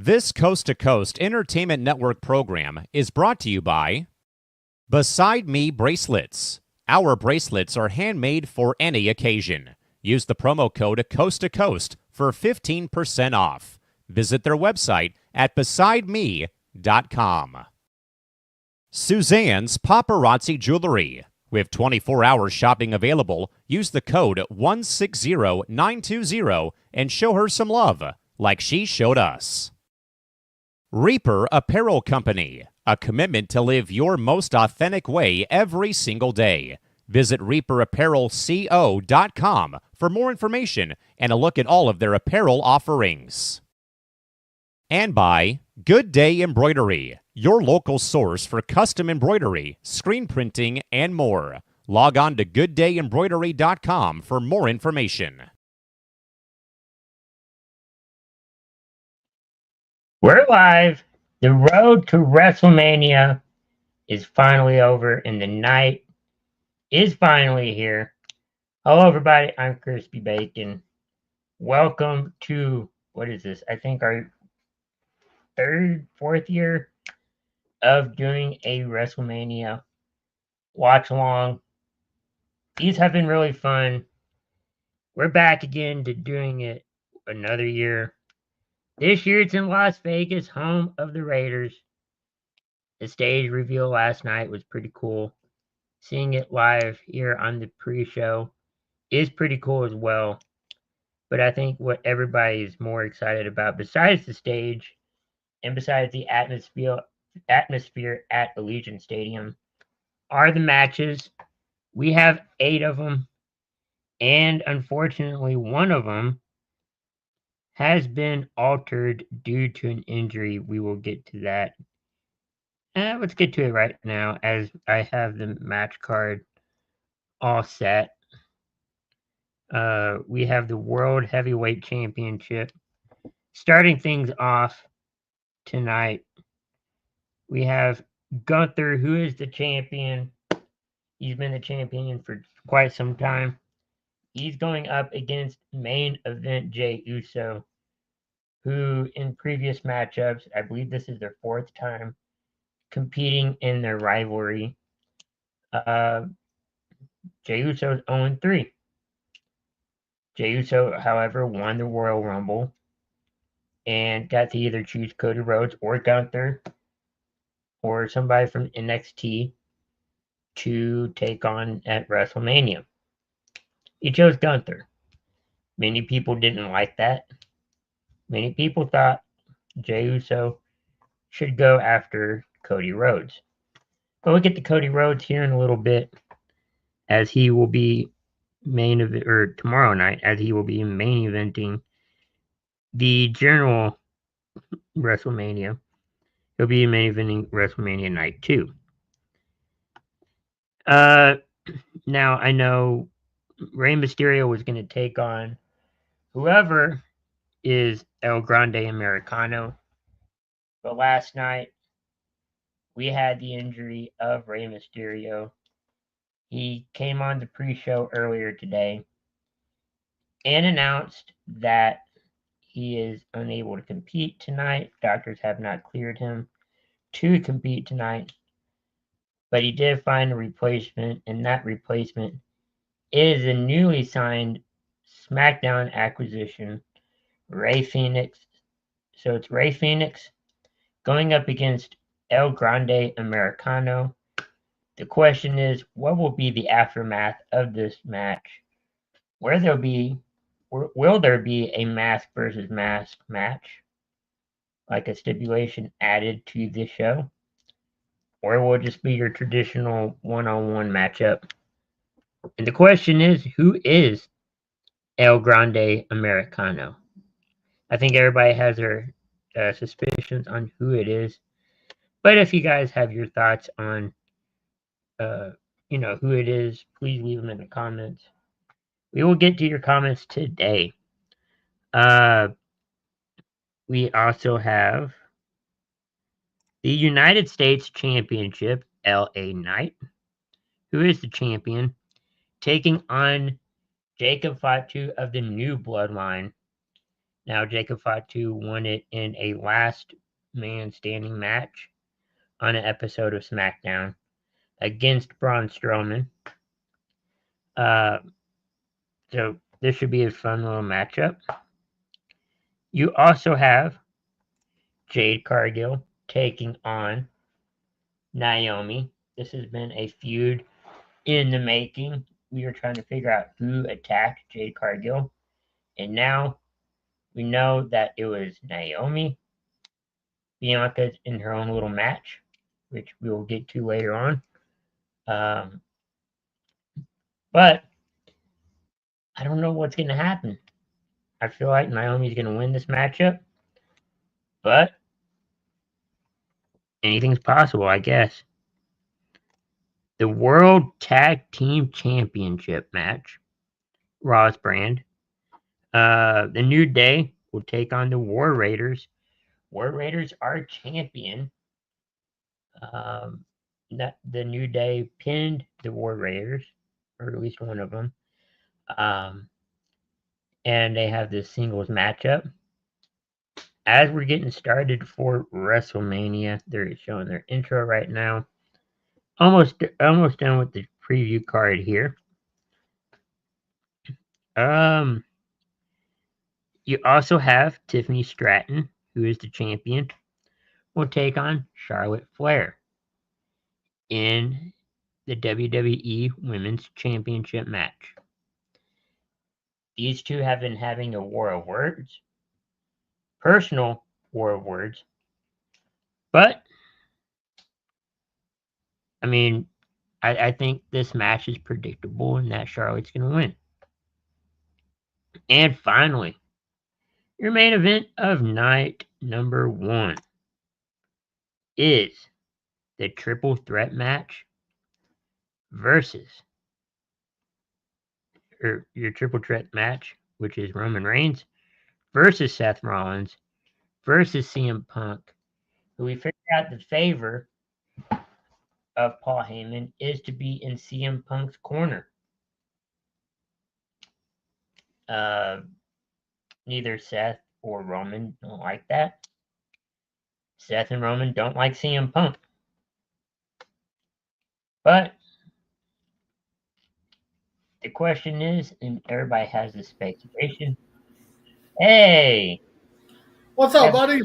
This Coast to Coast Entertainment Network program is brought to you by Beside Me Bracelets. Our bracelets are handmade for any occasion. Use the promo code Coast to Coast for 15% off. Visit their website at besideme.com. Suzanne's Paparazzi Jewelry. With 24-hour shopping available, use the code 160920 and show her some love, like she showed us. Reaper Apparel Company, a commitment to live your most authentic way every single day. Visit reaperapparelco.com for more information and a look at all of their apparel offerings. And by Good Day Embroidery, your local source for custom embroidery, screen printing, and more. Log on to gooddayembroidery.com for more information. We're live. The road to WrestleMania is finally over, and the night is finally here. Hello, everybody. I'm Crispy Bacon. Welcome to, what is this? I think our fourth year of doing a WrestleMania watch-along. These have been really fun. We're back again to doing it another year. This year it's in Las Vegas, home of the Raiders. The stage reveal last night was pretty cool. Seeing it live here on the pre-show is pretty cool as well. But I think what everybody is more excited about, besides the stage and besides the atmosphere at Allegiant Stadium, are the matches. We have 8 of them, and unfortunately one of them has been altered due to an injury. We will get to that. Let's get to it right now, as I have the match card all set. We have the World Heavyweight Championship. Starting things off tonight, we have Gunther, who is the champion. He's been the champion for quite some time. He's going up against main event Jey Uso, who in previous matchups, I believe this is their 4th time competing in their rivalry. Jey Uso is 0-3. Jey Uso, however, won the Royal Rumble and got to either choose Cody Rhodes or Gunther or somebody from NXT to take on at WrestleMania. He chose Gunther. Many people didn't like that. Many people thought Jey Uso should go after Cody Rhodes. But we'll get to Cody Rhodes here in a little bit, as he will be tomorrow night, as he will be main eventing the general WrestleMania. He'll be main eventing WrestleMania Night 2. Now I know Rey Mysterio was going to take on whoever is El Grande Americano. But last night, we had the injury of Rey Mysterio. He came on the pre-show earlier today and announced that he is unable to compete tonight. Doctors have not cleared him to compete tonight. But he did find a replacement, and that replacement is a newly signed SmackDown acquisition, Rey Fenix. So it's Rey Fenix going up against El Grande Americano. The question is, what will be the aftermath of this match? Will there be a mask versus mask match, like a stipulation added to the show? Or will it just be your traditional one-on-one matchup? And the question is, who is El Grande Americano? I think everybody has their suspicions on who it is. But if you guys have your thoughts on, who it is, please leave them in the comments. We will get to your comments today. We also have the United States Championship, LA Knight, who is the champion, taking on Jacob Fatu of the New Bloodline. Now, Jacob Fatu won it in a last man standing match on an episode of SmackDown against Braun Strowman. So this should be a fun little matchup. You also have Jade Cargill taking on Naomi. This has been a feud in the making. We were trying to figure out who attacked Jade Cargill, and now we know that it was Naomi. Bianca's in her own little match, which we will get to later on. But I don't know what's going to happen. I feel like Naomi's going to win this matchup, but anything's possible, I guess. The World Tag Team Championship match, Raw's brand. The New Day will take on the War Raiders. War Raiders are champion. The New Day pinned the War Raiders, or at least one of them. And they have this singles matchup. As we're getting started for WrestleMania, they're showing their intro right now. Almost done with the preview card here. You also have Tiffany Stratton, who is the champion, will take on Charlotte Flair in the WWE Women's Championship match. These two have been having a war of words, personal war of words, but I mean, I think this match is predictable and that Charlotte's going to win. And finally, your main event of night number 1 is the triple threat match versus your triple threat match, which is Roman Reigns versus Seth Rollins versus CM Punk, who we figured out the favor of Paul Heyman is to be in CM Punk's corner. Neither Seth or Roman don't like that. Seth and Roman don't like CM Punk. But the question is, and everybody has this speculation, hey! What's up, buddy?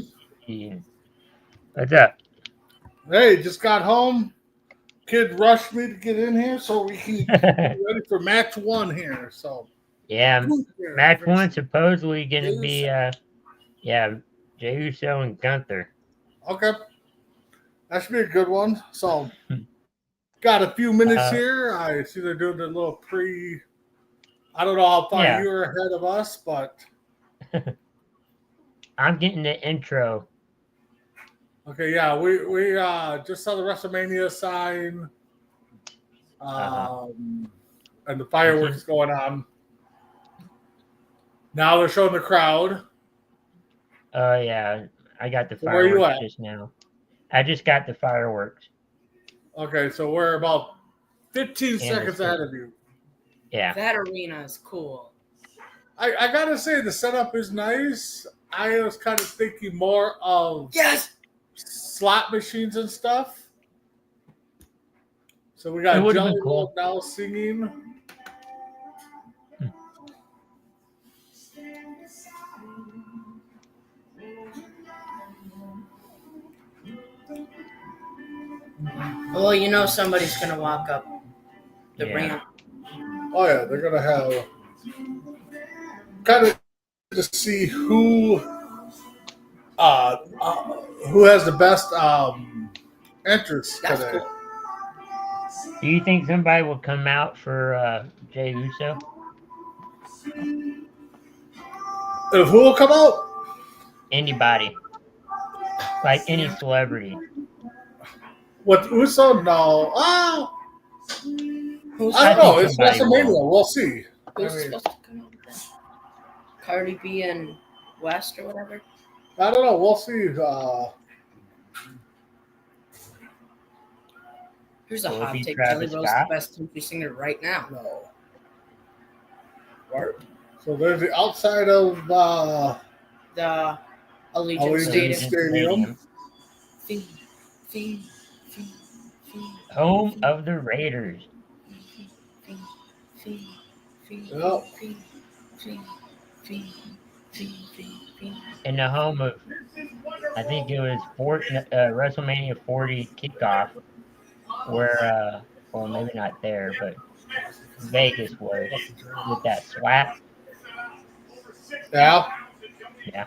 What's up? Hey, just got home. Kid rushed me to get in here so we can get ready for match 1 here. So yeah, match 1 supposedly going to be Jey Uso and Gunther. Okay, that should be a good one. So got a few minutes here. I see they're doing the little pre. I don't know how far you're ahead of us, but I'm getting the intro. Okay, yeah, we just saw the WrestleMania sign, and the fireworks going on. Now they're showing the crowd. Oh yeah, I got the fireworks just now. I just got the fireworks. Okay, so we're about 15 seconds ahead of you. Yeah, that arena is cool. I gotta say the setup is nice. I was kind of thinking more of slot machines and stuff. So we got Jelly Roll now singing. Well, you know somebody's gonna walk up the ramp. Oh yeah, they're gonna have kind of to see who has the best entrance today. Cool. Do you think somebody will come out for Jey Uso? Who will come out? Anybody. Like any celebrity. What, Uso? No. I don't know. It's WrestleMania. We'll see. Who's supposed to come out then? Cardi B and West or whatever? I don't know. We'll see. Here's a hot take. Jelly Roll's the best country singer right now. No. Right. So there's the outside of the Allegiant Allegiant Stadium. Stadium. Fee. Home of the Raiders. Yep. In the home of, I think it was WrestleMania 40 kickoff, where, well, maybe not there, but Vegas was with that slap. Yeah. Yeah.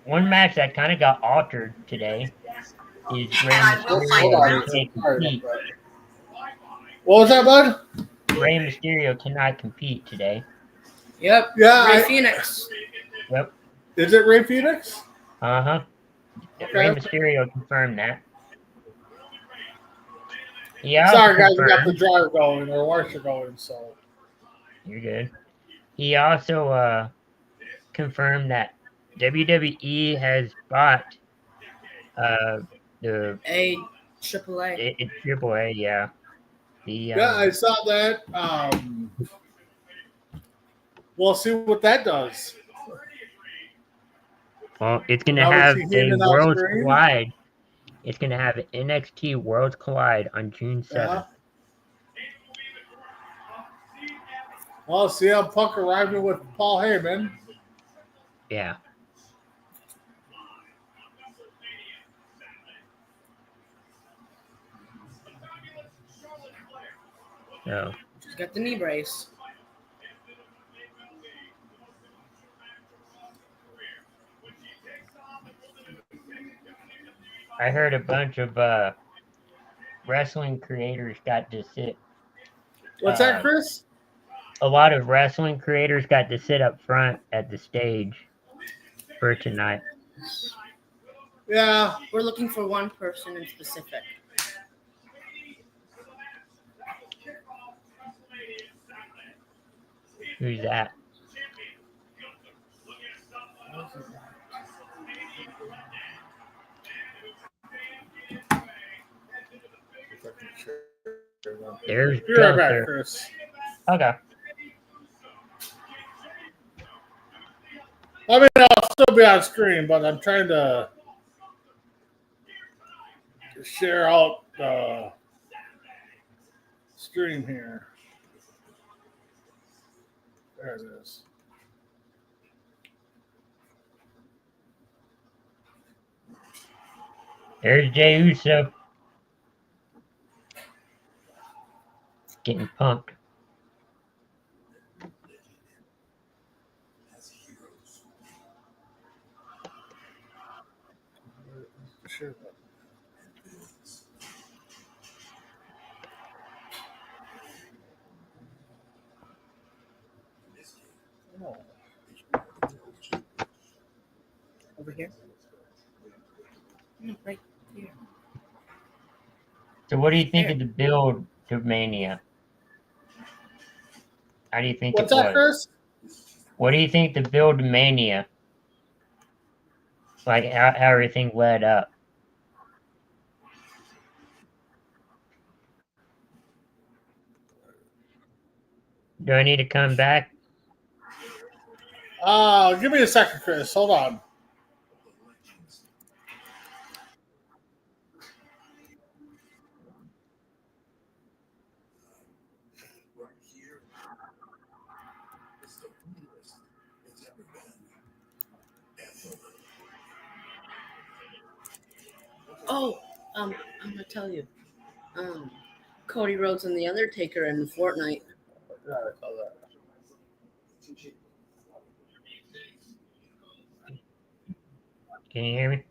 One match that kind of got altered today is Rey Mysterio can't compete. What was that, bud? Rey Mysterio cannot compete today. Yep. Yeah. Rey Phoenix. Yep. Is it Rey Phoenix? Uh-huh. Okay. Rey Mysterio confirmed that. Sorry, guys, we got the dryer going or washer going, so. You're good. He also confirmed that WWE has bought the AAA. AAA, yeah. Yeah, I saw that. We'll see what that does. Well, it's going to Now have is he a handing out Worlds screen? Collide. It's going to have an NXT Worlds Collide on June 7th. Well, CM Punk arriving with Paul Heyman. Yeah. So. She's got the knee brace. I heard a bunch of wrestling creators got to sit. What's that, Chris? A lot of wrestling creators got to sit up front at the stage for tonight. Yeah. We're looking for one person in specific. Who's that? There's Be right back, Gunther. Chris. Okay. I mean, I'll still be on screen, but I'm trying to share out the stream here. There it is. There's Jey Uso. Getting pumped. Sure. Over here? No, right here. So what do you think of the build to Mania? How do you think What's it that, was? Chris? What do you think the build to Mania? Like how everything led up. Do I need to come back? Give me a second, Chris. Hold on. Oh, I'm gonna tell you. Cody Rhodes and The Undertaker in the Fortnite. Can you hear me?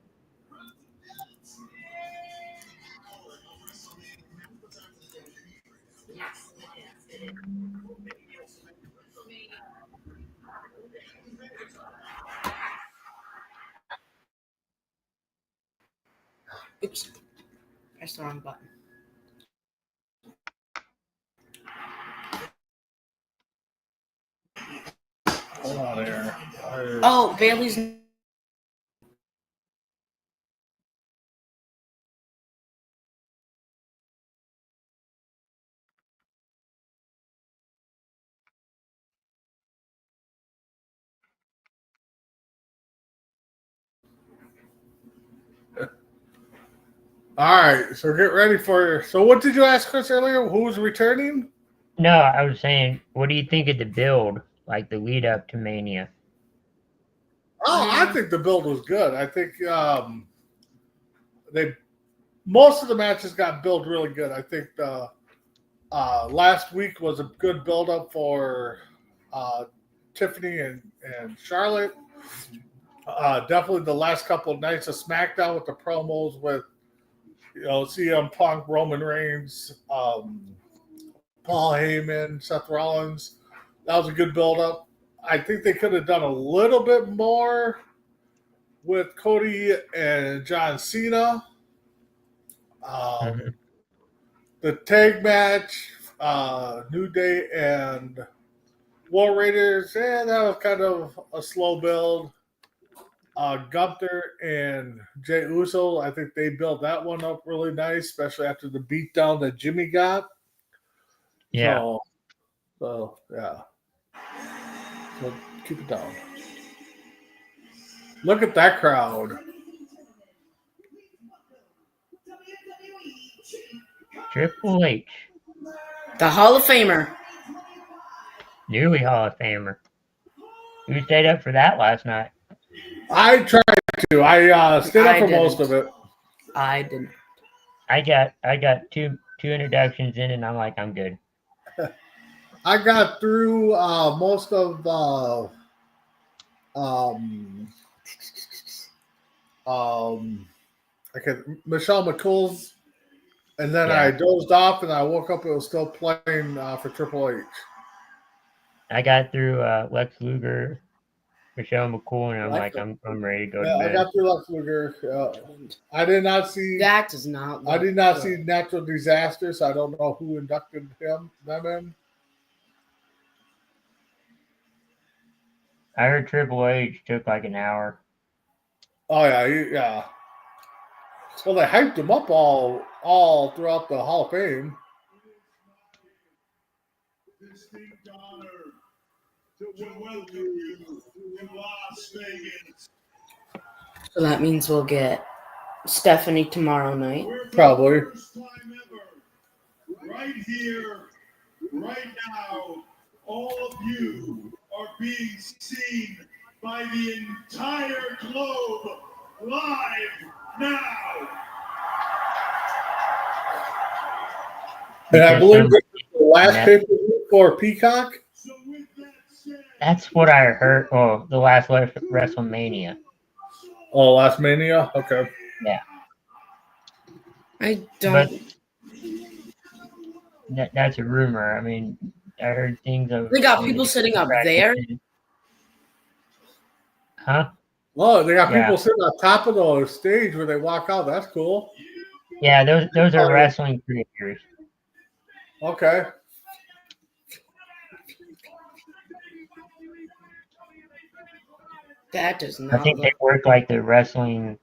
Oops. Pressed the wrong button. Hold on here. Oh, Bailey's. All right, so get ready for. So, what did you ask Chris earlier? Who was returning? No, I was saying, what do you think of the build, like the lead up to Mania? Oh, I think the build was good. I think most of the matches got built really good. I think the last week was a good build up for Tiffany and Charlotte. Definitely the last couple of nights of SmackDown with the promos with CM Punk, Roman Reigns, Paul Heyman, Seth Rollins. That was a good build up. I think they could have done a little bit more with Cody and John Cena. The tag match, New Day and War Raiders, that was kind of a slow build. Gunther and Jey Uso, I think they built that one up really nice, especially after the beatdown that Jimmy got. Yeah. So yeah. So keep it down. Look at that crowd. Triple H. The Hall of Famer. Nearly Hall of Famer. Who stayed up for that last night? I tried to. I stayed up for most of it. I didn't. I got two introductions in, and I'm like, I'm good. I got through most of Michelle McCool's, and then I dozed off, and I woke up. It was still playing for Triple H. I got through Lex Luger, Michelle McCool, and I'm like, I'm ready to go to bed. I got through Lex Luger. I did not see that. Does not. I did not see Natural Disaster, so I don't know who inducted them in. I heard Triple H took like an hour. Oh yeah. Well, they hyped him up all throughout the Hall of Fame. Distinct honor to welcome you to Las Vegas. So that means we'll get Stephanie tomorrow night. Probably. First time ever, right here, right now, all of you are being seen by the entire globe live now. And I believe this is the last pay-per-view for Peacock. So with that said, That's what I heard. Oh, the last WrestleMania. Oh, last Mania? Okay. Yeah. I don't. But that's a rumor. I mean, I heard things of. They got people sitting up there. Huh? Oh, they got people sitting on top of the stage where they walk out. That's cool. Yeah, those are wrestling creators. Okay. That does not. I think they work like the WrestleCon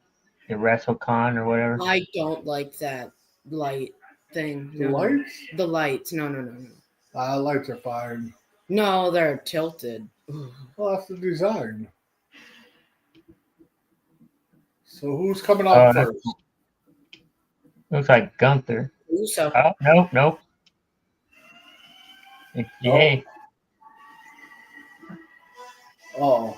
or whatever. I don't like that light thing. The lights? The lights. No. Lights are fine. No, they're tilted. Well, that's the design. So who's coming out first? Looks like Gunther. Uso. Oh, nope. It's Jade. Oh.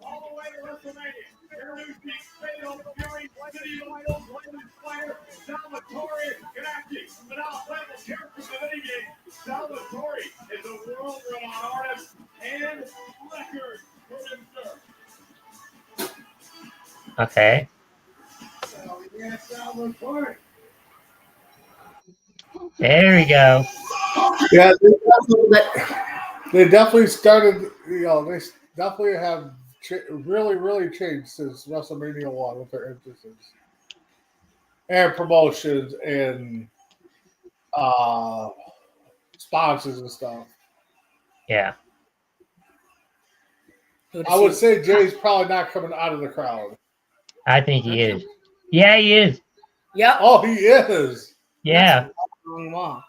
all the way to WrestleMania. Introducing Fatal Fury, City of Idol, Legend Flair, Salvatore, Grande, and now playable characters of the evening. Salvatore is a world-renowned artist and record producer. Okay. So, yeah, Salvatore. There we go. Yeah, they definitely started, they definitely have really changed since WrestleMania 1 with their emphasis and promotions and sponsors and stuff. Yeah. I would say Jay's probably not coming out of the crowd. I think he is. Yeah, he is. Yep. Oh, he is. Yeah. That's a long walk.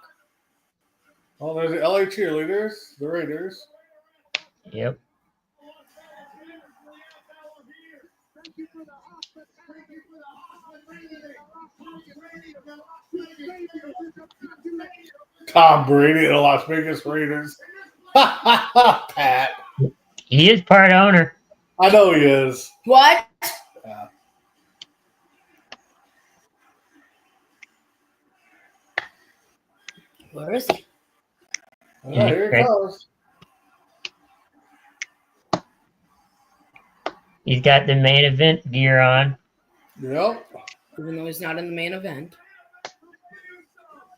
Oh, there's the LA cheerleaders, the Raiders. Yep. Tom Brady and the Las Vegas Raiders. Pat. He is part owner. I know he is. What? Yeah. Where is he? All right, here it goes. He's got the main event gear on. Yep. Even though he's not in the main event.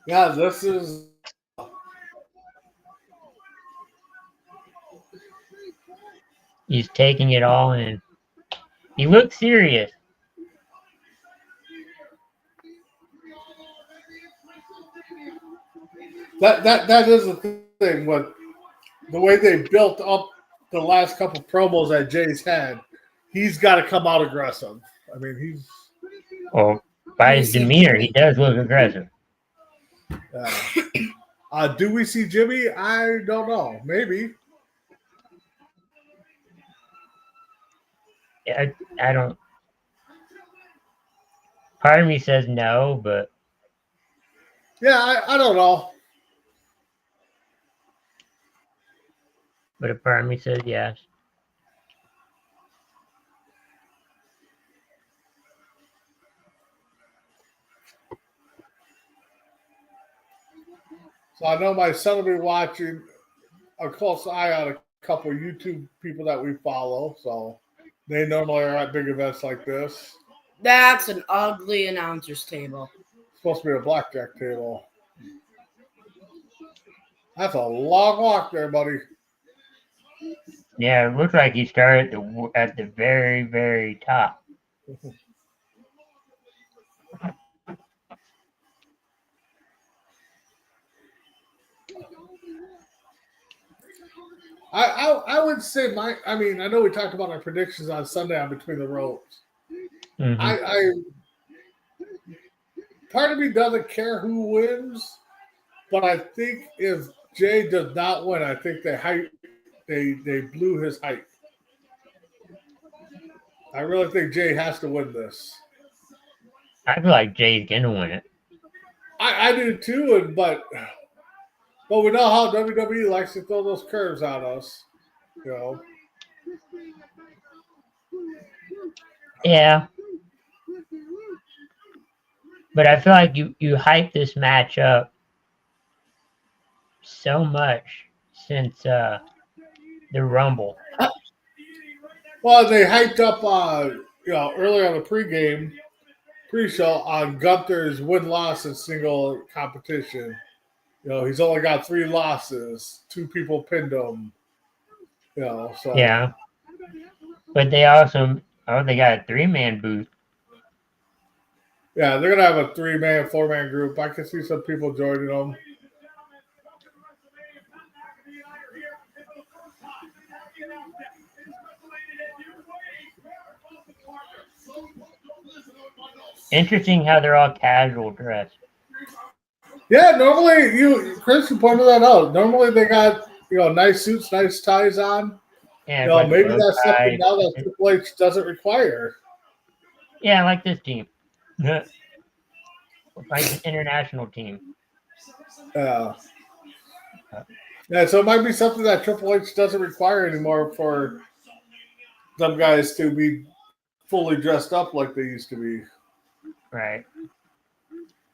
Yeah, this is. He's taking it all in. He looks serious. That is the thing with the way they built up the last couple promos that Jay's had. He's got to come out aggressive. I mean, he's. Well, by his demeanor, he does look aggressive. Do we see Jimmy? I don't know. Maybe. I don't. Part of me says no, but Yeah, I don't know. a part of me says yes. So I know my son will be watching a close eye on a couple of YouTube people that we follow. So they normally are at big events like this. That's an ugly announcer's table. It's supposed to be a blackjack table. That's a long walk there, buddy. Yeah, it looks like he started at the very, very top. I would say I know we talked about our predictions on Sunday on Between the Ropes. Mm-hmm. Part of me doesn't care who wins, but I think if Jay does not win, I think they blew his hype. I really think Jay has to win this. I feel like Jay's gonna win it. I do too, but we know how WWE likes to throw those curves at us. You know. Yeah. But I feel like you hype this match up so much since the Rumble. Well, they hyped up earlier on the pre-show on Gunther's win-loss in single competition. You know, he's only got 3 losses. 2 people pinned him. You know, so Yeah. But they also they got a 3-man booth. yeah, they're gonna have a 3-man, 4-man group. I can see some people joining them. Interesting how they're all casual dressed. Yeah, normally Chris pointed that out. Normally they got nice suits, nice ties on. Yeah, Maybe that's something now that Triple H doesn't require. Yeah, like this team. Like the international team. Yeah, so it might be something that Triple H doesn't require anymore for them guys to be fully dressed up like they used to be. Right.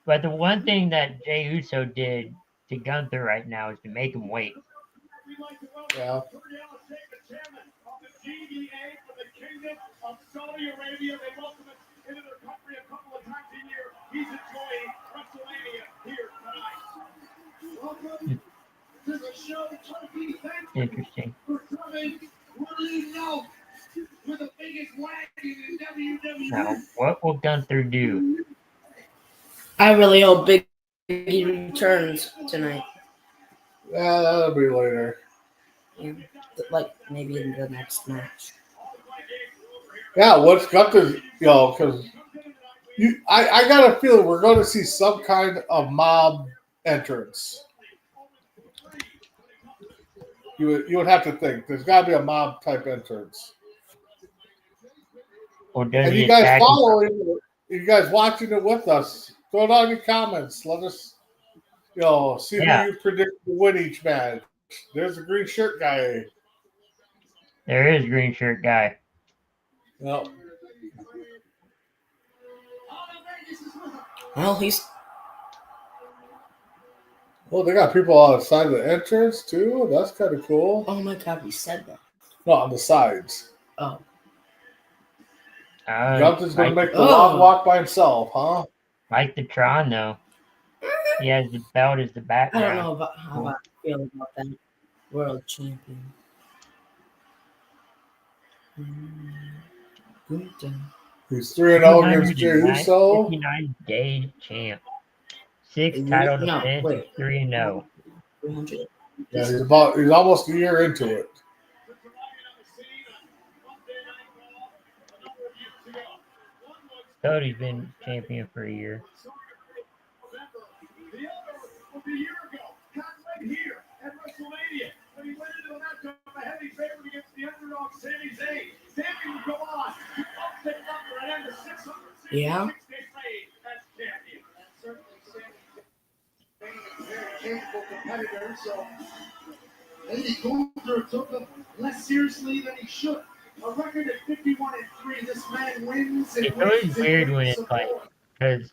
But the one thing that Jey Uso did to Gunther right now is to make him wait. Yeah. Interesting. Now, what will Gunther do? I really hope Big E returns tonight. Yeah, that'll be later. Yeah, like maybe in the next match. Yeah, what's Gunther? Because I got a feeling we're going to see some kind of mob entrance. You would have to think there's got to be a mob type entrance. Or does And he you guys attack? following, you guys watching it with us, throw it on your comments. Let us, see Yeah. who you predict to win each match. There's a green shirt guy. There is green shirt guy. Yep. Well, he's. Well, they got people outside the entrance too. That's kind of cool. Oh my God, he said that. No, on the sides. Oh. Gunther's going to like, make the long walk by himself, huh? like the Tron, though. He has the belt as the I background. don't know about how I feel about that. World champion. Gunther. He's 3-0 against Jey 209, Uso. 59 Jade champ. 6 title defense, 3-0. 300. Yeah, he's almost a year into it. Cody's been champion for a year. The other was a year ago. Got right here at WrestleMania when he went into the matchup a heavy favorite against the underdog Sami Zayn. Sami would go on to upset Gunther and end the 666 Yeah. days reign as champion. And certainly Sami is a very capable competitor, so maybe Gunther took him less seriously than he should. A record at 51-3, this man wins. It's always weird when it's like, because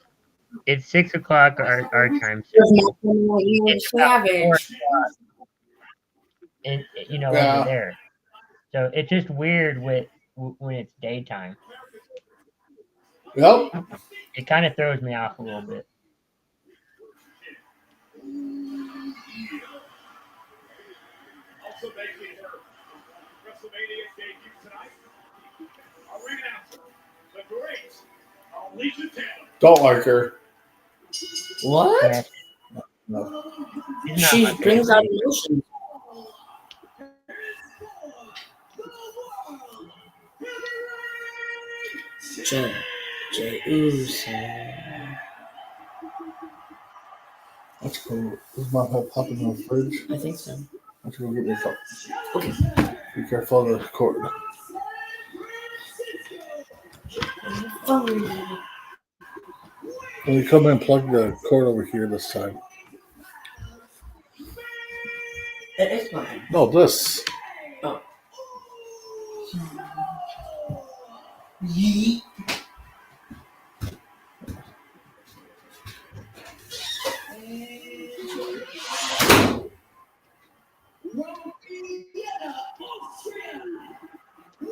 it's 6 o'clock our time. It's about 4 Savage. o'clock, and over there. So it's just weird when it's daytime. Yep. It kind of throws me off a little bit. Also making her WrestleMania debut tonight, our ring announcer, the great Alicia Taylor. Don't like her. What? Yeah. No. She's not She my brings favorite. out emotions. Jey Uso. That's cool. Is my head popping in the fridge? I think so. I have to go get my cup. Okay. Be careful of the cord. When you come in, plug the cord over here this time. It is mine. No, this. Oh. Yeet.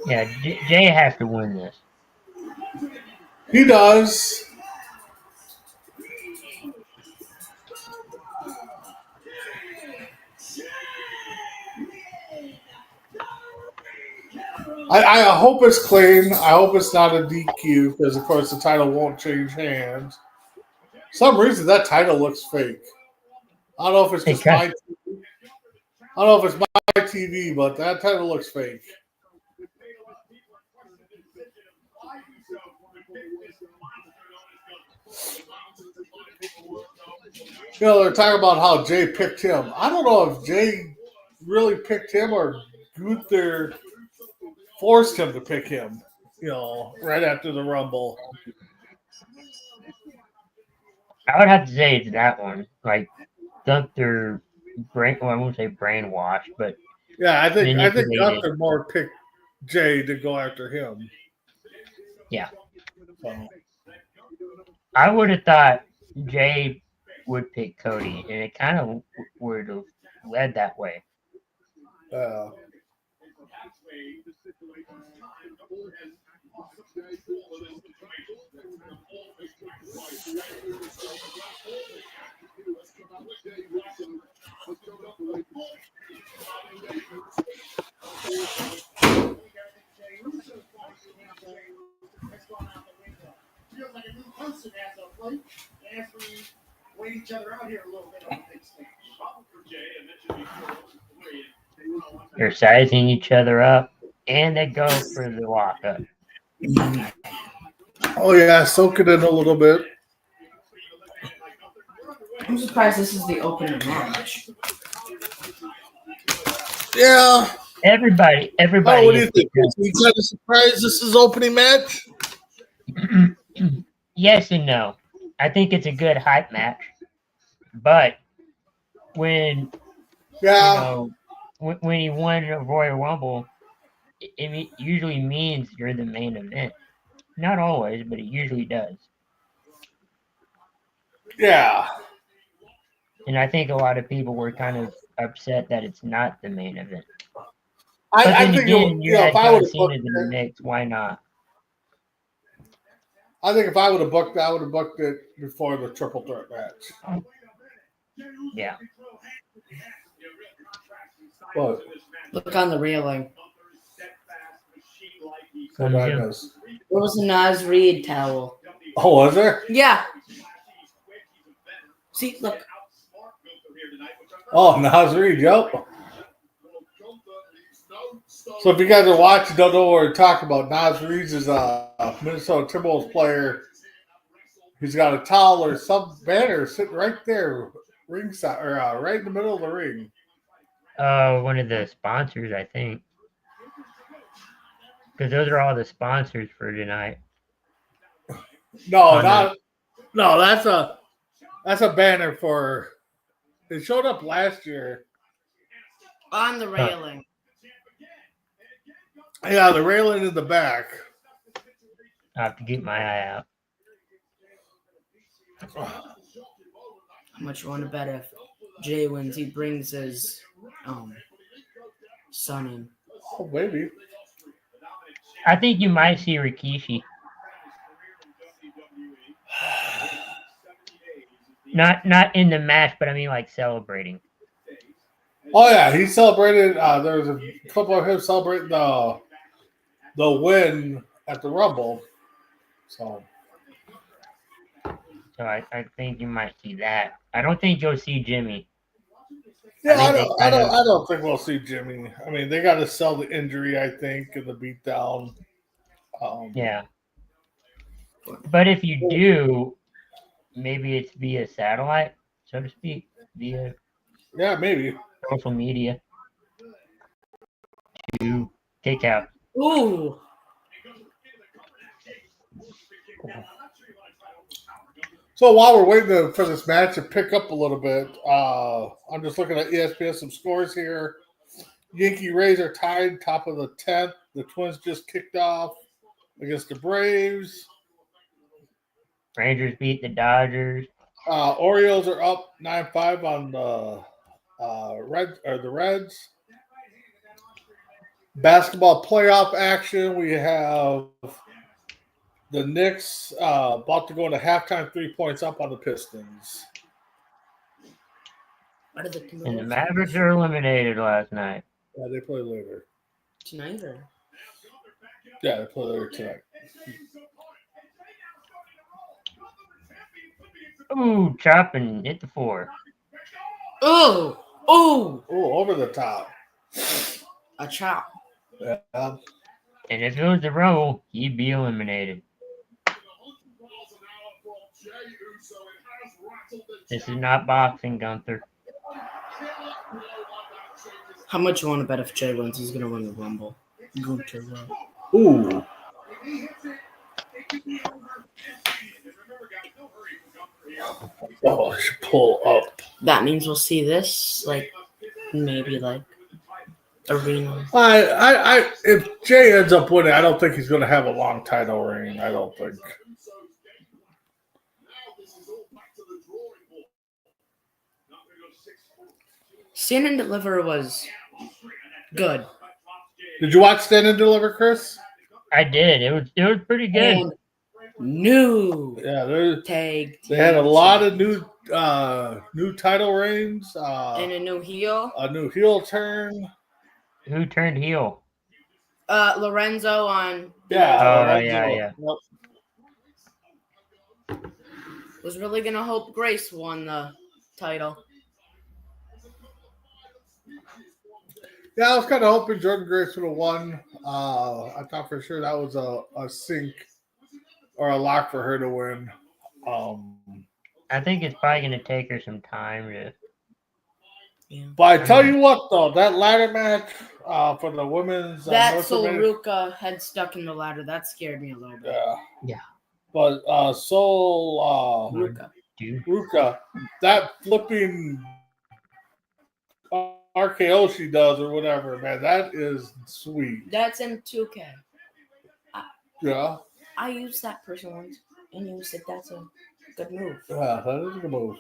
Yeah, Jay has to win this. He does. I hope it's clean. I hope it's not a DQ because, of course, the title won't change hands. Some reason that title looks fake. I don't know if it's just my TV. I don't know if it's my TV, but that title looks fake. They're talking about how Jay picked him. I don't know if Jay really picked him or Gunther forced him to pick him, right after the Rumble. I would have to say it's that one. Like Gunther, I won't say brainwashed, but Yeah, I think manipulated. Gunther more picked Jay to go after him. Yeah. So, I would have thought Jay would pick Cody, and it kind of would have led that way. Feels like a new person as of late, as we wait each other out here a little bit on the big stage. They're sizing each other up, and they go for the walk up. oh yeah, soak it in a little bit. I'm surprised this is the opening match. Yeah. Everybody Oh, what do you gets think? Are you kind of surprised this is opening match? Yes and no. I think it's a good hype match, but when Yeah. when you won a Royal Rumble, it usually means you're the main event. Not always, but it usually does. Yeah. And I think a lot of people were kind of upset that it's not the main event. I But then think again, you if had I would John have Cena booked in the it, mix. Why not? I think if I would have booked it, I would have booked it before the triple threat match. Yeah. But Look on the railing. what did I miss? There was a Nas Reed towel. Oh, was there? Yeah. See, look. Oh, Nas Reed, yep. So if you guys are watching, don't know what we're talking about, Nas Reed is a Minnesota Timberwolves player. He's got a towel or some banner sitting right there, ringside, or right in the middle of the ring. One of the sponsors, I think. Because those are all the sponsors for tonight. No, that's a banner for. It showed up last year. On the railing. Yeah, the railing in the back. I have to keep my eye out. How much you want to bet if Jay wins, he brings his son in? Oh, maybe. I think you might see Rikishi. Not in the match, but I mean like celebrating. Oh yeah, he celebrated. There was a clip of him celebrating the win at the Rumble. So I think you might see that. I don't think you'll see Jimmy. yeah, I don't think we'll see Jimmy. I mean, they got to sell the injury, I think, and the beatdown. Yeah. But if you do, maybe it's via satellite, so to speak, via Maybe. social media to take out. Ooh. So while we're waiting for this match to pick up a little bit, I'm just looking at ESPN some scores here. Yankee Rays are tied, top of the 10th. The Twins just kicked off against the Braves. Rangers beat the Dodgers. Orioles are up 9-5 on the the Reds. Basketball playoff action. We have the Knicks about to go into halftime, 3 points up on the Pistons. What are the And the Mavericks are eliminated last night. Yeah, they play later. Tonight or? Yeah, they play later tonight. Ooh, chopping, hit the 4. Oh! Oh! Oh, over the top. A chop. Yeah. And if it was the Rumble, he'd be eliminated. This is not boxing, Gunther. How much you want to bet if Jay wins, he's going to win the Rumble? Gunther will. Ooh. Oh, I should pull up. That means we'll see this, maybe arena. If Jay ends up winning, I don't think he's going to have a long title reign. I don't think. Stand and Deliver was good. Did you watch Stand and Deliver, Chris? I did. It was pretty good. And new tag. They had a lot of new title reigns. And a new heel. A new heel turn. Who turned heel? Lorenzo on. Yeah. Lorenzo. Yeah. Yep. Was really gonna hope Grace won the title. Yeah, I was kind of hoping Jordan Grace would have won. I thought for sure that was a sink or a lock for her to win. I think it's probably going to take her some time to Yeah. But I tell you what, though, that ladder match for the women's That North American- Soluka head stuck in the ladder, that scared me a little bit. Yeah. But One, two. Ruka, that flipping RKO she does or whatever, man, that is sweet. That's in 2K. Yeah, I used that person once, and you said that's a good move. yeah, that is a good move.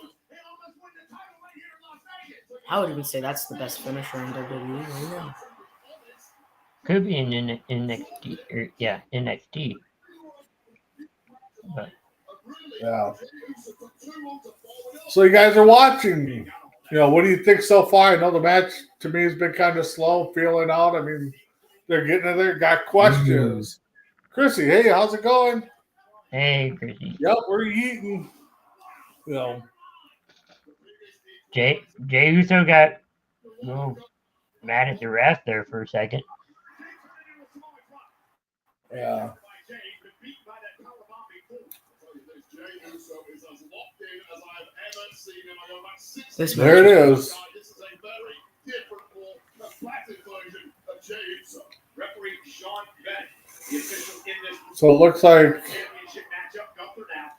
I would even say that's the best finisher in WWE right now. Could be in NXT. NXT. But Yeah. So you guys are watching. What do you think so far? I know the match to me has been kind of slow, feeling out. I mean, they're getting in there. Got questions. Chrissy, hey, how's it going? hey, Chrissy. Yep, we're eating. Jay Uso got mad at the ref there for a second. Yeah. This There it is. So it looks like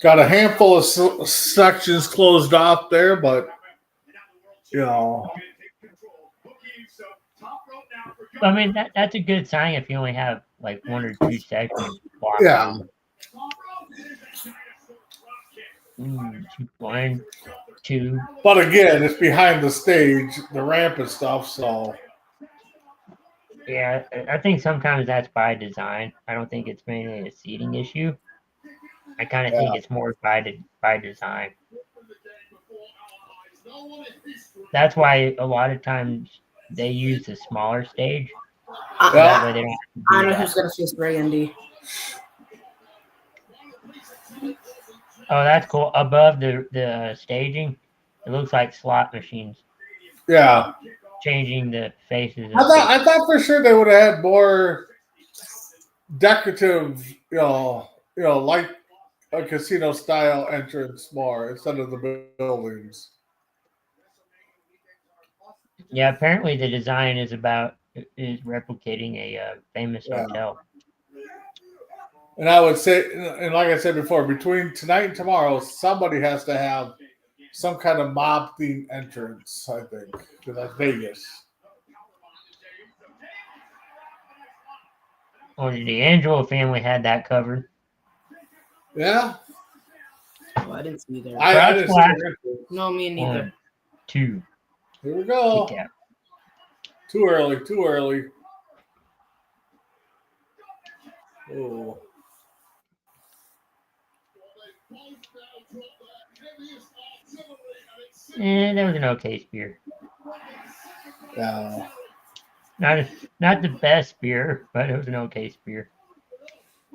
got a handful of sections closed off there, but I mean, that's a good sign if you only have like one or two sections blocked. yeah. One, two. But again, it's behind the stage, the ramp and stuff. So Yeah, I think sometimes that's by design. I don't think it's mainly a seating issue. I kind of think it's more by design. That's why a lot of times they use the smaller stage. That way they don't have to do I know that. who's gonna face Randy. Oh, that's cool. Above the staging, it looks like slot machines yeah. changing the faces. I thought for sure they would have had more decorative, like a casino style entrance more instead of the buildings. Yeah, apparently the design is replicating a famous hotel. And I would say, and like I said before, between tonight and tomorrow, somebody has to have some kind of mob themed entrance, I think, because that's Vegas. Well, the Angelo family had that covered. Yeah? Oh, I didn't see there. I didn't see it. No, me neither. 1, 2. Here we go. Kick out. Too early. Oh. That was an okay spear. Yeah. Not the best spear, but it was an okay spear.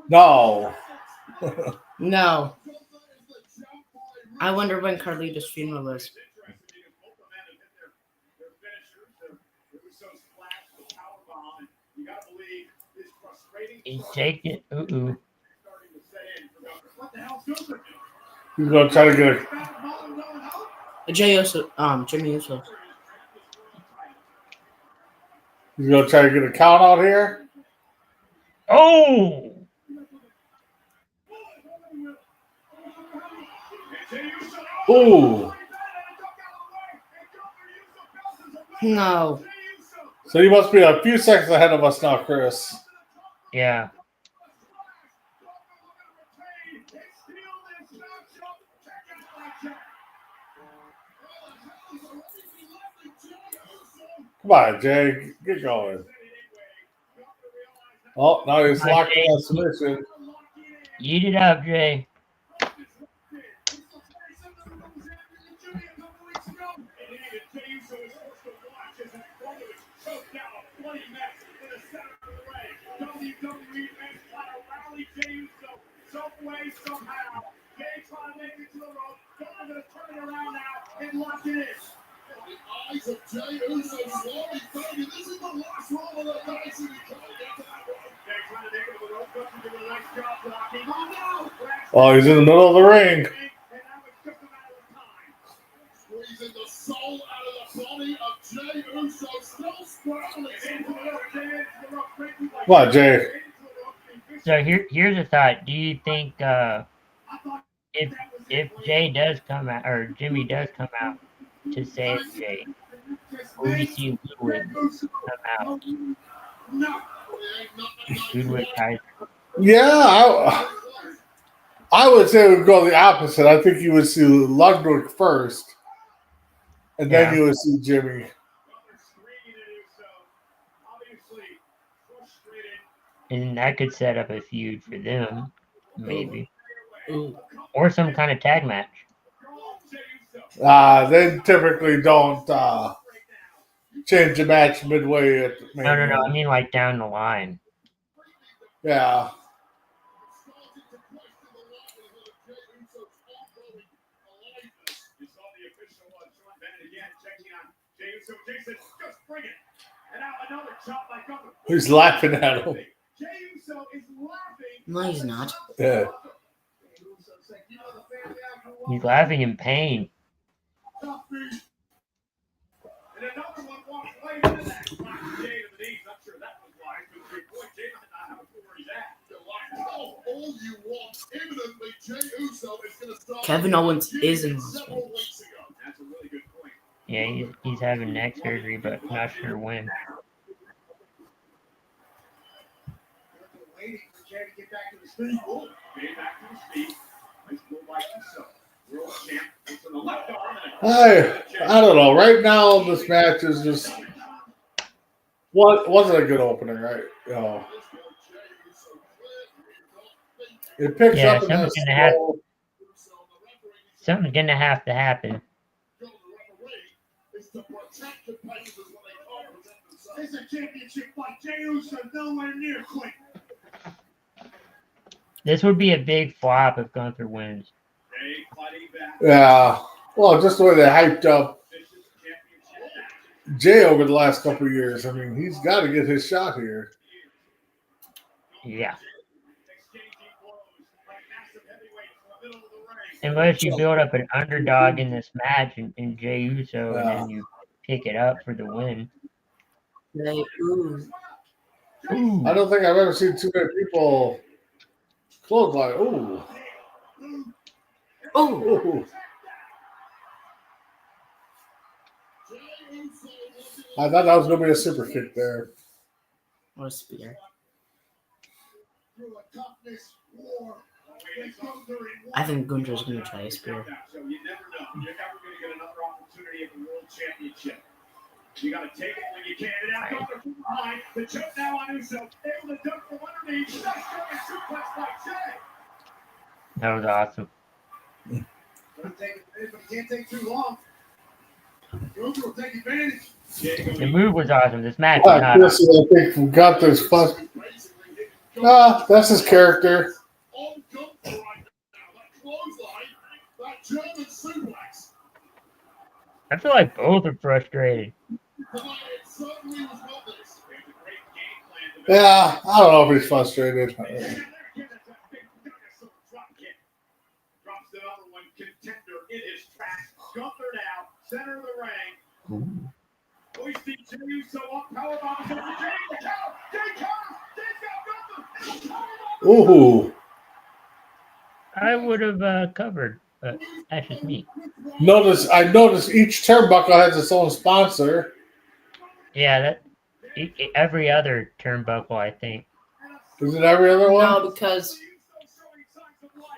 No. No. I wonder when Carlito's funeral is. He's taking ooh. He's going to try to get a... Jimmy Uso. He's going to try to get a count out here. Oh! Ooh. No. So you must be a few seconds ahead of us now, Chris. Yeah. Come on, Jay. Get going. Oh, now he's locked in that submission. Eat it up, Jay. Oh, he's in the middle of the ring. Squeezing the soul out of the body of What, Jay? So here's a thought. Do you think if Jay does come out or Jimmy does come out to save Jay, will we see Ludwig come out? Ludwig Kaiser. Yeah, I would say it would go the opposite. I think you would see Ludwig first, and then Yeah. you would see Jimmy. And that could set up a feud for them, maybe. Ooh. Or some kind of tag match. They typically don't change the match midway at the main No. event. I mean, like down the line. Yeah. He's laughing at him. No, he's not. Yeah. He's laughing in pain. Kevin Owens is in Las Vegas. Yeah, he's having neck surgery, but not sure when. I don't know. Right now, this match is just wasn't a good opening, right? It picks Yeah, up in that something's gonna have to happen. This would be a big flop if Gunther wins. Yeah. Well, just the way they hyped up Jay over the last couple of years. I mean, he's got to get his shot here. Yeah. Unless you build up an underdog in this match in Jey Uso and then you pick it up for the win. Ooh. Ooh. I don't think I've ever seen too many people close like, ooh. Oh. I thought that was going to be a super kick there. Or a spear. I think Gunther's going to try a spear. You got to take it when you can. And now Gunther from behind. The choke now on Uso. Able to duck from underneath. Nice suplex by Jay. That was awesome. Gonna take it, but he can't take too long. Gunther will take advantage. The move was awesome. This match was not This is, I think, from Gunther's fun. That's his character. On Gunther right now. That clothesline. That German suplex. I feel like both are frustrated. Yeah, I don't know if he's frustrated. Drops another one, contender in his tracks. Gunther now, center of the ring. Hoisting Jey Uso up, powerbomb to Jay. Jay comes. Jay's got Gunther. Ooh. I would have covered, but that's just me. I noticed each turnbuckle has its own sponsor. Yeah, every other turnbuckle, I think. Is it every other one? No, because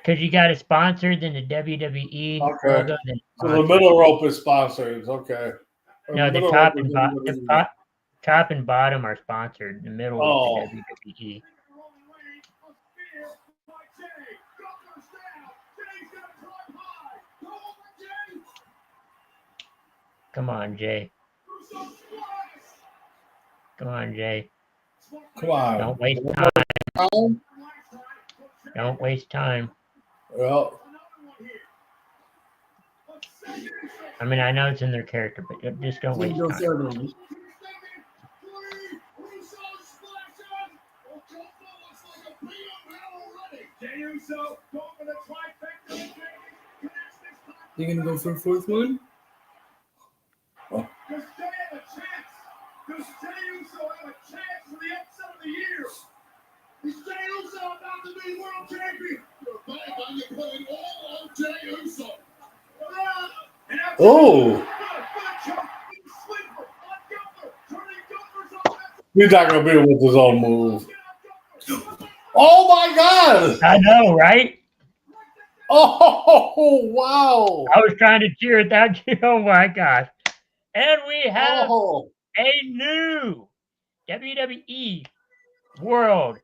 you got it sponsored, then the WWE Okay. logo, then So the middle rope is sponsored. Okay. No, the top and bottom are sponsored. The middle is the WWE. Come on, Jay. Come on, Jay. Come on. Don't waste time. Don't waste time. Well, I mean, I know it's in their character, but just don't waste no time. third one. You gonna go for a fourth one? Does Jay have a chance? Does Jey Uso Oh, he's not gonna be able with his own move. Oh my God! I know, right? Oh wow! I was trying to cheer at that. Oh my gosh! And we have Oh, a new WWE World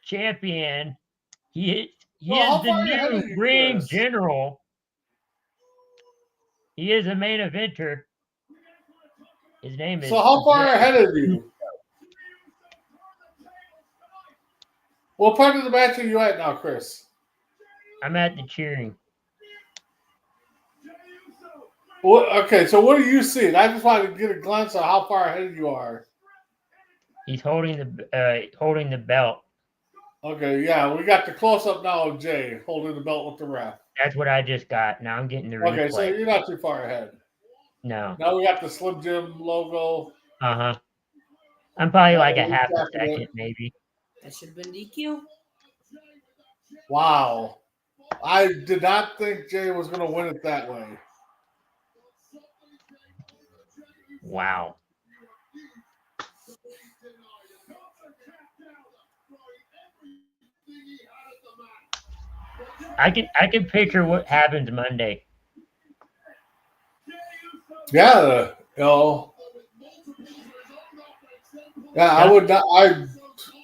Champion. He well, how is the far ahead are new you, ring Chris? general. He is a main eventer. His name is. So how far ahead are you? What part of the match are you at now, Chris? I'm at the cheering. Okay, so what are you seeing? I just wanted to get a glance of how far ahead you are. He's holding the belt. Okay, yeah, we got the close up now of Jay holding the belt with the ref. That's what I just got. Now I'm getting the replay. Okay, so you're not too far ahead. No. Now we got the Slim Jim logo. Uh-huh. I'm probably like a we half a tapped it. second, maybe. That should have been DQ. Wow. I did not think Jay was going to win it that way. Wow. I can picture what happens Monday. Yeah, you know. Yeah, I would not.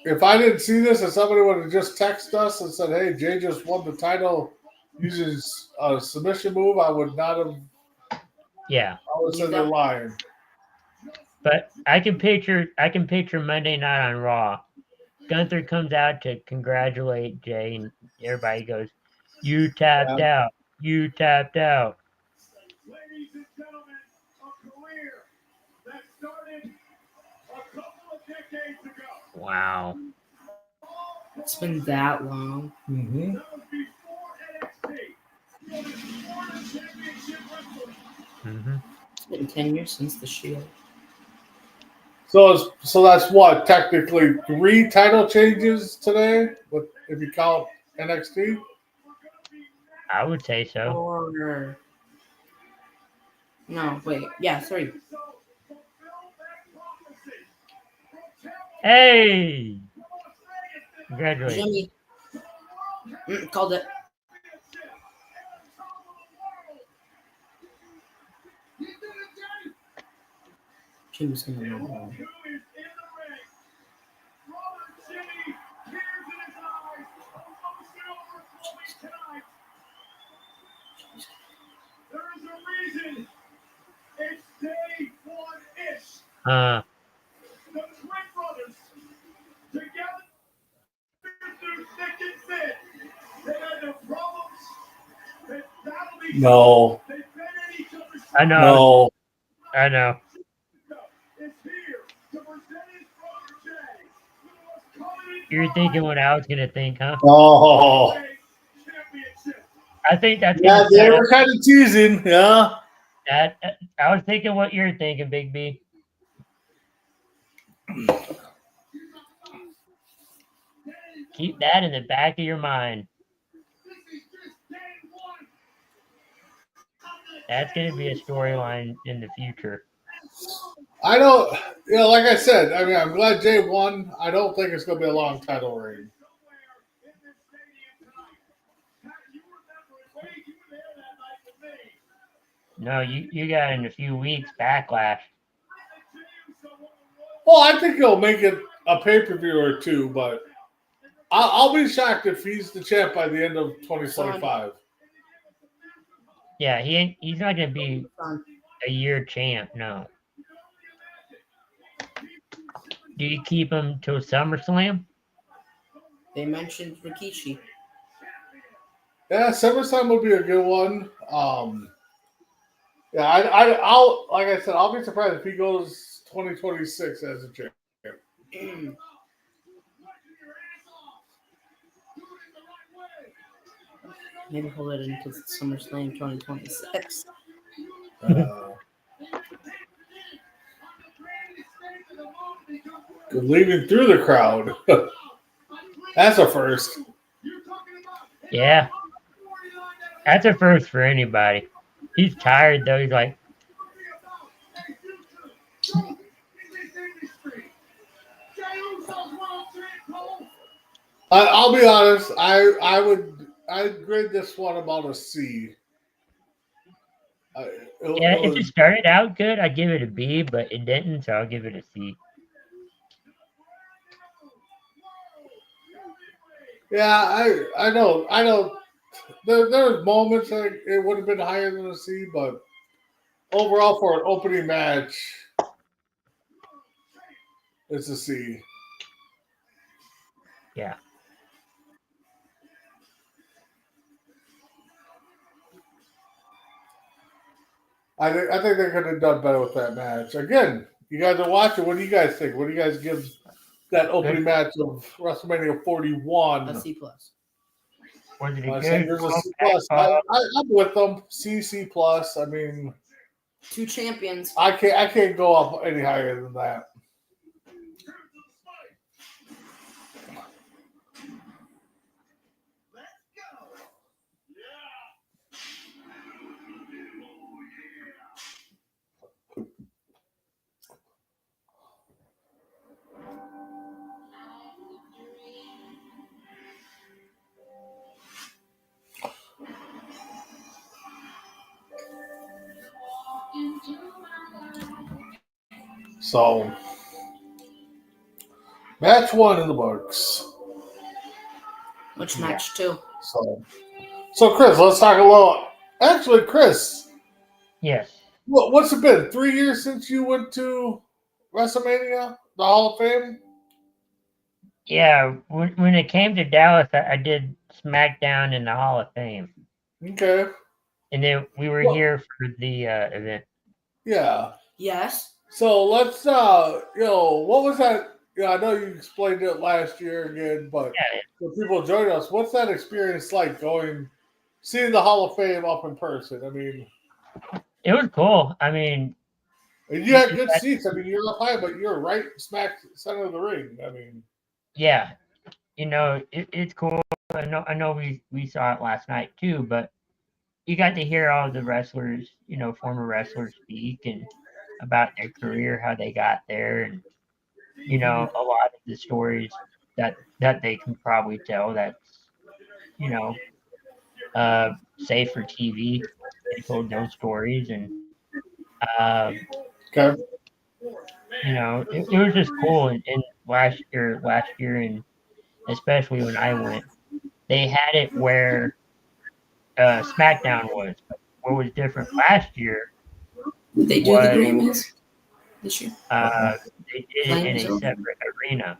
If I didn't see this and somebody would have just texted us and said, "Hey, Jay just won the title using a submission move," I would not have. Yeah. I would say they're lying. But I can picture Monday night on Raw. Gunther comes out to congratulate Jay, and everybody goes, "You tapped out. You tapped out." Ladies and gentlemen, a career that started a couple of decades ago. Wow. It's been that long. Mm-hmm. That was before NXT. So this Florida Championship Wrestling. Mm-hmm. It's been 10 years since the Shield. So that's what, technically 3 title changes today, if you count NXT. I would say so. Or no, wait, yeah, 3. Hey! Congratulations. Jimmy. Called it. Jimmy's gonna know. There is a reason it's day one-ish. Uh, The Twin Brothers, together through thick and thin, they had no problems. They battled each other. No. They fed at each other's I know. No. I know. is here to present his brother Jay. Who was coming in You're thinking what I was gonna think, huh? Oh. championship. I think that's Yeah, gonna they set were up kind of teasing. Yeah. that. I was thinking what you're thinking, Big B. Keep that in the back of your mind. That's going to be a storyline in the future. I don't, like I said, I mean, I'm glad Jay won. I don't think it's going to be a long title reign. No, you got in a few weeks backlash. Well, I think he'll make it a pay-per-view or 2, but I'll be shocked if he's the champ by the end of 2025. Yeah, he's not going to be a year champ, no. Do you keep him till SummerSlam? They mentioned Rikishi. Yeah, SummerSlam would be a good one. Yeah, I'll like I said, I'll be surprised if he goes 2026 as a champ. Maybe hold it into SummerSlam 2026. Leaving through the crowd. That's a first. Yeah. That's a first for anybody. He's tired though. He's like, I'll be honest. I'd grade this one about a C. yeah, if it started out good, I'd give it a B, but it didn't, so I'll give it a C. Yeah, I know. There's moments that it would have been higher than a C, but overall for an opening match, it's a C. Yeah. I think they could have done better with that match. Again, you guys are watching. What do you guys think? What do you guys give that opening match of WrestleMania 41? A C plus. Was it a I said good there's a C plus. I'm with them. C plus. I mean, 2 champions. I can't go up any higher than that. So, match 1 in the books. Which match 2? So Chris, let's talk a little. Actually, Chris, Yes. what's it been? 3 years since you went to WrestleMania, the Hall of Fame? Yeah, when it came to Dallas, I did SmackDown in the Hall of Fame. Okay. And then we were here for the event. Yeah. Yes. So let's, what was that? I know you explained it last year again, but for people joining us, what's that experience like seeing the Hall of Fame up in person? I mean, it was cool. I mean, and you had good seats. I mean, you're up high, but you're right smack center of the ring. I mean, yeah, it's cool. I know we saw it last night too, but you got to hear all the wrestlers, former wrestlers speak and about their career, how they got there, and a lot of the stories that they can probably tell that's safe for TV. They told those stories, and okay. it was just cool. And last year, and especially when I went, they had it where SmackDown was. But what was different last year? They do the Grammys this year. They did it in a separate arena.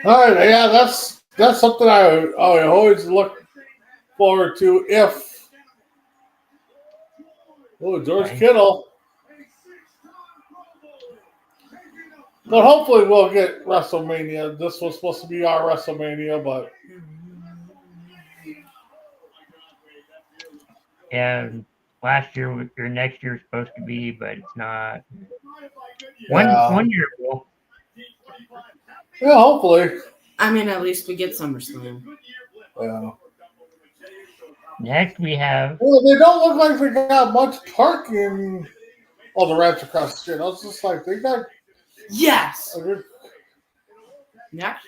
All right, yeah, that's something I always look forward to. George Kittle, but hopefully we'll get WrestleMania. This was supposed to be our WrestleMania, but yeah, last year or next year is supposed to be, but it's not. One year ago. Yeah, hopefully. I mean, at least we get SummerSlam. Yeah. Next we have. Well, they don't look like they got much parking. Oh, the ramps across the street. I was just like, they got. Yes. Next.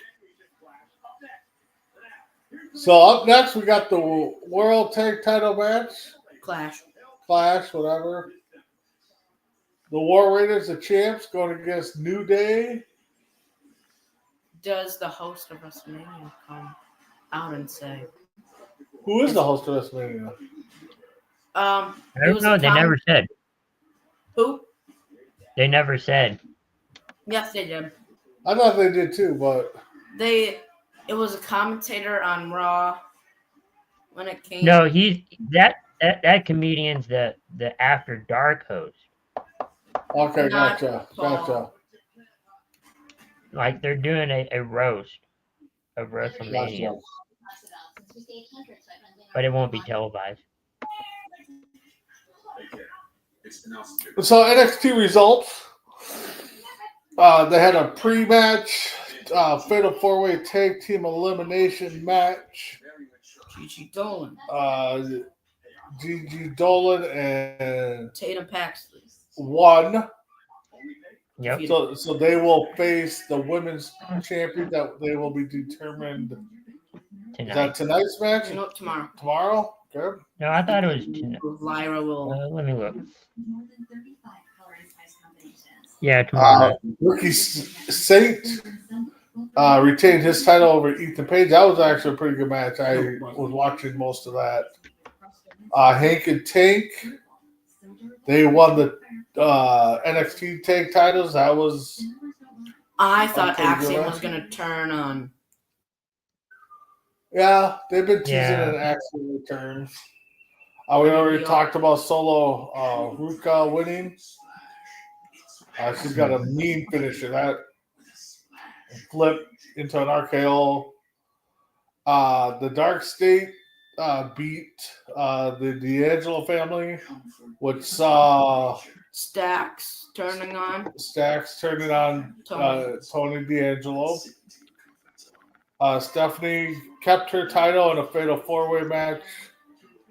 So up next we got the World Tag Title match. Clash, whatever. The War Raiders, the champs, going against New Day. Does the host of WrestleMania come out and say? Who is the host of WrestleMania? I don't know. They never said. Who? They never said. Yes, they did. I thought they did too, but it was a commentator on Raw when it came. No, he's that comedian's the After Dark host. Okay, Not gotcha. Paul. Like they're doing a roast of WrestleMania, Gotcha. but it won't be televised. So NXT results. They had a pre-match Fatal 4-Way Tag Team Elimination match. Gigi Dolan. Gigi Dolan and Tatum Paxley. won. Yep. So they will face the women's champion that they will be determined. Is that Tonight. tonight's match? No, tomorrow. Tomorrow? Good. No, I thought it was tonight. Lyra will. Let me look. Yeah, tomorrow. Ricky Saint retained his title over Ethan Page. That was actually a pretty good match. I was watching most of that. Hank and Tank, they won the NXT tag titles. That was. I thought pretty good Axiom match. was going to turn on. Yeah, they've been teasing Yeah. an Axiom returns. We already talked about Solo Ruka winning. She's got a mean finisher. That flip into an RKO. The Dark State beat the D'Angelo family, which saw Stacks turning on. Stacks turning on Tony D'Angelo. Stephanie kept her title in a fatal 4-way match,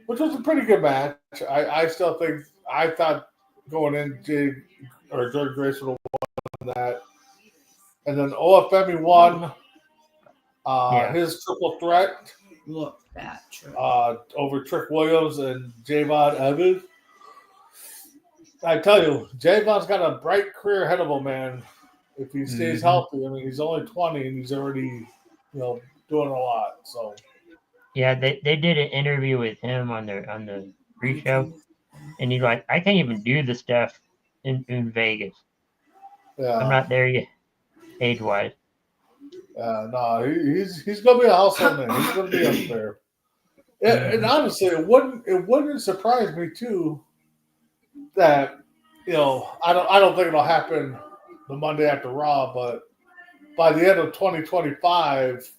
which was a pretty good match. I still think, I thought going in, Jade or Jordan Grace would have won that. And then OFME won his triple threat Look at that. over Trick Williams and Javon Evans. I tell you, Javon's got a bright career ahead of him, man. If he stays healthy, I mean, he's only 20 and he's already, doing a lot. So Yeah, they did an interview with him on the pre-show, and he's like, I can't even do the stuff in Vegas. yeah, I'm not there yet, age-wise. no, he's gonna be a household man. He's gonna be up there. And honestly, it wouldn't surprise me too that I don't think it'll happen the Monday after Raw, but by the end of 2025,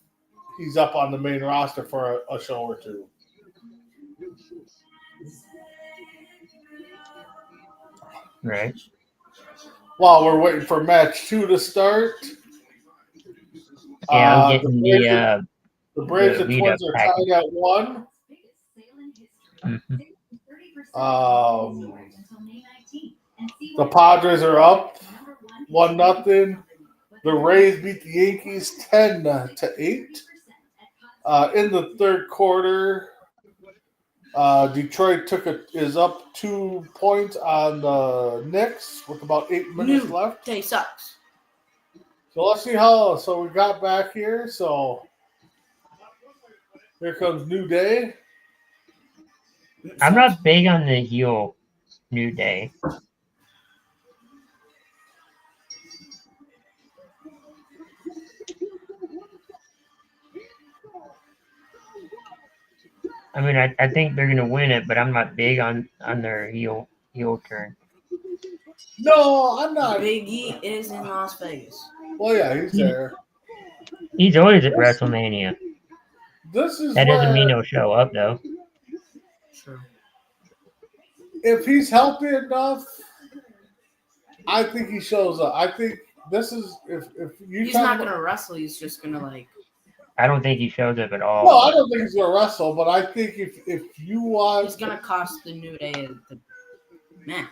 he's up on the main roster for a show or two. Right. While we're waiting for match 2 to start. Yeah, I'm getting the Braves and lead-up Twins are package. tied at 1. The Padres are up 1-0. The Rays beat the Yankees 10-8. In the third quarter, Detroit is up 2 points on the Knicks with about 8 minutes left. Day sucks. So let's see how. So we got back here. So here comes New Day. I'm not big on the heel New Day. I mean, I think they're gonna win it, but I'm not big on their heel turn. No, I'm not. Big E is in Las Vegas. Well, yeah, he's there. He's always at WrestleMania. This is That doesn't mean where, he'll show up though. Sure. if he's healthy enough, I think he shows up. I think this is if you. He's not going to wrestle. He's just going to I don't think he shows up at all. No, I don't think he's gonna wrestle, but I think if you want, he's going to cost the New Day the match.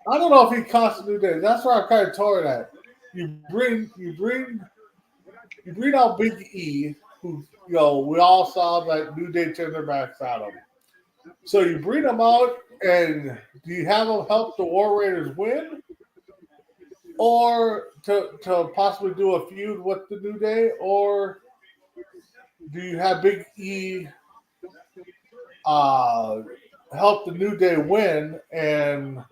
I don't know if he costs a New Day. That's where I'm kind of torn at. You bring out Big E, who we all saw that New Day turn their backs on him. So you bring him out, and do you have him help the War Raiders win, or to possibly do a feud with the New Day, or do you have Big E help the New Day win and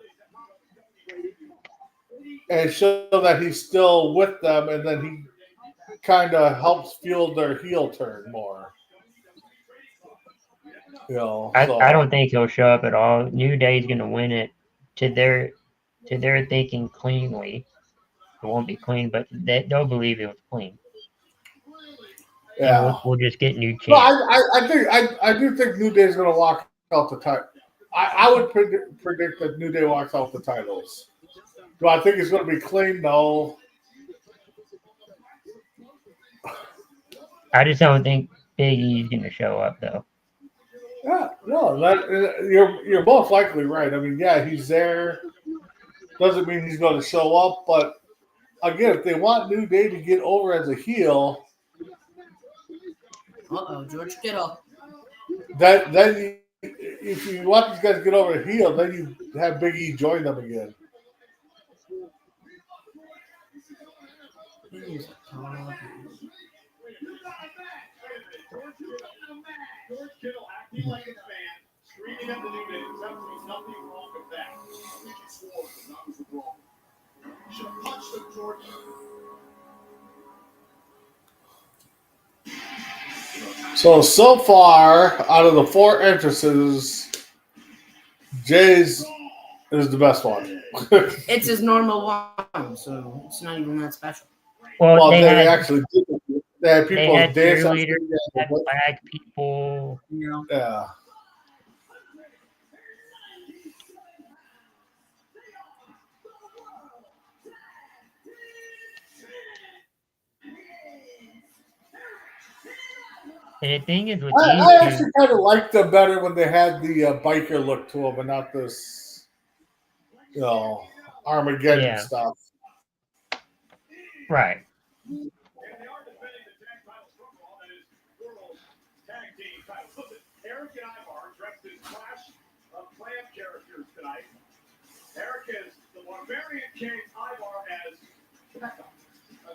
show that he's still with them, and then he kind of helps fuel their heel turn more? I don't think he'll show up at all. New Day's gonna win it to their thinking cleanly. It won't be clean, but they'll believe it was clean. Yeah, We'll just get new champs. No, I do think New Day's going to walk out the title. I would predict that New Day walks out the titles. Do I think it's going to be clean? No. I just don't think Big E's going to show up, though. Yeah, no, you're most likely right. I mean, yeah, he's there. Doesn't mean he's going to show up, but again, if they want New Day to get over as a heel, George Kittle. if you want these guys to get over a heel, then you have Big E join them again. George Kittle acting like a fan, screaming at the New Day. There's absolutely nothing wrong with that. I think he swore that was wrong. You should have punched him, George. So far, out of the 4 entrances, Jay's is the best one. It's his normal one, so it's not even that special. Well, they had, actually did. They had people had dance on cheerleaders, stage. had flag people. Yeah. And the thing is with I these actually kind of liked them better when they had the biker look to them and not this, Armageddon stuff. right. And they are defending the tag titles from Raw. That is World Tag Team titles. Listen, Eric and Ivar dressed as Clash of Clans characters tonight. Eric is the Barbarian King, Ivar as Beckham.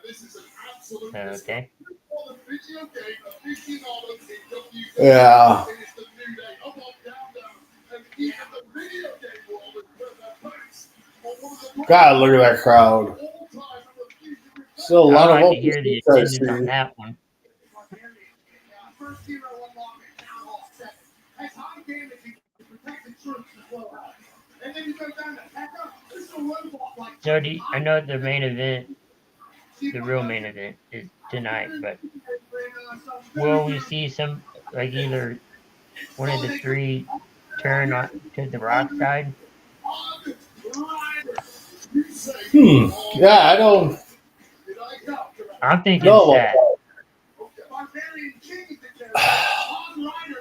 This is an absolute Okay. Yeah. God, look at that crowd. Still a lot I'd of like to hear the attendance on that one. So I know the main event, the real main event is tonight, but will we see some, like either one of the 3 turn on to the Rock side? Yeah, I don't. I'm thinking No. Seth.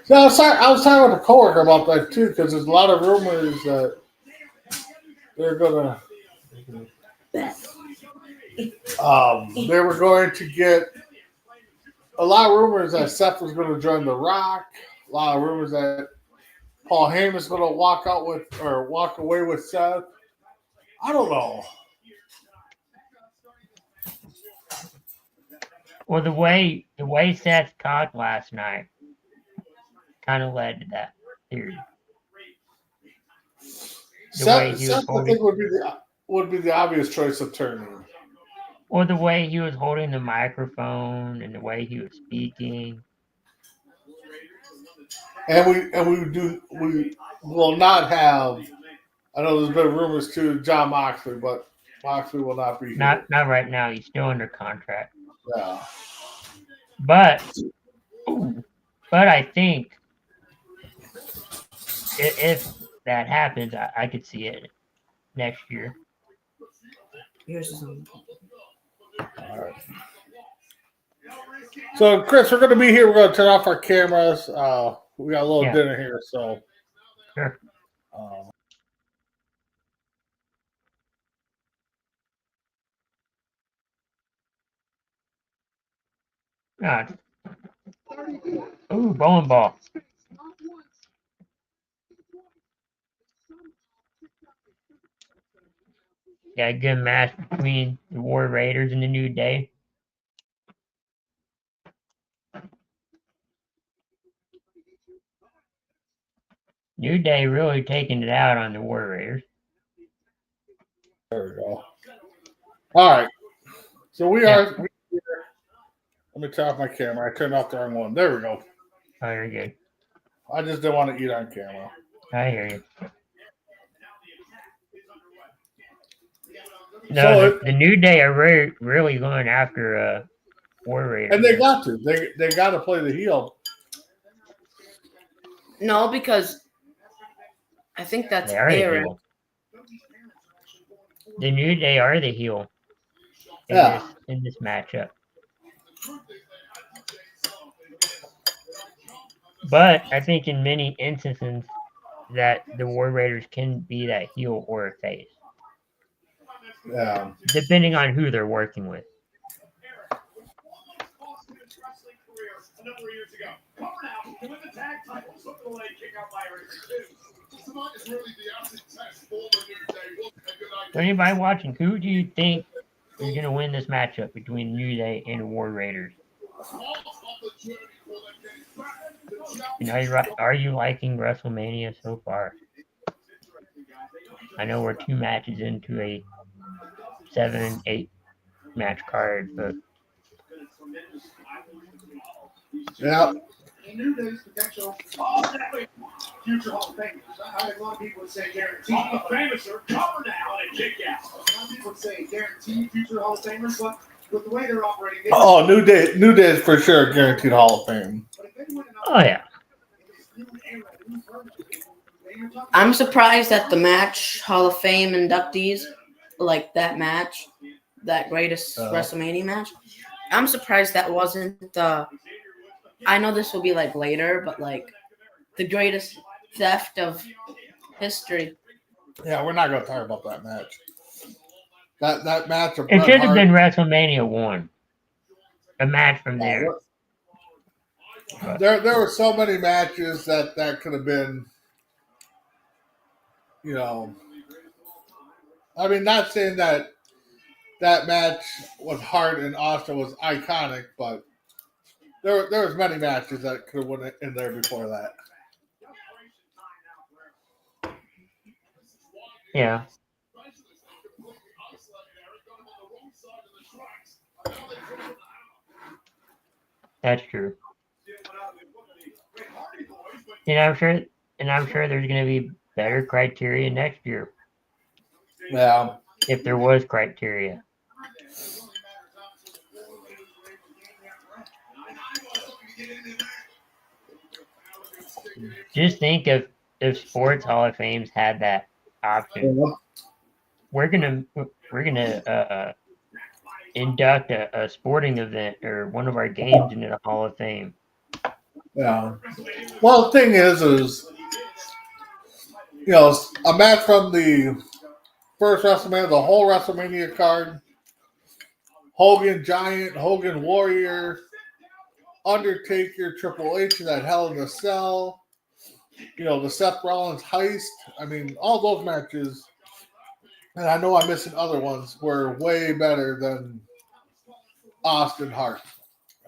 No, I was talking with a coworker about that too, because there's a lot of rumors that they're gonna. They were going to get a lot of rumors that Seth was going to join The Rock. A lot of rumors that Paul Heyman's going to walk away with Seth. I don't know. Well, the way Seth talked last night kind of led to that theory. Seth, I think would be the obvious choice of turning. Or the way he was holding the microphone and the way he was speaking. And we will not have. I know there's been rumors to John Moxley, but Moxley will not be here. Not right now. He's still under contract. Yeah. But I think if that happens, I could see it next year. Here's his own. All right. So, Chris, we're going to be here. We're going to turn off our cameras. We got a little dinner here, so. Sure. Ooh, bowling ball. Got a good match between the War Raiders and the New Day. New Day really taking it out on the War Raiders. There we go. All right. So we are. Let me turn off my camera. I turned off the wrong one. There we go. Oh, you're good. I just didn't want to eat on camera. I hear you. No, the New Day are really going after War Raiders. And they got to. They got to play the heel. No, because I think that's Aaron. The New Day are the heel in this matchup. But I think in many instances that the War Raiders can be that heel or a face, Yeah. depending on who they're working with. A number of years ago. Cover now to win the tag titles. Look at the leg kick out by Ricky. Tonight is really the acid test for the New Day. So anybody watching, who do you think is going to win this matchup between New Day and the War Raiders? And are you liking WrestleMania so far? I know we're 2 matches into a 7-8 match card, but Yeah. New Day's potential. Future Hall of Famers. I had a lot of people would say guaranteed. Hall of Famers are covered now and a kick out. A lot of people would say guaranteed future Hall of Famers, but with the way they're operating, Oh, New Day is for sure guaranteed Hall of Fame. oh yeah. I'm surprised that the match Hall of Fame inductees, like that match, that greatest WrestleMania match. I'm surprised that wasn't the. I know this will be like later, but like the greatest theft of history. Yeah, we're not going to talk about that match. That match of It Bret should have Hart. been WrestleMania 1. A match from there. There were so many matches that could have been, you know. I mean, not saying that match with Hart and Austin was iconic, but there was many matches that could have went in there before that. Yeah. That's true. And I'm sure there's going to be better criteria next year. Yeah. If there was criteria. Just think if Sports Hall of Fames had that option. We're gonna induct a sporting event or one of our games into the Hall of Fame. Yeah. Well, the thing is, a match from the first WrestleMania, the whole WrestleMania card, Hogan Giant, Hogan Warrior, Undertaker, Triple H in that Hell in a Cell, the Seth Rollins heist. I mean, all those matches, and I know I'm missing other ones, were way better than Austin Hart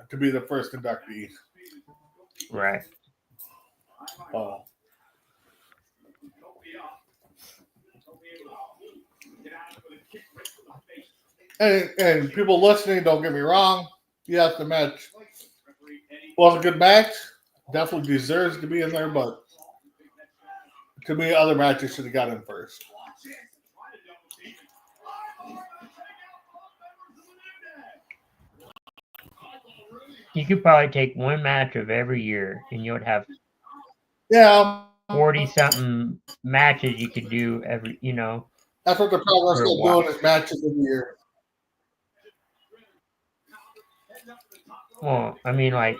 to be the first inductee. Right. Oh. And people listening, don't get me wrong. Yes, the match was a good match. Definitely deserves to be in there, but to me, other matches should have got in first. You could probably take one match of every year and you would have 40-something matches you could do every, That's what they're probably still doing is matches of the year. Well, I mean, like,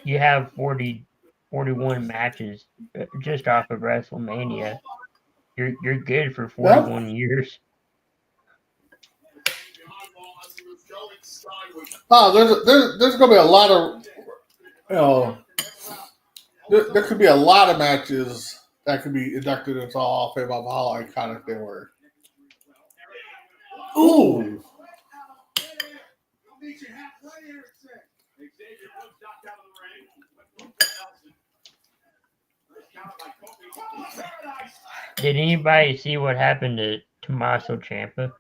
you have 41 matches just off of WrestleMania. You're good for 41 years. Oh, there's going to be a lot of, there could be a lot of matches that could be inducted into Hall of Fame of how iconic they were. Ooh. Did anybody see what happened to Tommaso Ciampa?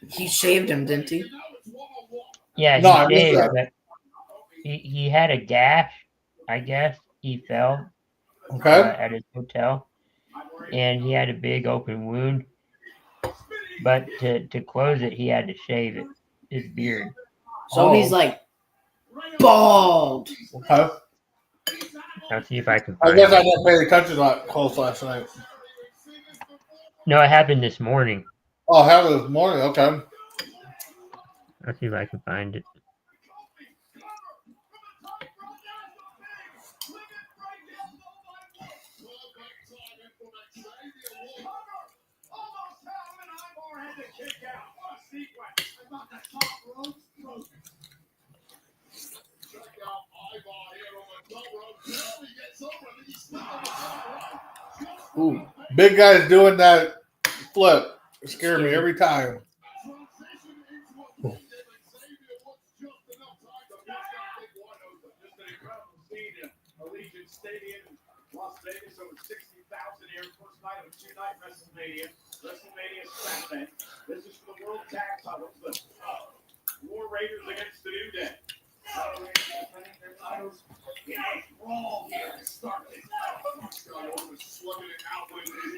He shaved him, didn't he? Yeah, he shaved, but he had a gash, I guess. He fell at his hotel, and he had a big open wound. But to close it, he had to shave his beard. So he's like bald. Okay. I'll see if I can I guess I didn't pay attention to that close last night. No, it happened this morning. Oh, it happened this morning. Okay. I'll see if I can find it. Ooh, big guys doing that flip scare me every time. Allegiant Stadium, Las Vegas, over 60,000 here. First night of a two-night WrestleMania Saturday. This is for the World Tag Titles. The War Raiders against the New Day. Defending their titles. Brawl here to start it.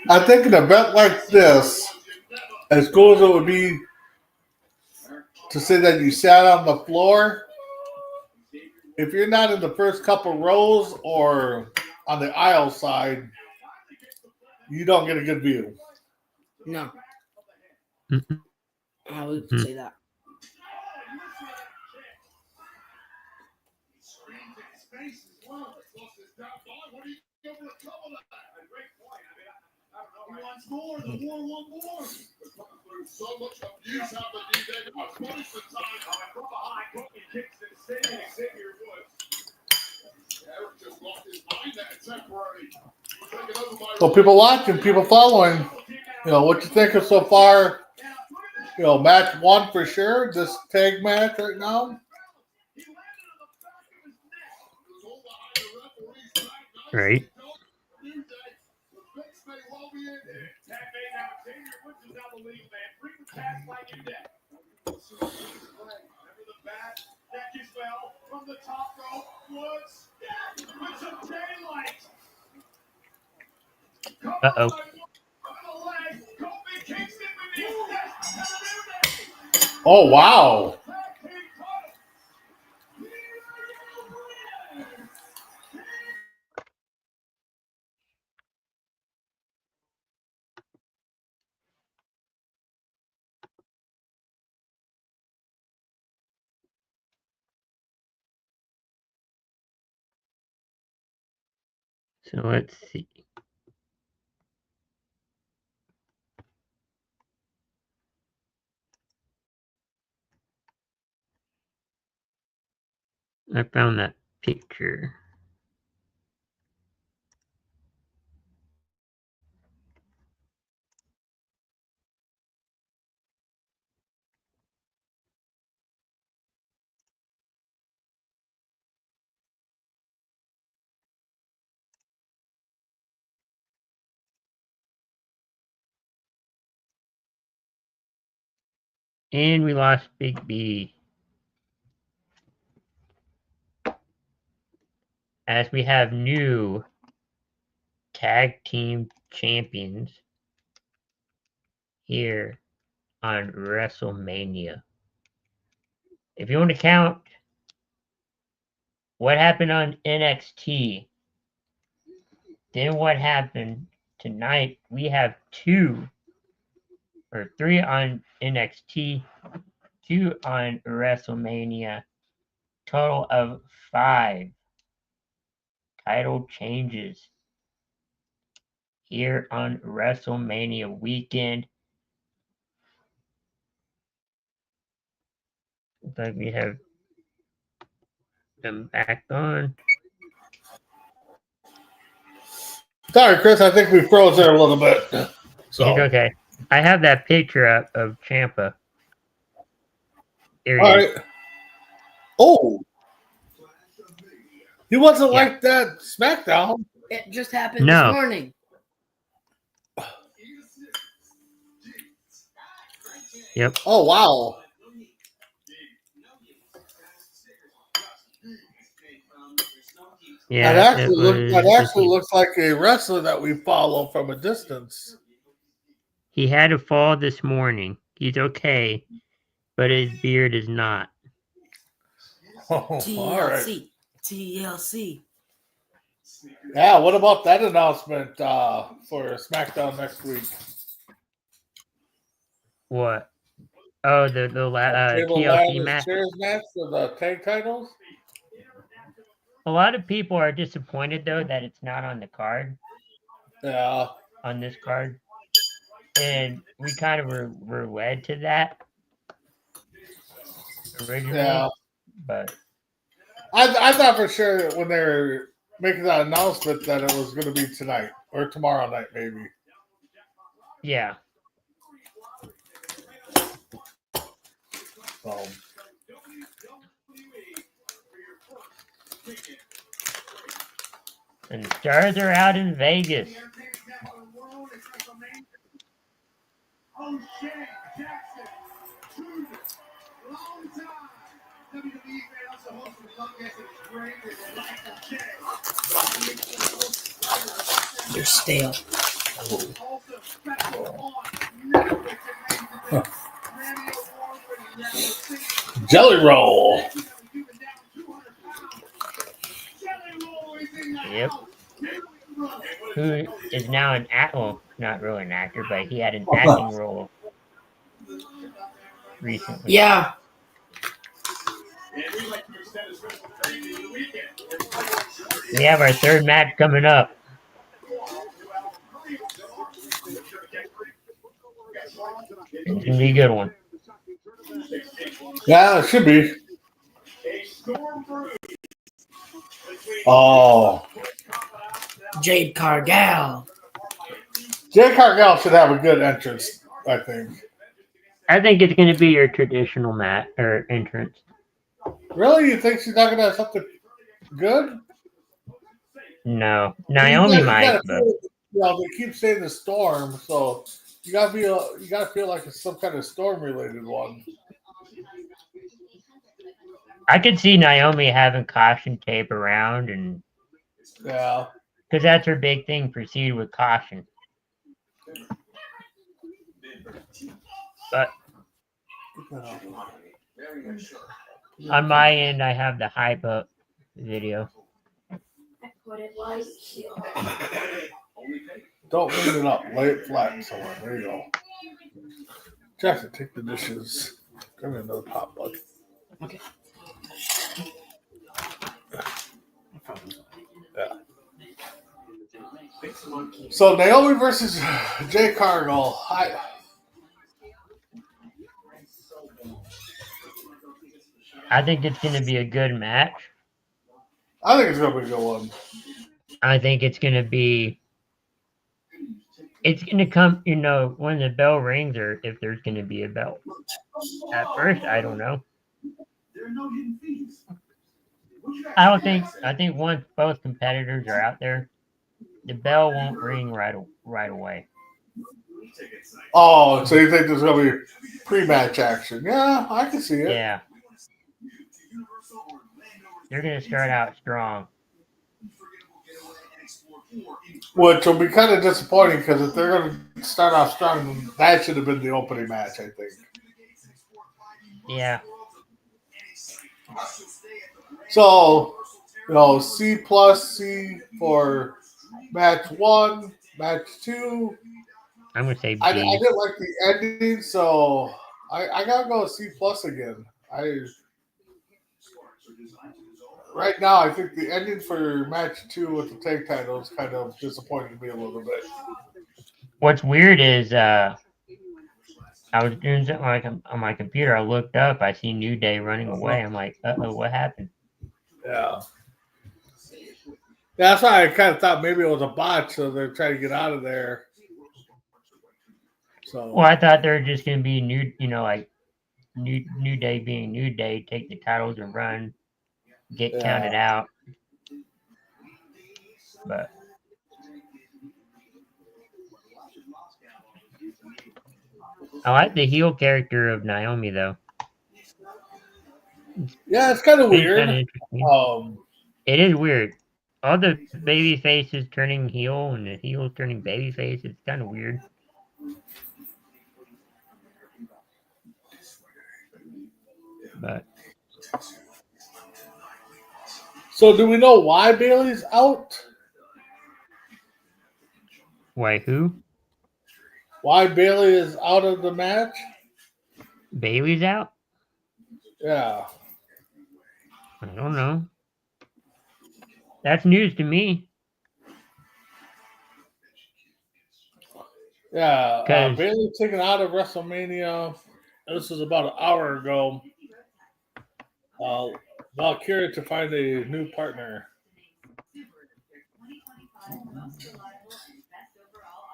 I think an event like this, as cool as it would be to say that you sat on the floor, if you're not in the first couple rows or on the aisle side, you don't get a good view. No, Mhm. I would Mhm. say that. He wants more. The war want more. So much abuse happened these days. Most of the time, from behind, Cookie kicks and Xavier Woods. Eric just lost his mind that temporary. So people watching, people following, what you think of so far? Match one for sure. This tag match right now. Right. From the top rope, Woods with some daylight. Uh-oh. Oh wow! So let's see. I found that picture. And we lost Big B. As we have new tag team champions here on WrestleMania. If you want to count what happened on NXT, then what happened tonight, we have 2 or 3 on NXT, 2 on WrestleMania, total of 5 title changes here on WrestleMania weekend. Looks like we have them back on. Sorry, Chris. I think we froze there a little bit. So It's okay. I have that picture up of Ciampa. There he all is. right. Oh, he wasn't Yeah. like that SmackDown. It just happened No. this morning. Yep. Oh wow. Yeah. That it actually was looks like a wrestler that we follow from a distance. he had a fall this morning. He's okay, but his beard is not. Oh, all right. TLC. TLC. Yeah. What about that announcement for SmackDown next week? What? Oh, the Table TLC ladders, match. chairs match for the tag titles. A lot of people are disappointed though that it's not on the card, Yeah. on this card, and we kind of were led to that originally, Yeah. but I thought for sure when they were making that announcement that it was going to be tonight or tomorrow night, maybe. Yeah. So, And the Stars are out in Vegas. You're stale. Jelly Roll. Yep. Who is now an well, not really an actor, but he had an acting role recently. Yeah. We have our third match coming up. It's gonna be a good one. Yeah, it should be. Oh. Jade Cargill. Jade Cargill should have a good entrance, I think. I think it's gonna be your traditional match or entrance. Really? You think she's not going to have something good? No, Naomi might, but they keep saying the Storm, so you gotta feel like it's some kind of Storm related one. I could see Naomi having caution tape around, and Yeah. because that's her big thing, proceed with caution. But on my end, I have the hype up video. Don't lean it up. Lay it flat somewhere. There you go. Jackson, take the dishes. Give me another pot, bud. Okay. Yeah. So Naomi versus Jade Cargill. I think it's going to be a good match. I think it's gonna be a good one. I think it's going to come, when the bell rings, or if there's going to be a bell. At first, I don't know. I think once both competitors are out there, the bell won't ring right away. Oh, so you think there's gonna be pre-match action? Yeah, I can see it. Yeah. They're going to start out strong. Which will be kind of disappointing because if they're going to start off strong, then that should have been the opening match, I think. Yeah. So, C plus C for match 1, match 2. I'm going to say B. I didn't like the ending, so I got to go with C plus again. Right now, I think the ending for match 2 with the tag titles kind of disappointed me a little bit. What's weird is I was doing something on my computer. I looked up. I see New Day running away. I'm like, uh-oh, what happened? Yeah. That's why I kind of thought maybe it was a botch, so they're trying to get out of there. So. Well, I thought they were just going to be New Day being New Day, take the titles and run, get counted out. But I like the heel character of Naomi, though. Yeah, it's kind of weird. It is weird. All the baby faces turning heel and the heels turning baby face. It's kind of weird. But so, do we know why Bayley's out? Why who? Why Bayley is out of the match? Bayley's out? Yeah. I don't know. That's news to me. Yeah. Bayley taken out of WrestleMania. This was about an hour ago. Valkyria to find a new partner.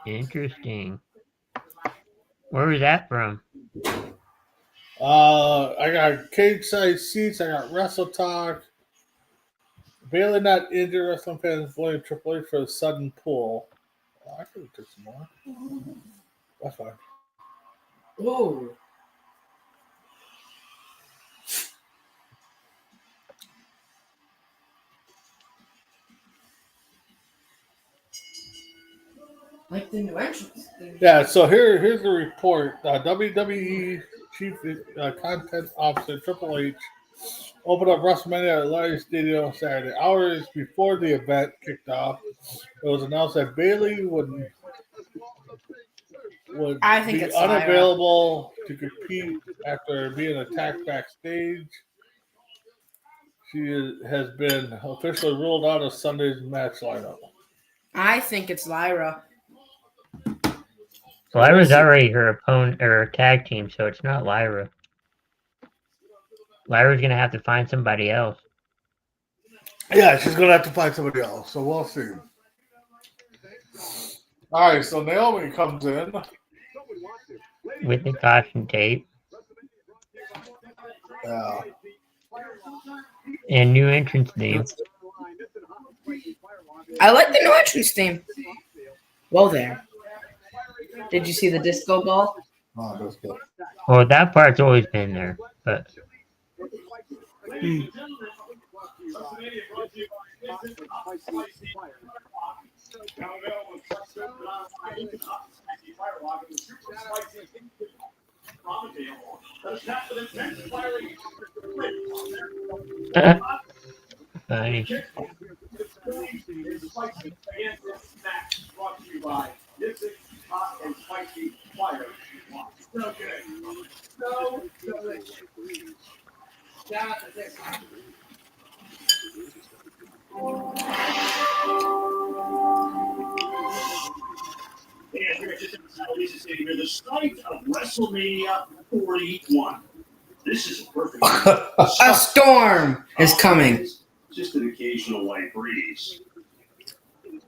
Interesting. Where was that from? I got cage size seats. I got Wrestle Talk. Bailey not injured. Wrestling fans blame Triple H for the sudden pull. Oh, I could have took some more. That's fine. Ooh. Like the new entrance. Yeah, so here's the report. WWE Chief Content Officer Triple H opened up WrestleMania at Larry Stadium on Saturday. Hours before the event kicked off, it was announced that Bailey would I think be it's Lyra. unavailable to compete after being attacked backstage. She has been officially ruled out of Sunday's match lineup. I think it's Lyra. Lyra's already her opponent or her tag team, so it's not Lyra. Lyra's gonna have to find somebody else. Yeah, she's going to have to find somebody else, so we'll see. All right, so Naomi comes in. With the caution tape. Yeah. And new entrance name. I like the new entrance theme. Whoa there. Did you see the disco ball? Oh, that's good. Well, that part's always been there, but funny. The site of WrestleMania 41. This is a perfect. A storm is coming. Just an occasional light breeze. The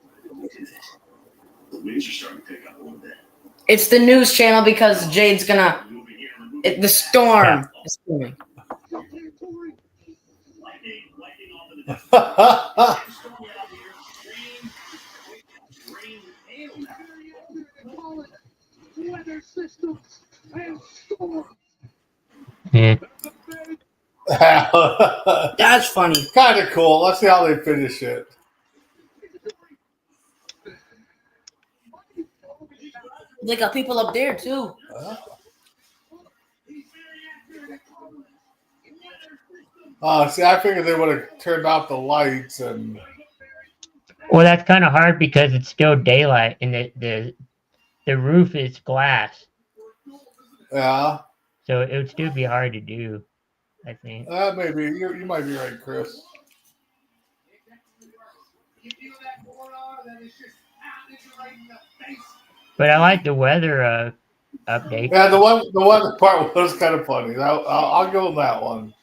winds are starting to pick up a little bit. It's the news channel because Jade's gonna. The storm is coming. Yeah. That's funny. Kind of cool. Let's see how they finish it. They got people up there too. See, I figured they would have turned off the lights and. Well, that's kind of hard because it's still daylight and the roof is glass, Yeah. so it would still be hard to do, I think. Maybe. You might be right, Chris. But I like the weather update. Yeah, the one part was kind of funny. I'll go with that one.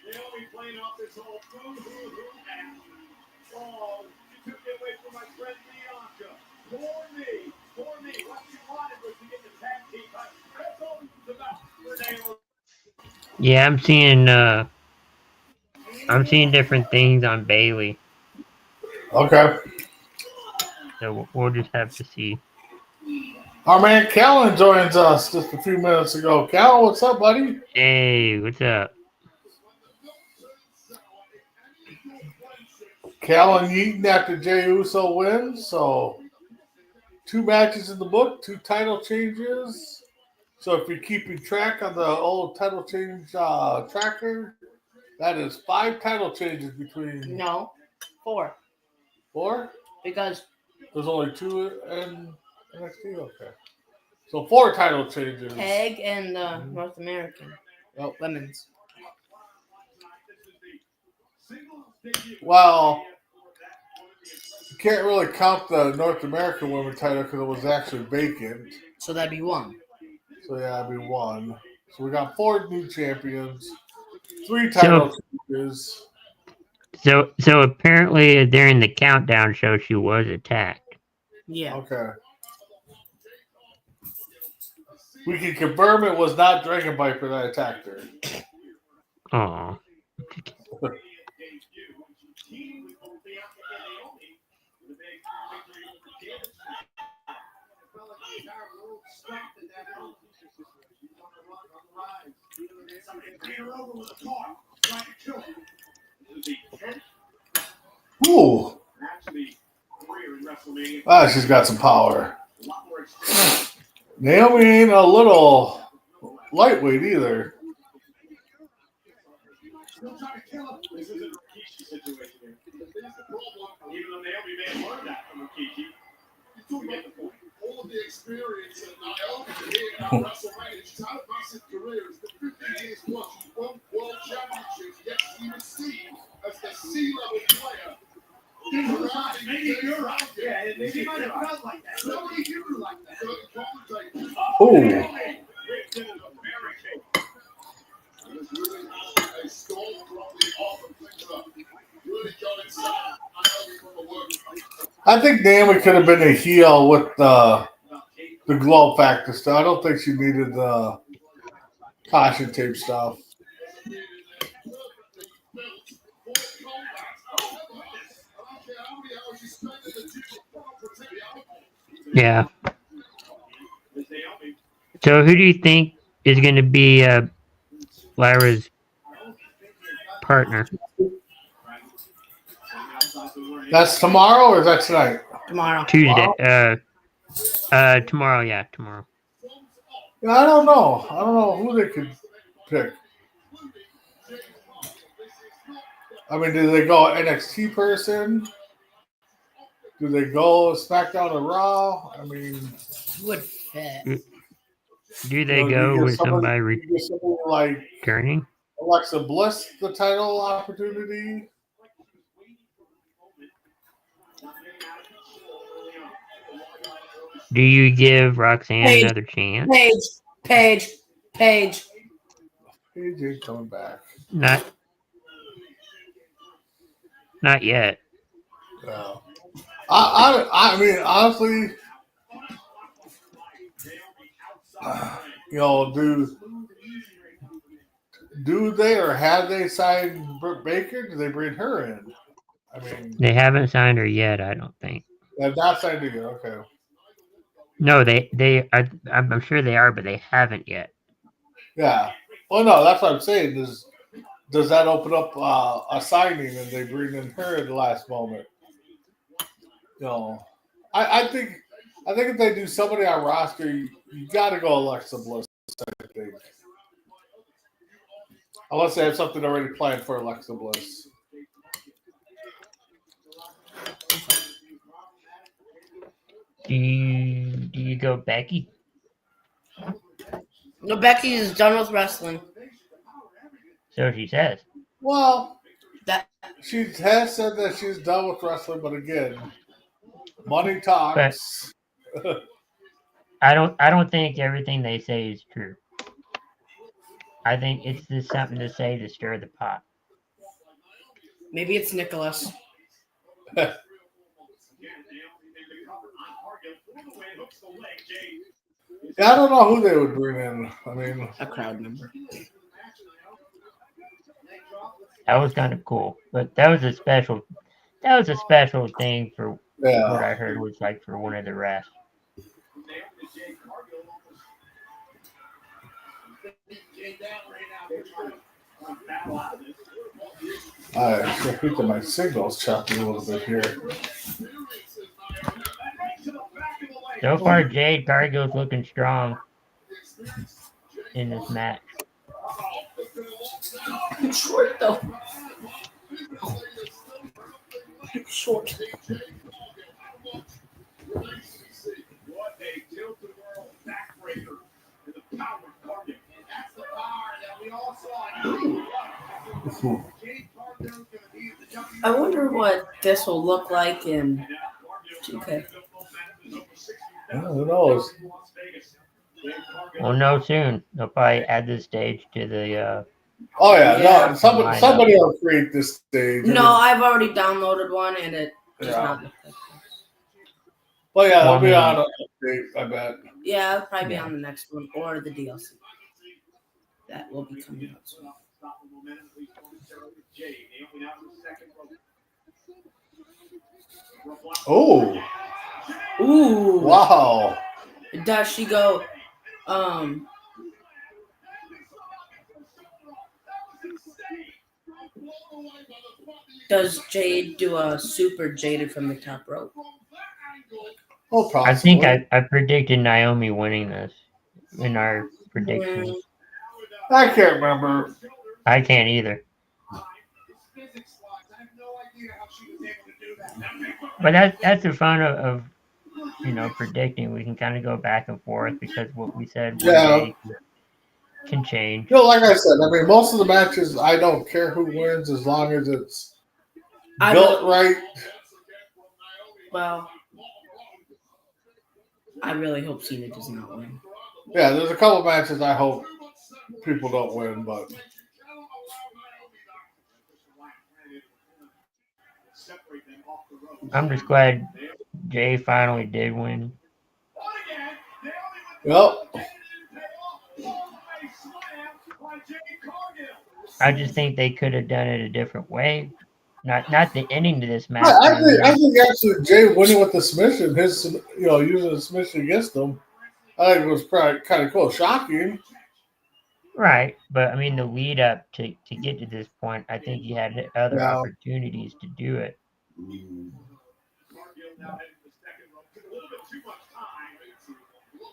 Naomi playing off this whole boo-hoo-hoo match. Oh, you took it away from my friend Bianca. For me. What you wanted was to get the tag team title. That's all it was about for Naomi. Yeah, I'm seeing different things on Bailey, Okay. so we'll just have to see. Our man Callan joins us just a few minutes ago. Callan, what's up, buddy? Hey, what's up? Callan Yeaton after Jey Uso wins. So 2 matches in the book, 2 title changes. So if you're keeping track on the old title change tracker, that is 5 title changes between. No, 4. 4? Because There's only 2 in NXT? Okay. So 4 title changes. Tag and North American. Yep. Women's. Well, you can't really count the North American Women's title because it was actually vacant. So that'd be 1. So yeah, it'd be 1. So we got 4 new champions, 3 title changes. So apparently during the countdown show, she was attacked. Yeah. Okay. We can confirm it was not Dragon Viper that attacked her. Oh, Ooh. Ah, she's got some power. Naomi ain't a little lightweight either. Still trying to kill him. This isn't a Rikishi situation here. That's the problem. Even though Naomi may have learned that from Rikishi. You get the point. All of the experience that Naomi here at WrestleMania, she's had a massive career. It's been 15 years plus. She's won world championships. Yet she was seen as the C-level player. Maybe you're right. Yeah, maybe might have felt like that. Nobody here like that. Ooh. I think Naomi could have been a heel with the glow factor stuff. I don't think she needed the caution tape stuff. yeah. So who do you think is going to be Lyra's partner? That's tomorrow or is that tonight? Tomorrow. Tuesday. Tomorrow. Yeah, tomorrow. Yeah, I don't know. I don't know who they could pick. I mean, do they go NXT person? Do they go SmackDown or Raw? I mean, Would fit. Do they you go give with somebody you give somebody like returning? Alexa Bliss the title opportunity? Do you give Roxanne Paige. another chance? Paige. Paige ain't coming back. Not yet. No. I mean, honestly, you know, do they or have they signed Britt Baker? Do they bring her in? I mean, They haven't signed her yet, I don't think. they have not signed her yet. Okay. No, they are. I'm sure they are, but they haven't yet. Yeah. Well, no, that's what I'm saying. Does that open up a signing and they bring in her at the last moment? You know, I think if they do somebody on roster, you got to go Alexa Bliss. I think, unless they have something already planned for Alexa Bliss. Do you go Becky? No, Becky is done with wrestling. So she says. Well, That she has said that she's done with wrestling, but again, money talks. I don't think everything they say is true. I think it's just something to say to stir the pot. maybe it's Nicholas. Yeah, I don't know who they would bring in. I mean, A crowd member. That was kind of cool, but that was a special thing for what I heard was like for one of the refs. I think that my signal's chopping a little bit here. So far, Jade Cargill's looking strong in this match. Short though. Short. I wonder what this will look like in 2K. Who knows? We'll know soon. They'll probably add this stage to the. Oh yeah, Yeah. no, somebody will create this stage. No, I've already downloaded one and it does Yeah. not look like this. Well, yeah, Well, it'll be I on mean- an update, I bet. Yeah, it'll probably be Yeah. on the next one or the DLC. That will be coming out soon. Oh, Ooh. wow. Does she go? Does Jade do a super Jaded from the top rope? Oh, possibly. I think I predicted Naomi winning this in our predictions. I can't remember. I can't either. But that's the fun of predicting. We can kind of go back and forth because what we said one Yeah. day can change. Like I said, I mean, most of the matches, I don't care who wins as long as it's built right. Well, I really hope Cena does not win. Yeah, there's a couple matches I hope people don't win, but I'm just glad Jay finally did win. well, I just think they could have done it a different way. Not the ending to this match. I think actually Jay winning with the submission, his using the submission against him, I think it was probably kind of cool, shocking. Right, but I mean the lead up to get to this point, I think he had other Yeah. opportunities to do it.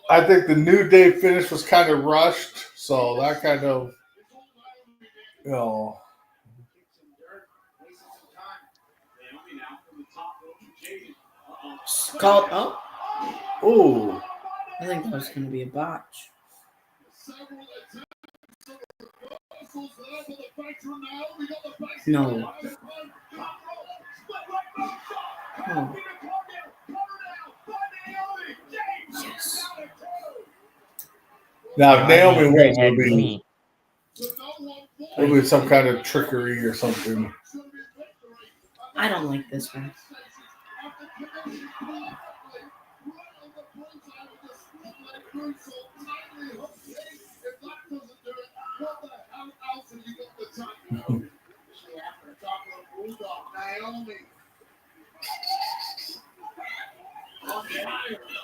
I think the New Day finish was kind of rushed, so that kind of, Called up. Ooh. I think that was going to be a botch. No. Oh. Yes. Now, if Naomi wins, Had it'll be some kind of trickery or something. I don't like this one.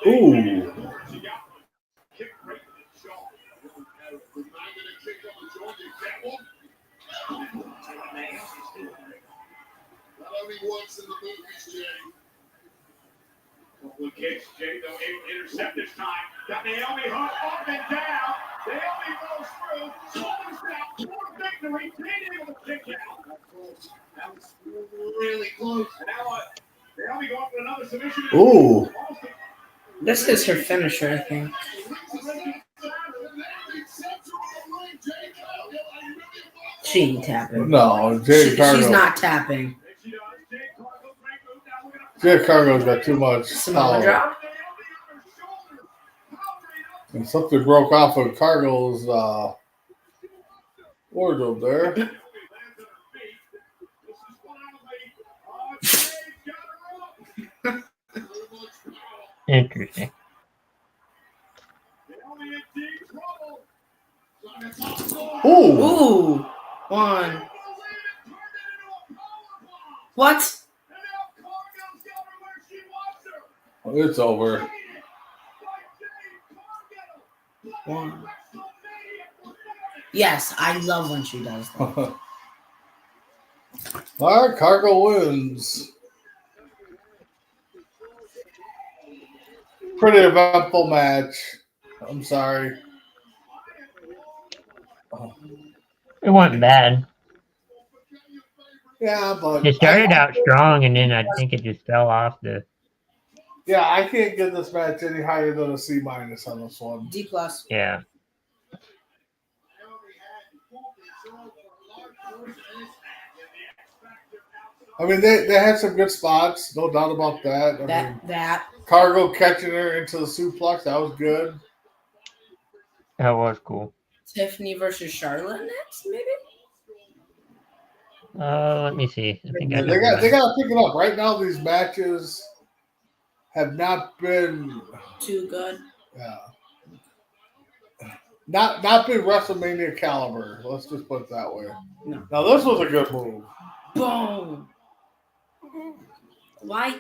Ooh. Couple of kicks, Jade though able to intercept this time. Got Naomi hooked up and down. Naomi goes through. Shoulders down. For victory. Jade able to kick out. That was really close. And now what? Naomi going for another submission. Ooh. This is her finisher, I think. She ain't tapping. No, Jade Cargill. She's not tapping. Jade Cargill's got too much Samoa power. drop. And something broke off of Cargill's wardrobe there. Interesting. Ooh. Ooh. One. What? It's over. One. Yes, I love when she does that. All right, Cargill wins. Pretty eventful match. I'm sorry. It wasn't bad. Yeah, but It started out strong, and then I think it just fell off the. Yeah, I can't give this match any higher than a C- on this one. D plus. Yeah. I mean, they had some good spots, no doubt about that. I mean, That. Cargill catching her into the suplex, that was good. That was cool. Tiffany versus Charlotte next, maybe? Let me see. I think I They have got mine. to pick it up. Right now, these matches have not been Too good. not been WrestleMania caliber. Let's just put it that way. No. Now this was a good move. Boom. Why?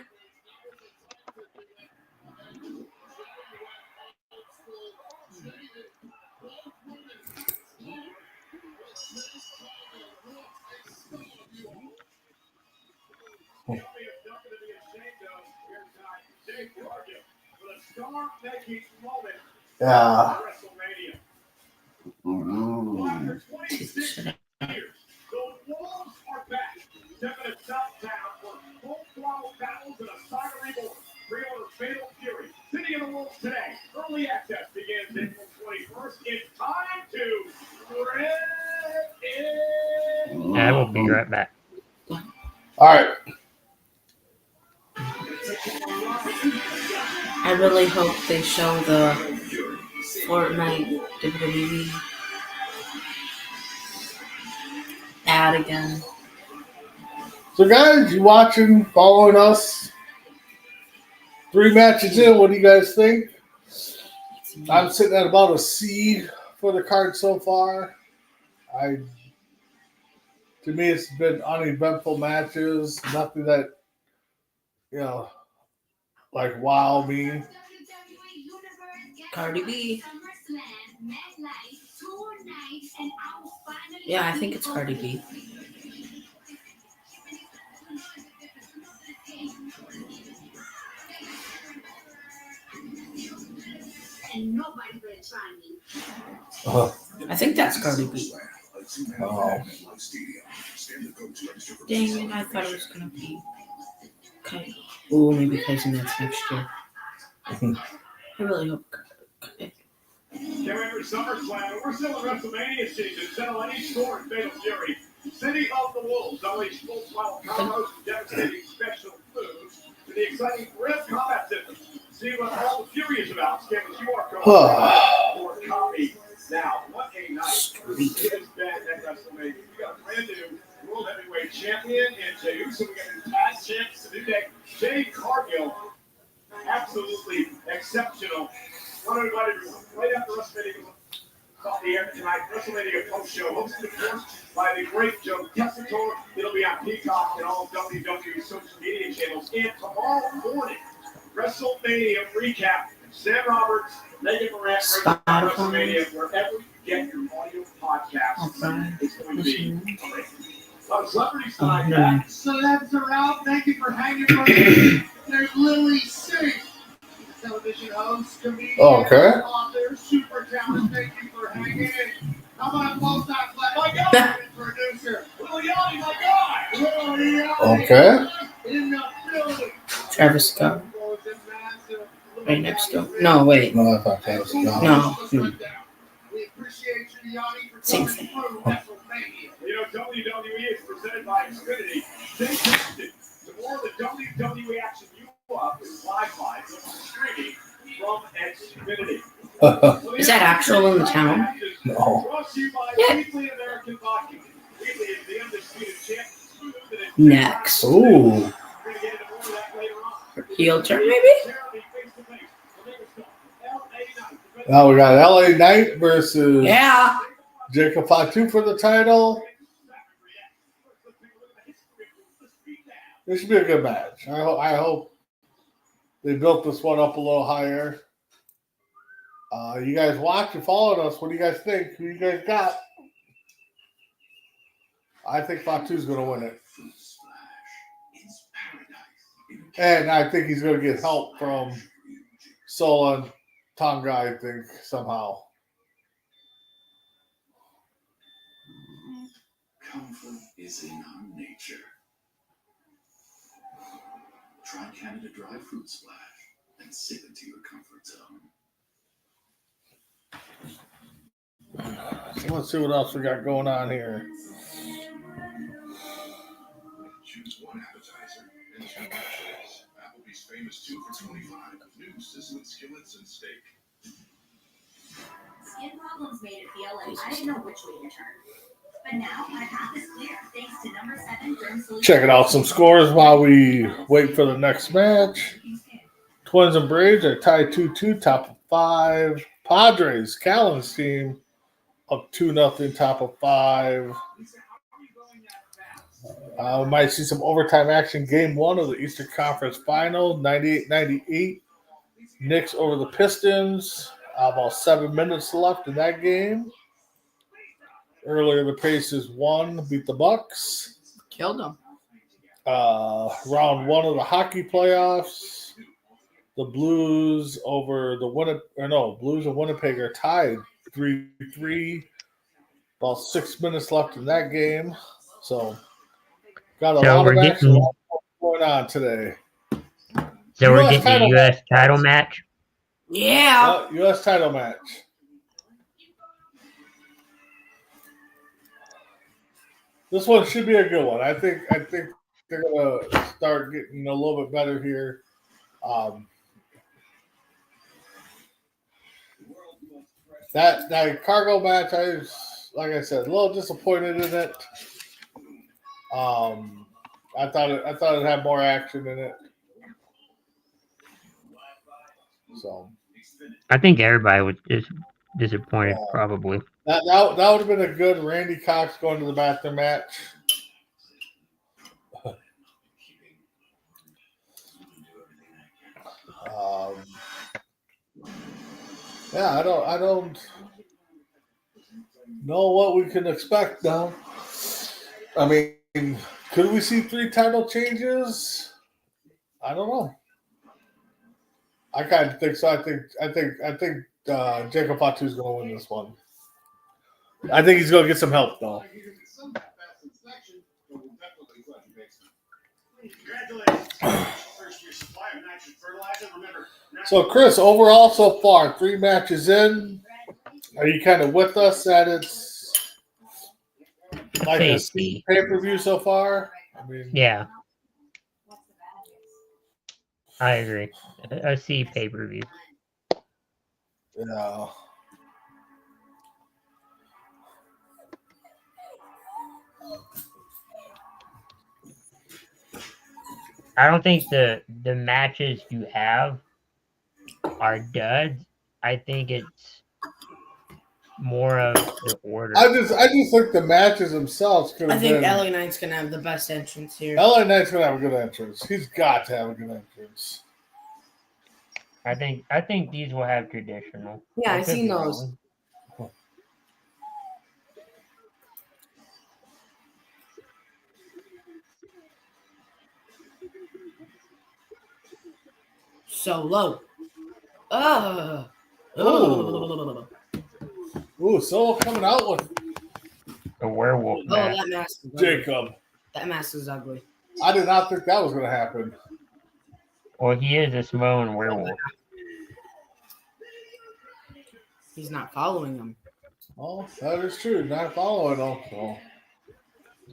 Yeah. The Wolves are back. Stepping to Southtown for full throttle battles and a saga reborn. Pre-order Fatal Fury. City of the Wolves today. Early access begins April 21st. It's time to rip it. I will be right back. All right. I really hope they show the Fortnite WWE ad again. So guys, you watching, following us? 3 matches in. What do you guys think? I'm sitting at about a C for the card so far. To me, it's been uneventful matches. Nothing that, like wow me. Cardi B. Yeah, I think it's Cardi B. I think that's Cardi B. Oh. Dang it, I thought it was going to be. Okay. Ooh, maybe Tyson that's next year. I really hope. Okay. Carrying SummerSlam, we're still in WrestleMania season. Settle any score in Fatal Fury. City of the Wolves unleash full throttle combos and devastating special moves to the exciting Rip combat system. See what all the Fury is about. Scan the QR code for a copy. Now, what a night it has been at WrestleMania. We got a brand new World Heavyweight Champion and Jade. So we got the tag champs to do that. Jade Cargill, absolutely exceptional. I want to invite everyone right after WrestleMania goes off the air tonight. WrestleMania post show hosted, of course, by the great Joe Tessitore. It'll be on Peacock and all of WWE social media channels. And tomorrow morning, WrestleMania recap. Sam Roberts, Megan Morant, WrestleMania, wherever you get your audio podcast. It's going to be great. Celebrities tonight. Celebs are out. Thank you for hanging with me. There's Lily Singh. Television host, comedian, author, super talented. Thank you for hanging in. How about multi-platinum? My God, producer, Liliani, my God. Liliani. Okay. In the building. Travis Scott. Right next to him. No, wait. No, I thought that was not. No. We appreciate you, Yanni, for Same coming thing. through WrestleMania. You know, WWE is presented by Xfinity. Stay connected to more of the WWE action you love with Wi-Fi streaming from Xfinity. Is that actual in the town? No. Brought to you by Yeah. Weekly American Boxing. Weekly is the undisputed champ. Next. Ooh. We're going to get into more of that later on. Heel turn, maybe? Now we got LA Knight versus Yeah. Jacob Fatu for the title. This should be a good match. I hope they built this one up a little higher. You guys watch and following us. What do you guys think? Who you guys got? I think Fatu's going to win it. And I think he's going to get help from Sola and Tonga, I think, somehow. Comfort is in our nature. Try Canada Dry Fruit Splash and sip into your comfort zone. So let's see what else we got going on here. Choose one appetizer and 2 entrees. Applebee's famous 2 for $25. New sizzling skillets and steak. Skin problems made it feel like I didn't know which way to turn. But now my path is clear thanks to number 7 Derm Solution. Checking out some scores while we wait for the next match. Twins and Braves are tied 2-2, top of 5. Padres, Callan's team, up 2-0, top of 5. We might see some overtime action. Game 1 of the Eastern Conference Final, 98-98. Knicks over the Pistons. About 7 minutes left in that game. Earlier, the Pacers won, beat the Bucks. Killed them. Round 1 of the hockey playoffs. The Blues over the Blues and Winnipeg are tied 3-3. About 6 minutes left in that game. So, got a lot of action going on today. So we're getting a U.S. title match? Yeah. U.S. title match. This one should be a good one. I think they're gonna start getting a little bit better here. That Cargill match, like I said, a little disappointed in it. I thought it had more action in it. So I think everybody was disappointed, probably. That would have been a good Randy Cox going to the bathroom match. I don't know what we can expect now. I mean, could we see 3 title changes? I don't know. I kind of think so. I think Jacob Fatu is going to win this one. I think he's going to get some help though. So, Chris, overall so far, 3 matches in. Are you kind of with us that it's like a pay-per-view so far? I mean, yeah. I agree. I see pay-per-view. Yeah. I don't think the matches you have are duds. I think it's more of the order. I just think the matches themselves could have been. I think LA Knight's gonna have the best entrance here. LA Knight's gonna have a good entrance. He's got to have a good entrance. I think these will have traditional. Yeah, I seen those. Solo. Ooh, Solo coming out with a werewolf mask. That mask is ugly. Jacob. That mask is ugly. I did not think that was going to happen. Well, he is a Samoan werewolf. He's not following him. Oh, that is true. Not following him. So.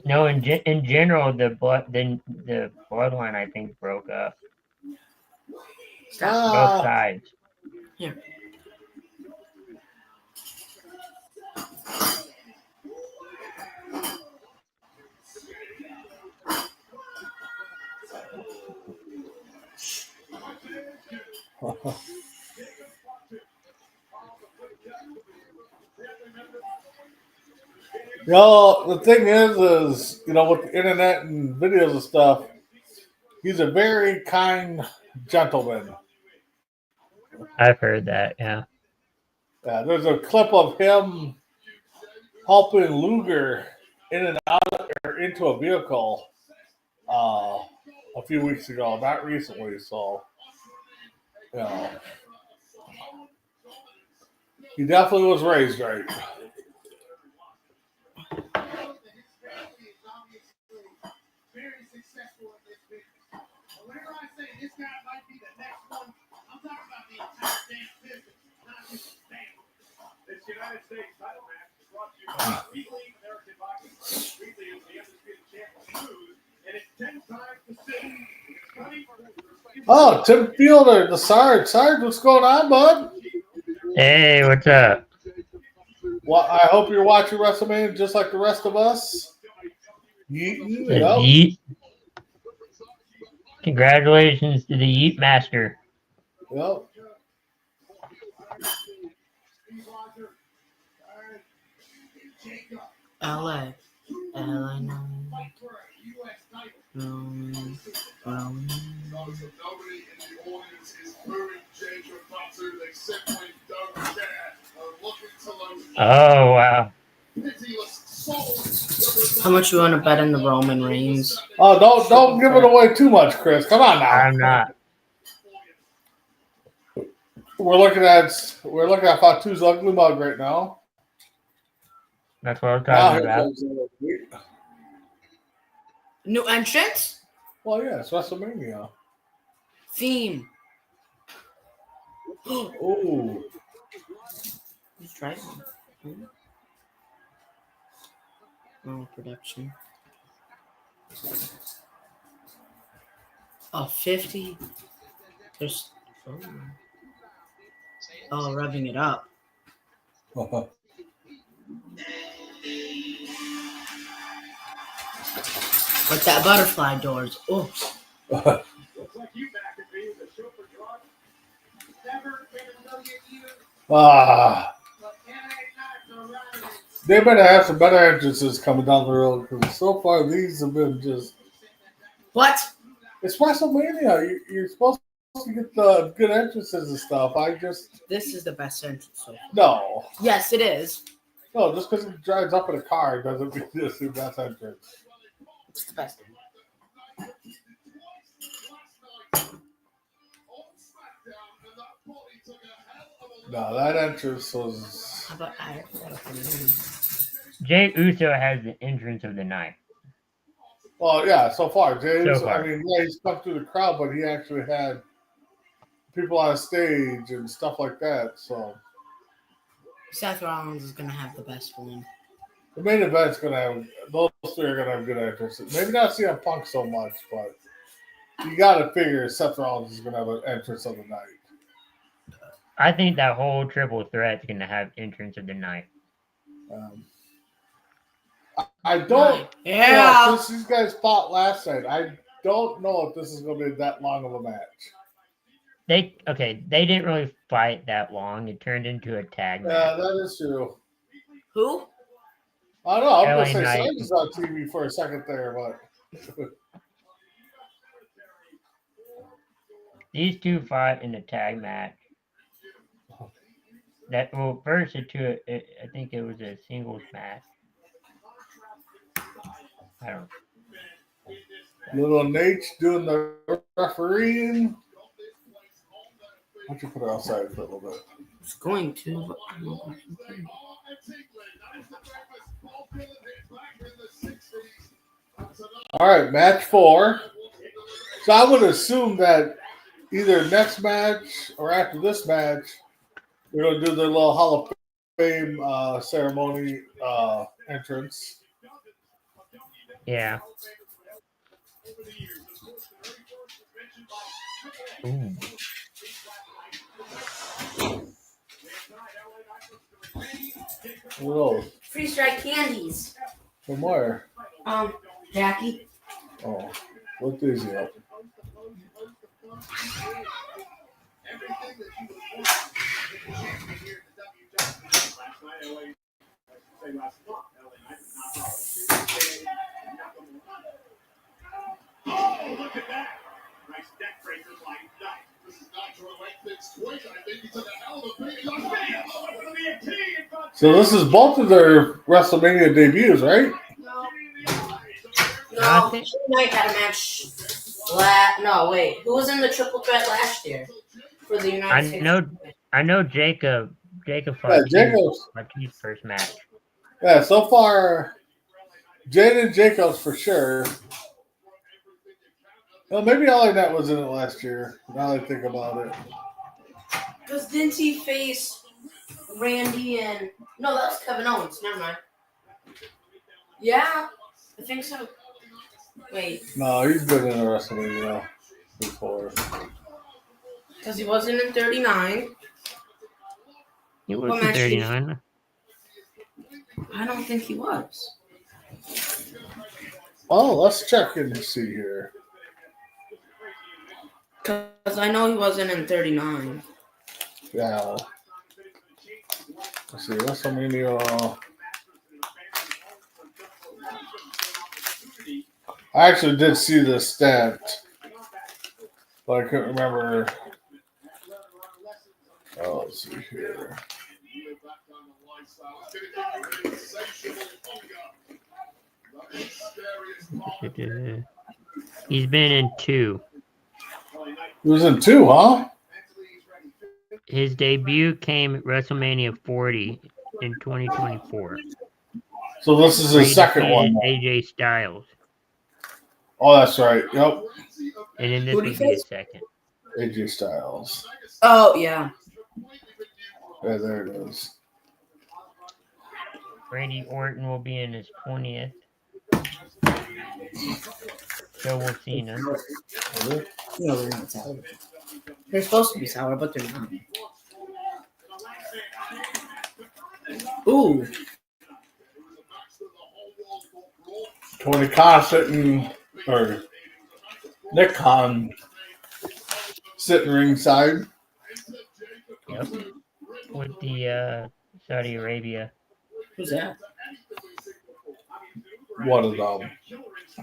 No, in general, the bloodline I think broke up. Both sides. Here. The thing is, with the internet and videos and stuff, he's a very kind gentleman. I've heard that, yeah. Yeah, there's a clip of him helping Luger in and out or into a vehicle a few weeks ago, not recently. So, he definitely was raised right. Very successful in this business. Whenever I say this guy might be the next one, I'm talking about the entire damn business, not just his family. This United States title match is brought to you by Weekly American Boxing. Weekly is the undisputed champ of News, and it's 10 times the city. Oh, Tim Fielder, the Sarge. Sarge, what's going on, bud? Hey, what's up? Well, I hope you're watching WrestleMania just like the rest of us. Yeeting it up. Yeet. Congratulations to the Yeet Master. Yep. LA. LA, no. Roman. Notice that nobody in the audience is booing Jade or Fatu. They simply don't care. They're looking to those Oh, wow. pitiless souls. How much you want to bet in the Roman Reigns? Oh, don't give it away too much, Chris. Come on now. I'm not. We're looking at Fatu's ugly mug right now. That's what I'm Now talking here about. comes the- New entrance? Well, yeah, it's WrestleMania. Theme. Oh, Who's driving? Oh, production. Oh, 50. There's. Oh, revving it up. Like that butterfly doors. Oops. They better have some better entrances coming down the road because so far these have been just. What? It's WrestleMania. You're supposed to get the good entrances and stuff. This is the best entrance so far. No. Yes, it is. No, just because it drives up in a car doesn't mean this is the best entrance. It's the best. No, that entrance was. How about I? Jay Uso has the entrance of the night. Well, yeah, so far. James, So far. I mean, yeah, he's come through the crowd, but he actually had people on stage and stuff like that. So Seth Rollins is gonna have the best one. the main event's going to have, those three are going to have good entrances. Maybe not CM Punk so much, but you got to figure Seth Rollins is going to have an entrance of the night. I think that whole triple threat's going to have entrance of the night. I don't. Yeah. Since these guys fought last night, I don't know if this is going to be that long of a match. They didn't really fight that long. It turned into a tag Yeah, match. that is true. Who? I don't know. I'm LA going to say Knight. Sage was on TV for a second there, but. These two fought in a tag match. First I think it was a singles match. I don't know. Little Nate doing the refereeing. Why don't you put it outside for a little bit? It's going to. But I'm not gonna complain. All right, match 4. So I would assume that either next match or after this match, they're going to do their little Hall of Fame ceremony entrance. Yeah. Ooh. Whoa, Freeze dried candies. from where? Jackie. Oh, look these up. Oh, look at that. Nice neck breaker by Knight. This is not trying to make things quick. I think he took a hell of a big So this is both of their WrestleMania debuts, right? No. I No. think- Knight had a match. No, wait. Who was in the triple threat last year for the United States? I know Jacob Yeah, fought Jacobs. his first match. Yeah, so far, Jade and Jacobs for sure. Well, maybe Net was in it last year. Now that I think about it. Because didn't he face Randy and... No, that was Kevin Owens. Never mind. Yeah, I think so. Wait, No, he's been in a WrestleMania before. because he wasn't in 39. He What was in match did he- 39. I don't think he was. Oh, let's check and see here. Because I know he wasn't in 39. Yeah. Let's see. WrestleMania. I actually did see the stat, but I couldn't remember. Oh, let's see here. He's been in 2. He was in 2, huh? His debut came at WrestleMania 40 in 2024. So this is Where his he second defeated one. AJ Styles. Oh, that's right. Yep. And then this Who'd he would be his face? second. AJ Styles. Oh, yeah. Yeah, there it is. Randy Orton will be in his 20th. So will Cena. No, they're not sour. They're supposed to be sour, but they're not. Ooh. Tony Khan sitting, or Nick Khan sitting ringside. Yep. With the Saudi Arabia. Who's that? One of the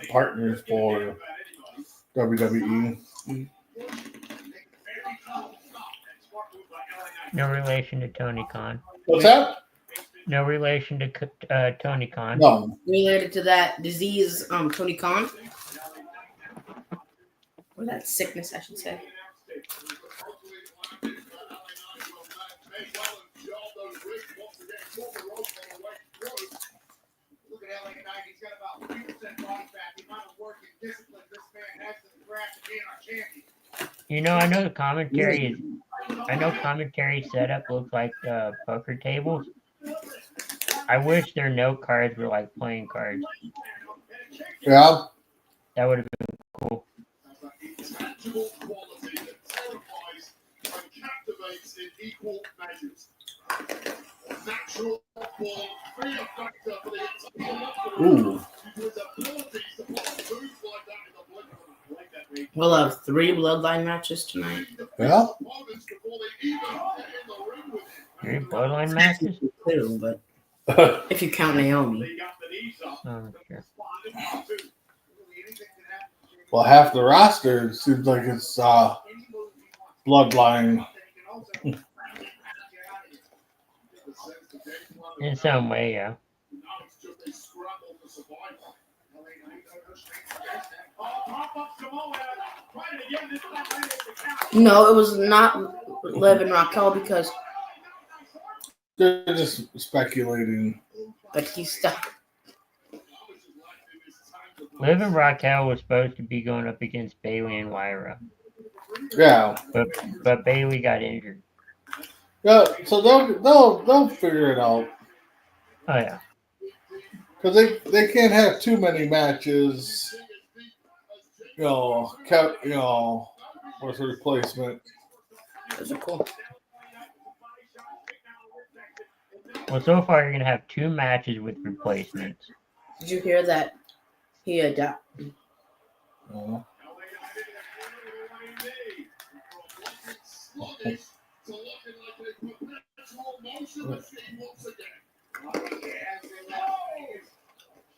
partners for WWE. No relation to Tony Khan. What's that? No relation to Tony Khan. No. Related to that disease, Tony Khan? Or that sickness, I should say. You know, I know the commentary is. I know commentary setup looks like poker tables. I wish their note cards were like playing cards. Yeah. That would have been cool. Ooh. We'll have 3 bloodline matches tonight. Yeah. 3 bloodline matches? 2, but if you count Naomi. Oh, sure. Well, half the roster seems like it's bloodline. In some way, yeah. No, it was not Liv and Raquel because They're just speculating. Batista. Liv and Raquel was supposed to be going up against Bailey and Lyra, Yeah. but Bailey got injured. Yeah. So they'll figure it out. Oh yeah. Because they can't have too many matches. What's the replacement? Those are cool. Well, so far you're gonna have 2 matches with replacements. Did you hear that he adopted?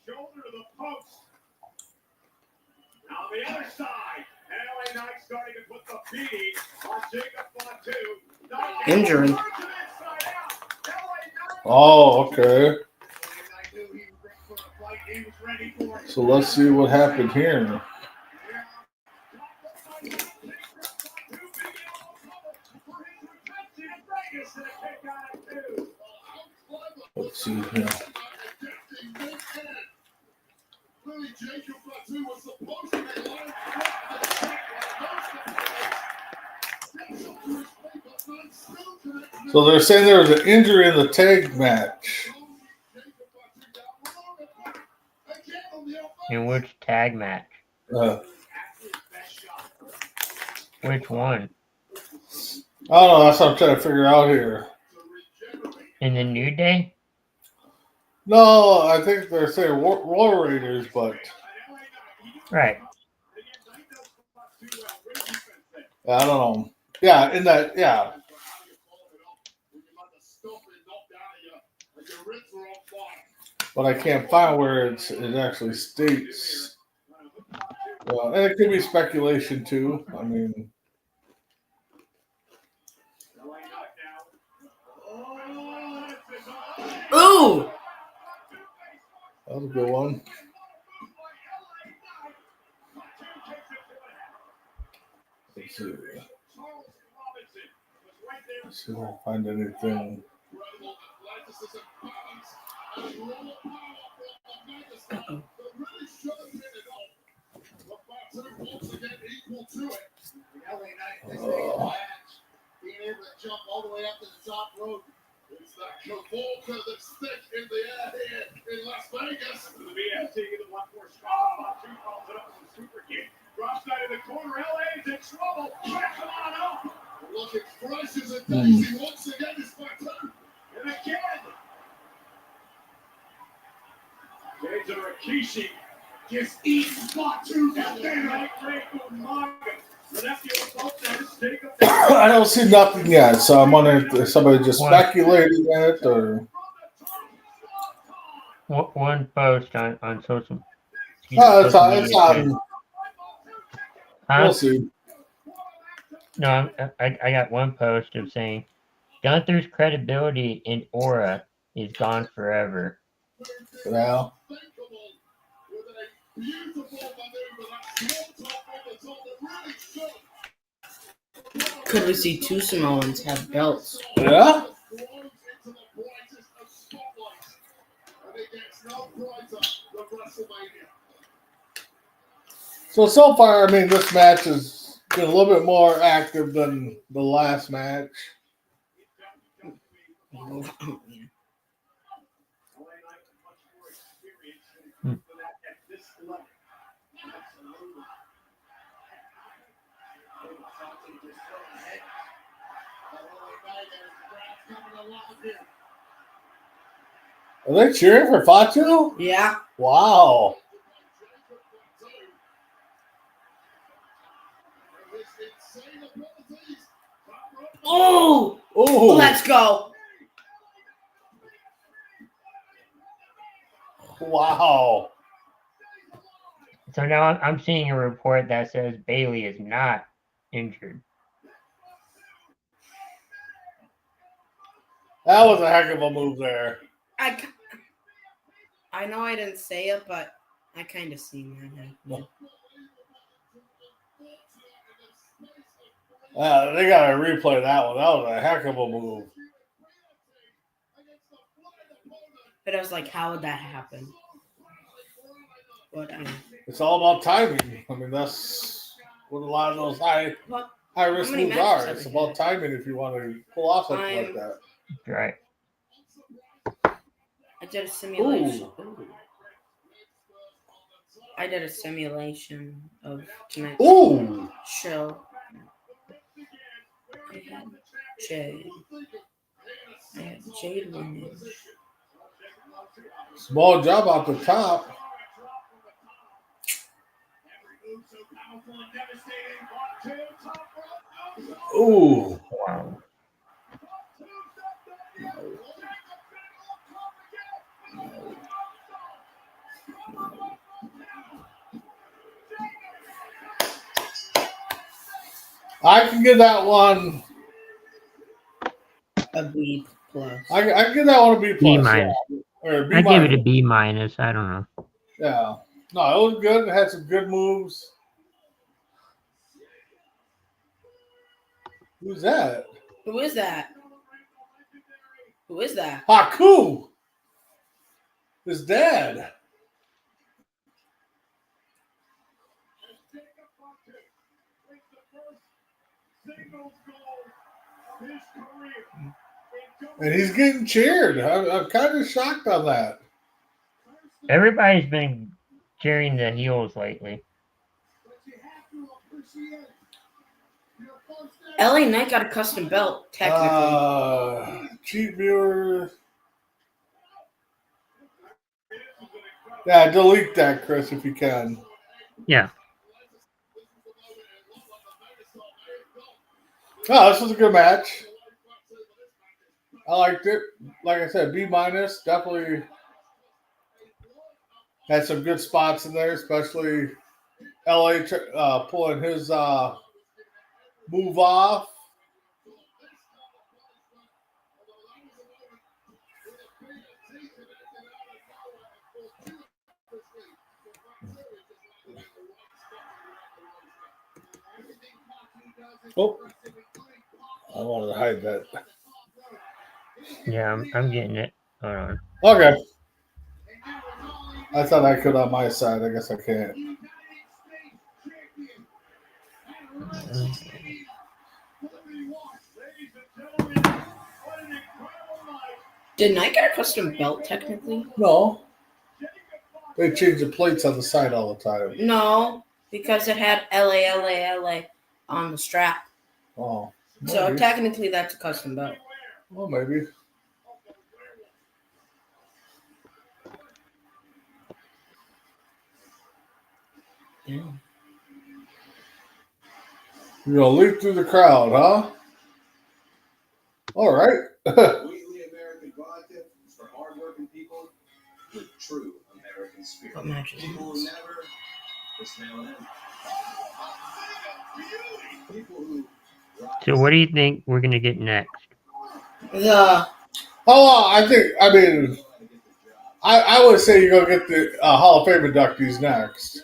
Shoulder to the post. Now the other side. LA Knight starting to put the beating on Jacob Fatu. Injury. Oh, okay. So let's see what happened here. Let's see here. So they're saying there was an injury in the tag match. In which tag match? Which one? I don't know. That's what I'm trying to figure out here. In the New Day? No, I think they're saying War Raiders, but Right. I don't know. Yeah, in that, yeah. But I can't find where it actually states. And it could be speculation too. I mean, Ooh! that was a good one. Let's see. Let's see if I can find anything. Oh. Being able to jump all the way up to the top rope. It's that Cavolca that's thick in the air here in Las Vegas. The BS taking the 1-4 spot. Fatu follows it up with a super kick. Drops down in the corner. LA's in trouble. Back on up. Looking fresh as a daisy once again is Fatu. And again. Jade to Rikishi. Just eat Fatu down there. Right leg Umaga. I don't see nothing yet, so I'm wondering if somebody just speculating it or. One post on social. Oh, it's social on. media. We'll see. No, I got one post of saying Gunther's credibility and aura is gone forever. Yeah. Could we see two Samoans have belts? Yeah. So far, I mean, this match has been a little bit more active than the last match. Are they cheering for Fatu? Yeah. Wow. Oh! Oh! Let's go. Wow. So now I'm seeing a report that says Bailey is not injured. That was a heck of a move there. I know I didn't say it, but I kind of seen that happen. They got to replay that one. That was a heck of a move. But I was like, how would that happen? But it's all about timing. I mean, that's what a lot of those high risk moves are. It's about timing if you want to pull off something like that. Right. I did a simulation. Ooh. I did a simulation of tonight's show. I had Jade. I had Jade winning. Small job off the top. Ooh. Wow. I can give that one a B plus. I can give that one a B plus. B minus. Yeah. Or B I minus. give it a B minus. I don't know. Yeah. No, it was good. It had some good moves. Who's that? Who is that? Who is that? Haku. His dad. And he's getting cheered. I'm kind of shocked on that. Everybody's been cheering the heels lately. LA Knight got a custom belt, technically. Cheap viewer. Yeah, delete that, Chris, if you can. Yeah. Oh, this was a good match. I liked it. Like I said, B minus. Definitely had some good spots in there, especially LA pulling his move off. Oh, I wanted to hide that. Yeah, I'm getting it. Hold on. Okay. I thought I could on my side. I guess I can't. Didn't I get a custom belt technically? No. They change the plates on the side all the time. No, because it had LA on the strap. Oh. So Maybe. technically that's a custom belt. Well, maybe. Yeah. You're going to leap through the crowd, huh? All right. Weekly American vodka is for hardworking people with true American spirit. What match is People this? who never dismantle them. People who So what do you think we're gonna get next? I would say you're going to get the Hall of Fame inductees next.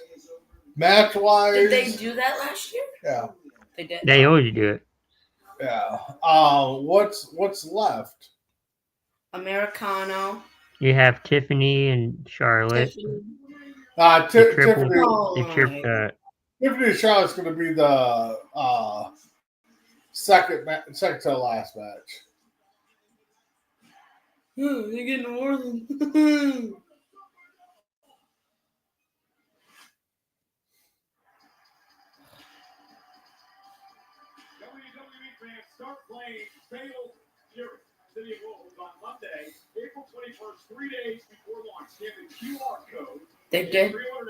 Match-wise. Did they do that last year? Yeah. They did. They always do it. Yeah. What's left? Americano. You have Tiffany and Charlotte. Tiffany. The triple. Tiffany. Oh, The triple. Tiffany and Charlotte's going to be the second to the last match. They're getting Orleans. WWE fans start playing Fatal Fury, City of Wolves on Monday, April 21st, 3 days before launch. Scan the QR code.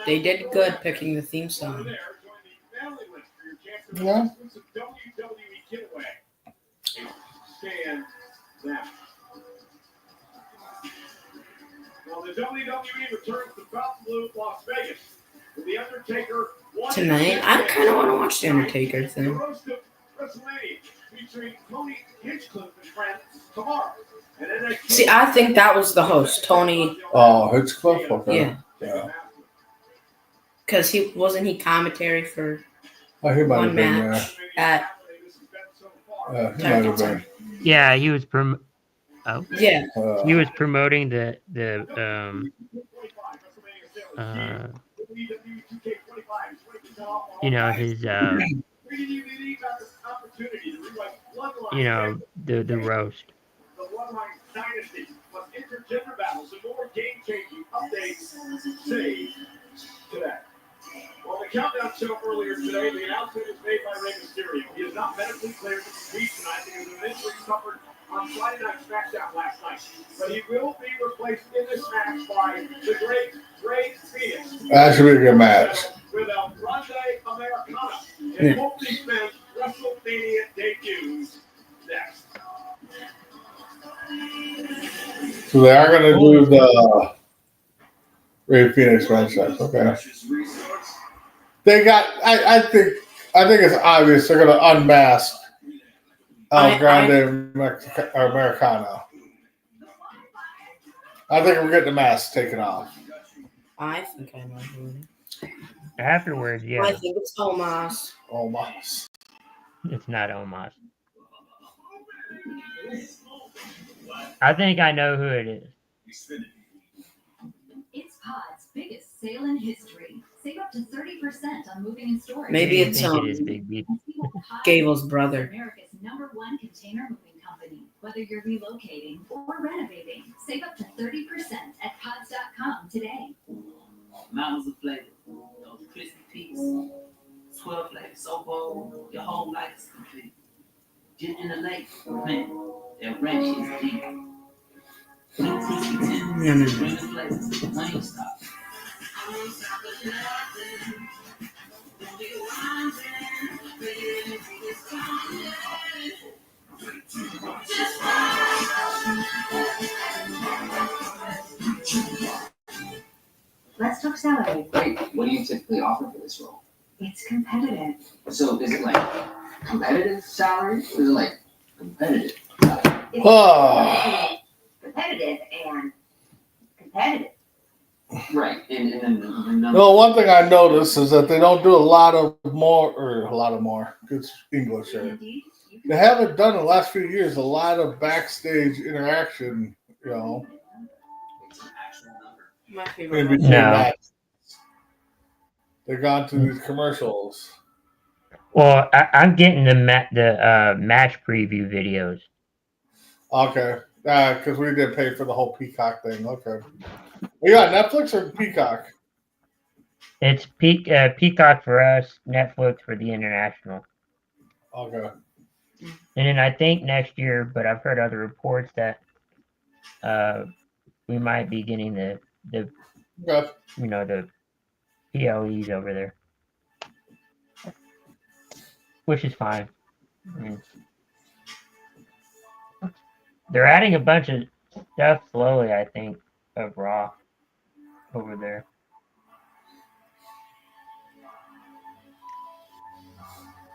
They did good picking the theme song. Over there, join the family list for your chance to Yeah. win an exclusive WWE giveaway. Scan that. Well, the WWE returns to Fontainebleau, Las Vegas, with The Undertaker Tonight, I kind of want to watch The Undertaker The thing. roast of WrestleMania, featuring Tony Hinchcliffe and friends tomorrow. And NXT See, I think that was the host, Tony. Oh, Hitchcliff? Okay. Yeah, because he commentary for Oh, he might have one been there. match at He might have been. Yeah, he was yeah. he was promoting the you know, his you know, the roast. The Bloodline Dynasty, plus intergender battles and more game-changing updates. Save today. Well, the countdown show earlier today, the announcement was made by Rey Mysterio. He is not medically cleared to compete tonight because of an injury suffered on Friday Night SmackDown last night. But he will be replaced in this match by the great Phoenix. That should be a good match. With El Grande Americano. And both these men WrestleMania debuts next. So they are going to do the Ray Phoenix match. Okay. They got. I think it's obvious they're going to unmask El Grande Americano. I think we're getting the mask taken off. I think I know who it is. Afterwards, yeah. I think it's Omos. Almost. It's not Omos. I think I know who it is. It's Pod's biggest sale in history. Save up to 30% on moving and storage. Maybe I it's think it is Big B. Gable's brother. America's #1 container moving company. Whether you're relocating or renovating, save up to 30% at pods.com today. Mountains of flavor, those crispy peaks, 12 flavors so bold, your whole life is complete. Gin in the lake, man, that ranch is deep. Sweet crispy tenders, bring the flavors, honey stop. Let's talk salary. Wait, what do you typically offer for this role? It's competitive. So is it like competitive salary? Or is it like competitive? It's Oh. competitive and competitive. Right, and then the number. No, one thing I noticed is that they don't do a lot more. Good English here. Indeed, you can They haven't done in the last few years a lot of backstage interaction, It's an actual number. My in favorite. between No. matches. They've gone to these commercials. Well, I'm getting the match preview videos. Okay. Because we did pay for the whole Peacock thing. Okay. You got Netflix or Peacock? It's Peacock for us, Netflix for the international. Okay. And then I think next year, but I've heard other reports that we might be getting the Okay. the PLEs over there, which is fine. I mean, they're adding a bunch of stuff slowly, I think, of Raw over there.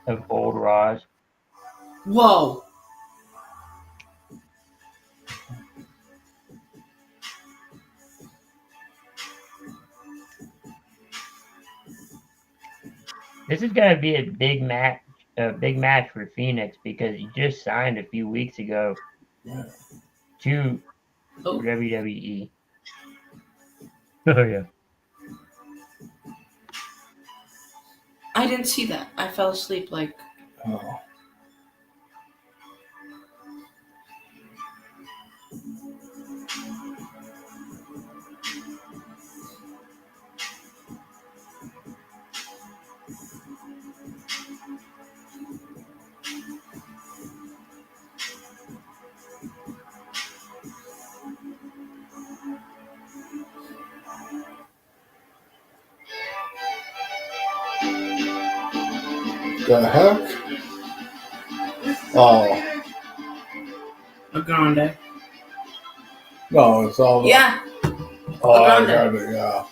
Of old Raws. Whoa. This is gonna be a big match for Phoenix because he just signed a few weeks ago to Oh. WWE. Oh yeah. I didn't see that. I fell asleep like. Oh. The heck? Oh. A Grande. No, it's all. Yeah. Oh, I Grande. got it, yeah.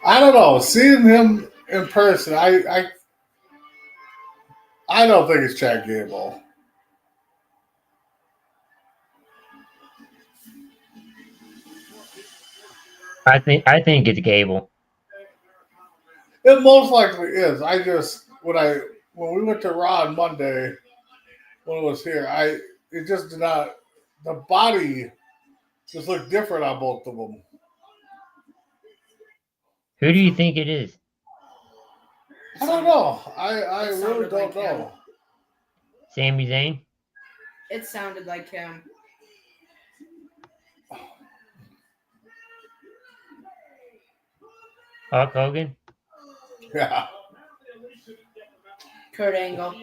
I don't know. Seeing him in person, I don't think it's Chad Gable. I think it's Gable. It most likely is. When we went to Raw on Monday, when it was here, it just did not. The body just looked different on both of them. Who do you think it is? I don't know. I It really sounded don't like him. know. Sami Zayn? It sounded like him. Hulk Hogan? Yeah. Kurt Angle.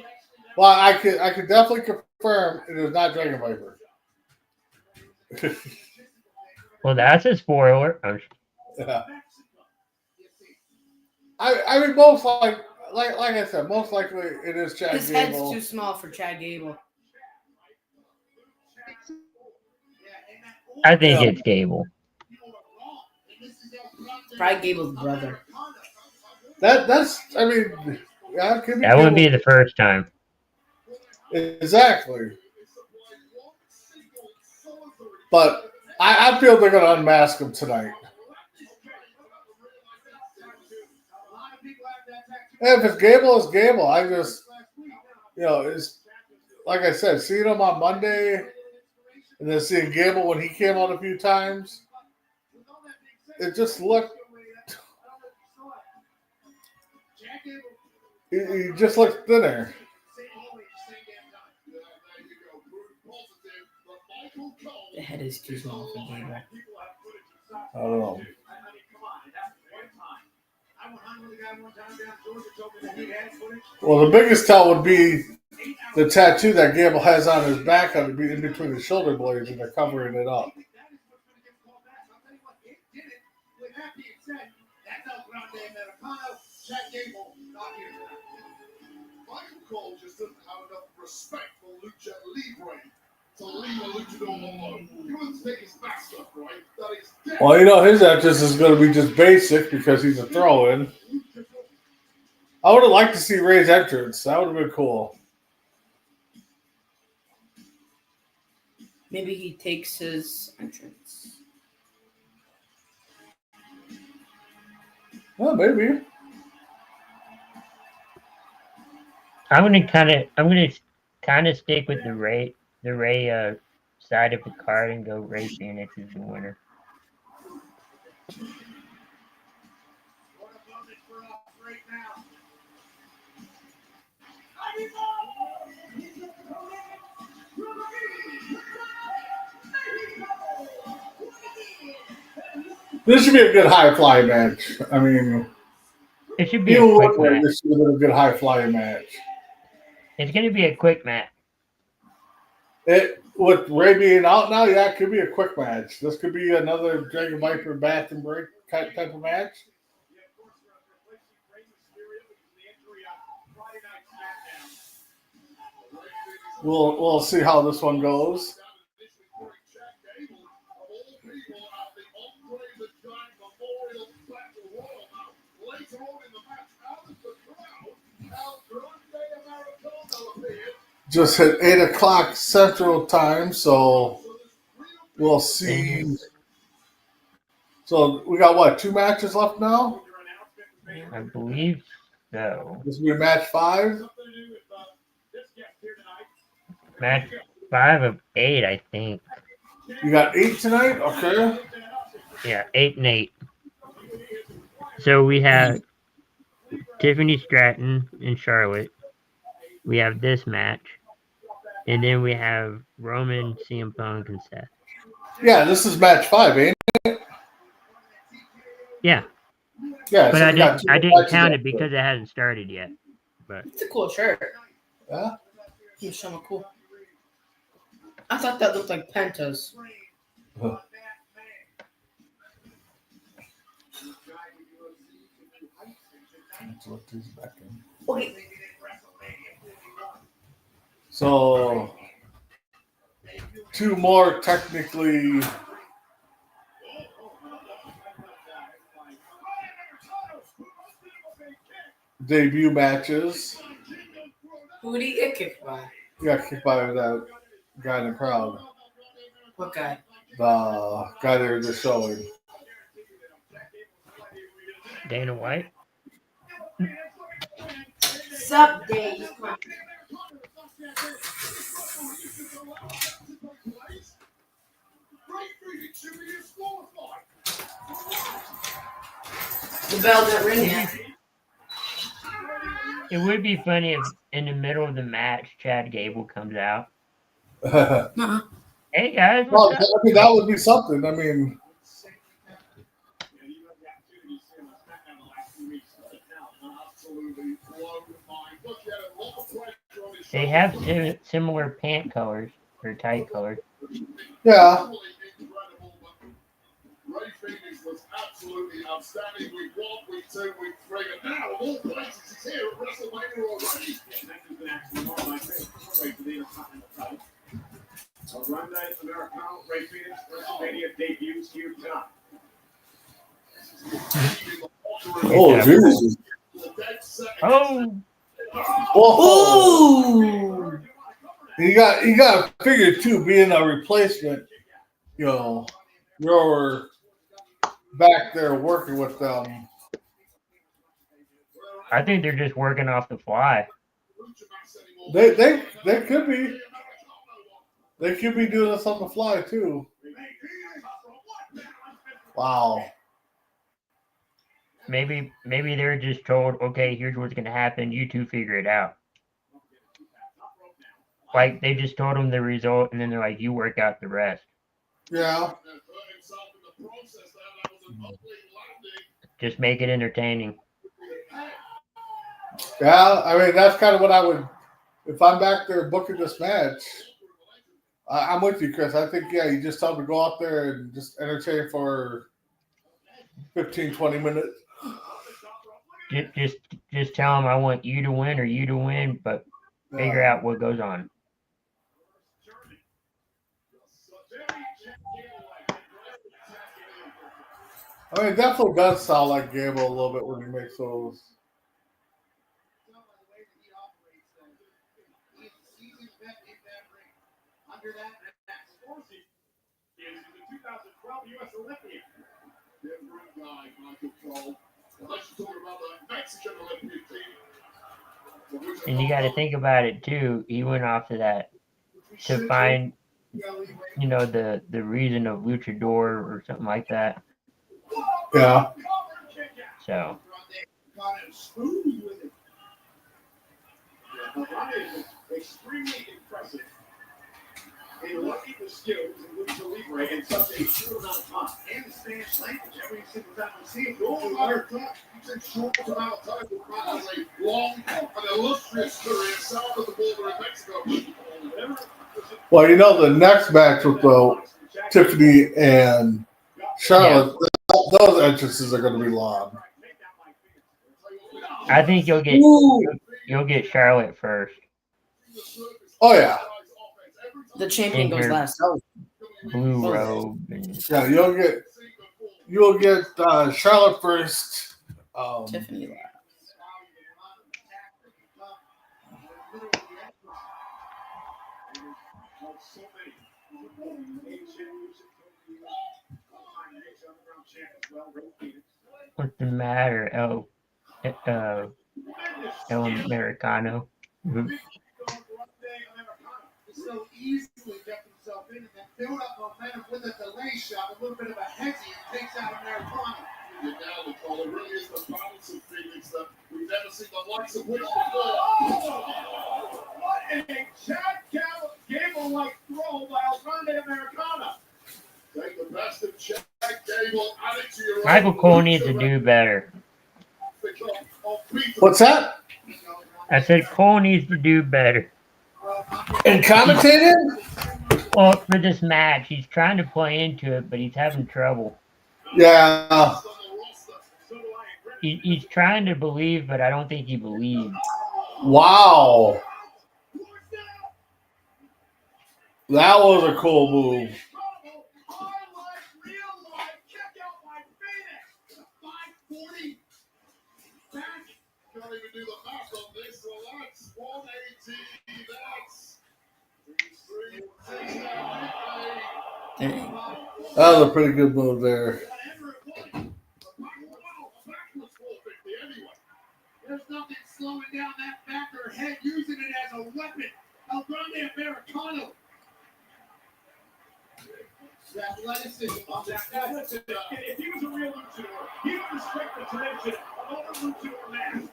Well, I could definitely confirm it is not Dragon Viper. Well, that's a spoiler. Yeah. I mean, most like I said, most likely it is Chad His head's Gable. too small for Chad Gable. I think Yeah. it's Gable. Probably Gable's brother. That's I mean, yeah, it could be That wouldn't be Gable. the first time. Exactly. But I feel they're going to unmask him tonight. If it's Gable, it's Gable. I just, it's like I said, seeing him on Monday and then seeing Gable when he came out a few times, it just looked. He just looked thinner. The head is too small for Gable. I don't know. Well, the biggest tell would be the tattoo that Gable has on his back on the in between the shoulder blades, and they're covering it up. With that being said, that's El Grande Americano. Chad Gable not here tonight. Michael Cole just doesn't have enough respect for Lucha Libre to leave a luchador alone. He wants to take his back stuff, right? That is dead. Well, you know, his entrance is going to be just basic because he's a throw-in. I would have liked to see Ray's entrance. That would have been cool. Maybe he takes his entrance. Well, maybe. I'm gonna kind of stick with the Ray side of the card and go Ray Phoenix is the winner. This should be a good high-fly match. I mean, It should be a quick match. this should have been a good high-flying match. It's gonna be a quick match. With Ray being out now, yeah, it could be a quick match. This could be another Dragon Viper bath and break type of match. We'll see how this one goes. Just hit 8 o'clock Central Time, so we'll see. So we got what, 2 matches left now? I believe so. This will be match 5. Match 5 of 8, I think. You got 8 tonight? Okay. Yeah, 8 and 8. So we have Tiffany, Stratton, and Charlotte. We have this match. And then we have Roman, CM Punk, and Seth. Yeah, this is match 5, ain't it? Yeah. Yeah, But so I we got didn't 2 count matches it after. because it hasn't started yet. But It's a cool shirt. Yeah? It's so cool. I thought that looked like Penta's. Huh. Let's look these back in. Okay. So 2 more technically debut matches. Who did he get kicked by? You got kicked by that guy in the crowd. What guy? The guy they were just showing. Dana White. Sup, Dave? The bell didn't ring yet. It would be funny if in the middle of the match, Chad Gable comes out. Well, Hey guys, I what's up? mean, that would be something. I mean, They have similar pant colors or tight colors. yeah. Ray Phoenix was absolutely outstanding. Week 1, week 2, week 3, and now of all places, he's here at WrestleMania already. Grande, Americano, Ray Phoenix, WrestleMania debuts here tonight. Oh, Jesus. Oh, Oh, Ooh! you got to figure too, being a replacement, you know, you're back there working with them. I think they're just working off the fly. They could be. They could be doing this on the fly too. Wow. Maybe they're just told, okay, here's what's gonna happen. You two figure it out. Like they just told them the result, and then they're like, you work out the rest. Yeah. Just make it entertaining. Yeah, I mean that's kind of what I would if I'm back there booking this match. I'm with you, Chris. I think you just tell them to go out there and just entertain for 15, 20 minutes. Just tell them I want you to win or you to win, but figure out what goes on. I mean, it definitely does sound like Gable a little bit when he makes those. Under that, Scorsese is the 2012 U.S. Olympian. Different guy, Michael Cole. Unless you're talking about the Mexican Olympic team. And you got to think about it too. He went off to that to find, the reason of luchador or something like that. Yeah. So. Extremely impressive. In lucky the skills in Lucha Libre in such a short amount of time. And the Spanish language every single time we see it. Short amount of time. You said short amount of time. Has a long, an illustrious career south of the border in Mexico. Well, the next match with Tiffany and Charlotte, those entrances are going to be long. I think you'll get Charlotte first. Oh yeah. The champion goes last. Blue robe. Yeah, you'll get Charlotte first. Tiffany last. What's the matter, El Americano? So easily kept himself in and then build up momentum with a delay shot, a little bit of a hezzy, and takes out Americano. Now the call, it really is the balance of Phoenix that we've never seen the likes of which before. What a Chad Gable-like throw by Grande Americano. Take the best of Chad Gable, add it to your Michael Cole needs to do better. What's that? I said Cole needs to do better. And commentating? Well, for this match, he's trying to play into it, but he's having trouble. Yeah. He's trying to believe, but I don't think he believes. Wow. That was a cool move. Can't even do the math on this, so that's 180. Dang. That was a pretty good move there. There's nothing slowing down that back or head, using it as a weapon. El Grande Americano. If he was a real luchador, he would respect the tradition of other luchador matches.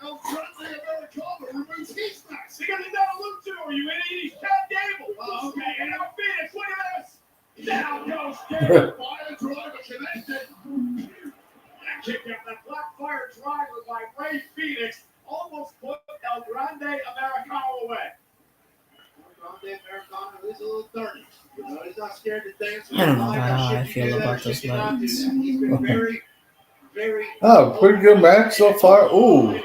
El Grande Americano removes his mask. Because he's not a luchador, you idiot. He's Chad Gable. Okay, and now Phoenix, look at this. Down goes Gable. Fire driver connected. That kick out, that black fire driver by Ray Phoenix almost put El Grande Americano away. Grande Americano is a little dirty. He's not scared to dance. I don't know how I feel about this match. He's been very, very. Oh, pretty good match so far. Ooh.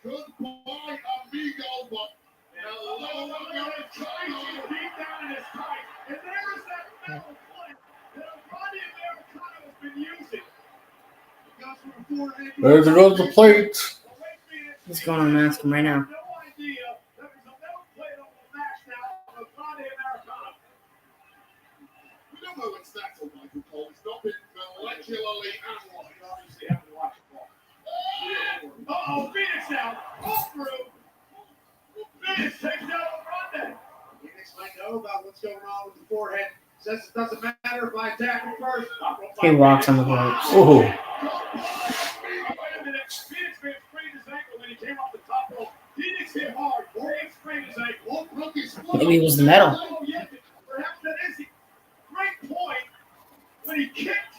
Goodbye, amigo, but hello, Americano. Deep down in his tight. And there's that metal plate that El Grande Americano has been using. There goes the plate. What's going on, man? Come right now. No idea that there's a metal plate on the match now of Grande Americano. We don't know what's that for Michael Cole. It's not been molecularly analyzed. You obviously haven't watched the ball. Uh-oh, Phoenix now. All through. Phoenix takes out Grande. Phoenix might know about what's going on with the forehead. Says it doesn't matter if I attack him first. He walks on the ropes. Ooh. Wait a minute. Phoenix may have sprained his ankle when he came off the top rope. Phoenix hit hard. Phoenix sprained his ankle. Maybe it was the metal. Perhaps that is the great point when he kicked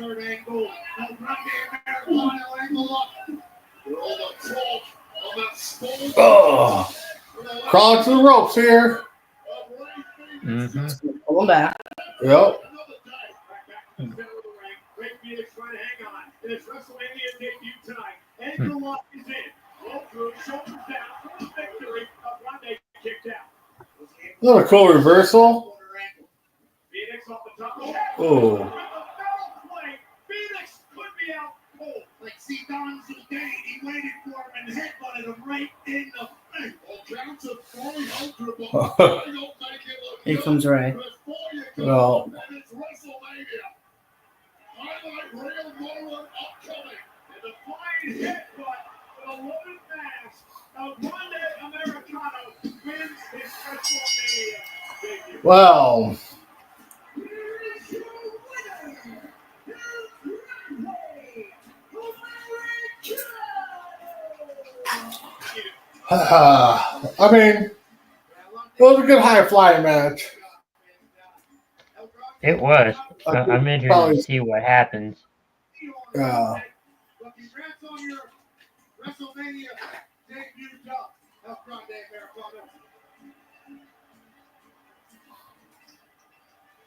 Third angle. El Grande Americano angle up. We're all the talk on that small. Oh, crawling to the ropes here. Mm-hmm. Pull him back. Yep. Great Phoenix trying to hang on. It's WrestleMania debut tonight. Ankle lock is in. Roll through, shoulders down. Victory. Grande kicked out. Another cool reversal. Phoenix off the top. Oh. Phoenix could be out cold. Like see Don Zidane, he waited for him and headbutted him right in the face. Here comes Ray. Well, Highlight reel moment upcoming. And the flying headbutt with a loaded mask. El Grande Americano wins his WrestleMania debut. well, Here's your winner, El Grande Americano. I mean, it was a good high flying match. It was. I'm interested Probably- to see what happens. Yeah. Congrats on your WrestleMania debut job, El Grande Americano.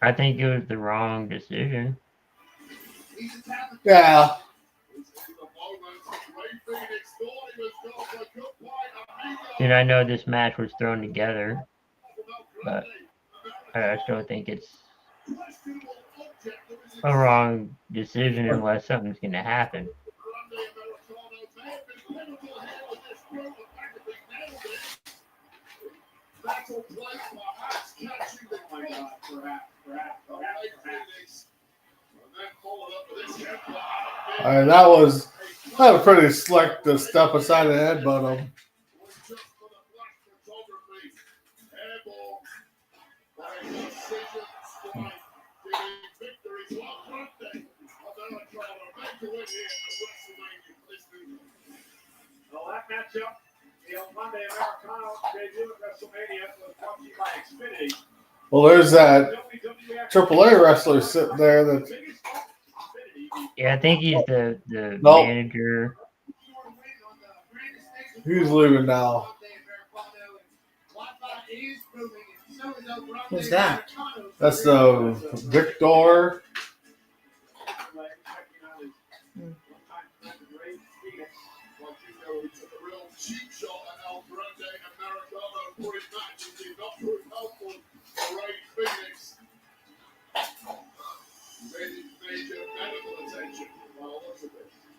I think it was the wrong decision. Yeah. And I know this match was thrown together, but I still think it's a wrong decision unless something's going to happen. That was pretty slick to step aside and headbutt him. Well, that matchup, the El Grande Americano debut at WrestleMania was brought to you by Xfinity. Well, there's that WWF AAA wrestler sitting there that Yeah, I think he's the Nope. manager. he's leaving now. Who's that? That's the Victor.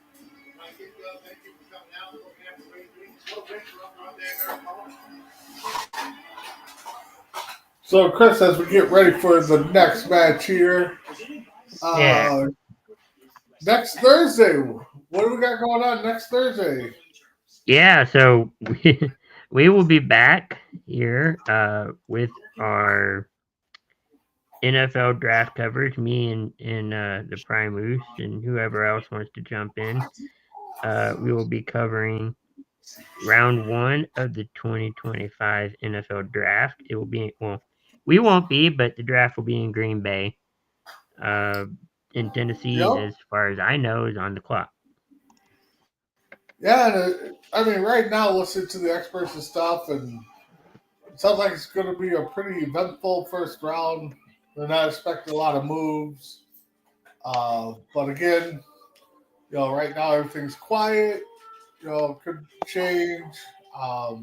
Thank you for coming out and looking after Great Phoenix. What a win for El Grande Americano. So, Chris, as we get ready for the next match here, Yeah. next Thursday, what do we got going on next Thursday? Yeah, so we will be back here with our NFL draft coverage, me and the Prime Moose and whoever else wants to jump in. We will be covering round 1 of the 2025 NFL draft. It will be, well, we won't be, but the draft will be in Green Bay. In Tennessee, Yep. as far as I know, is on the clock. Yeah, I mean, right now, listening to the experts and stuff, and it sounds like it's going to be a pretty eventful first round. They're not expecting a lot of moves. But again, right now everything's quiet. It could change. I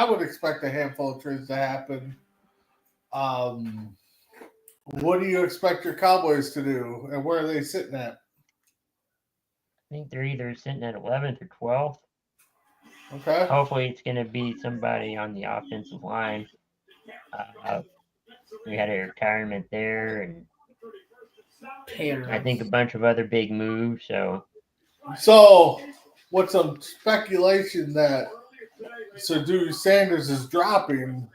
would expect a handful of trades to happen. What do you expect your Cowboys to do, and where are they sitting at? I think they're either sitting at 11th or 12th. Okay. Hopefully, it's going to be somebody on the offensive line. We had a retirement there, and I think a bunch of other big moves. So, what's some speculation that Sir Dewey Sanders is dropping?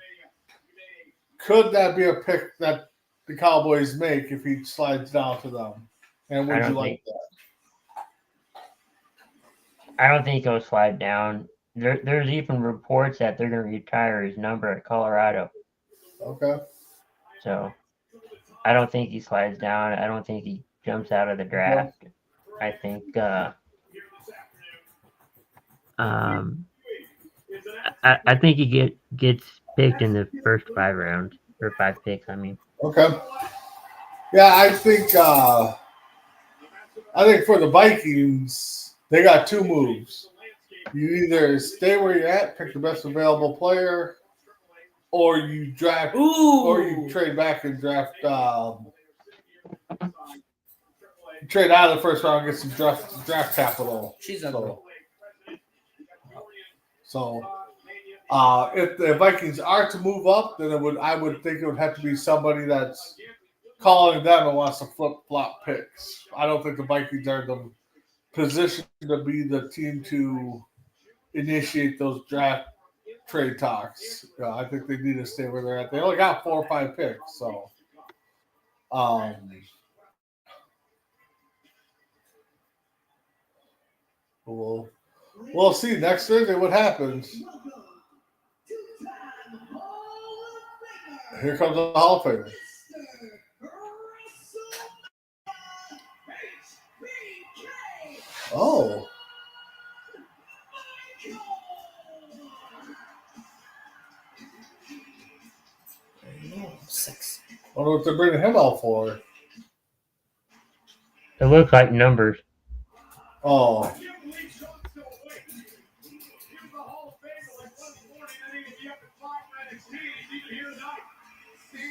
Could that be a pick that the Cowboys make if he slides down to them? And would you like that? I don't think he'll slide down. There's even reports that they're going to retire his number at Colorado. Okay. So I don't think he slides down. I don't think he jumps out of the draft. I think I think he gets picked in the first 5 rounds or 5 picks. I mean, Okay. Yeah, I think for the Vikings, they got 2 moves. You either stay where you're at, pick the best available player, or you draft, or you trade back and draft. Trade out of the first round and get some draft capital. She's ugly. So if the Vikings are to move up, then I would think it would have to be somebody that's calling them and wants to flip flop picks. I don't think the Vikings are the position to be the team to initiate those draft trade talks. I think they need to stay where they're at. They only got 4 or 5 picks, so we'll see next Thursday what happens. Here comes the Hall of Famer. Oh. Six. I wonder what they're bringing him out for. it looks like numbers. Oh.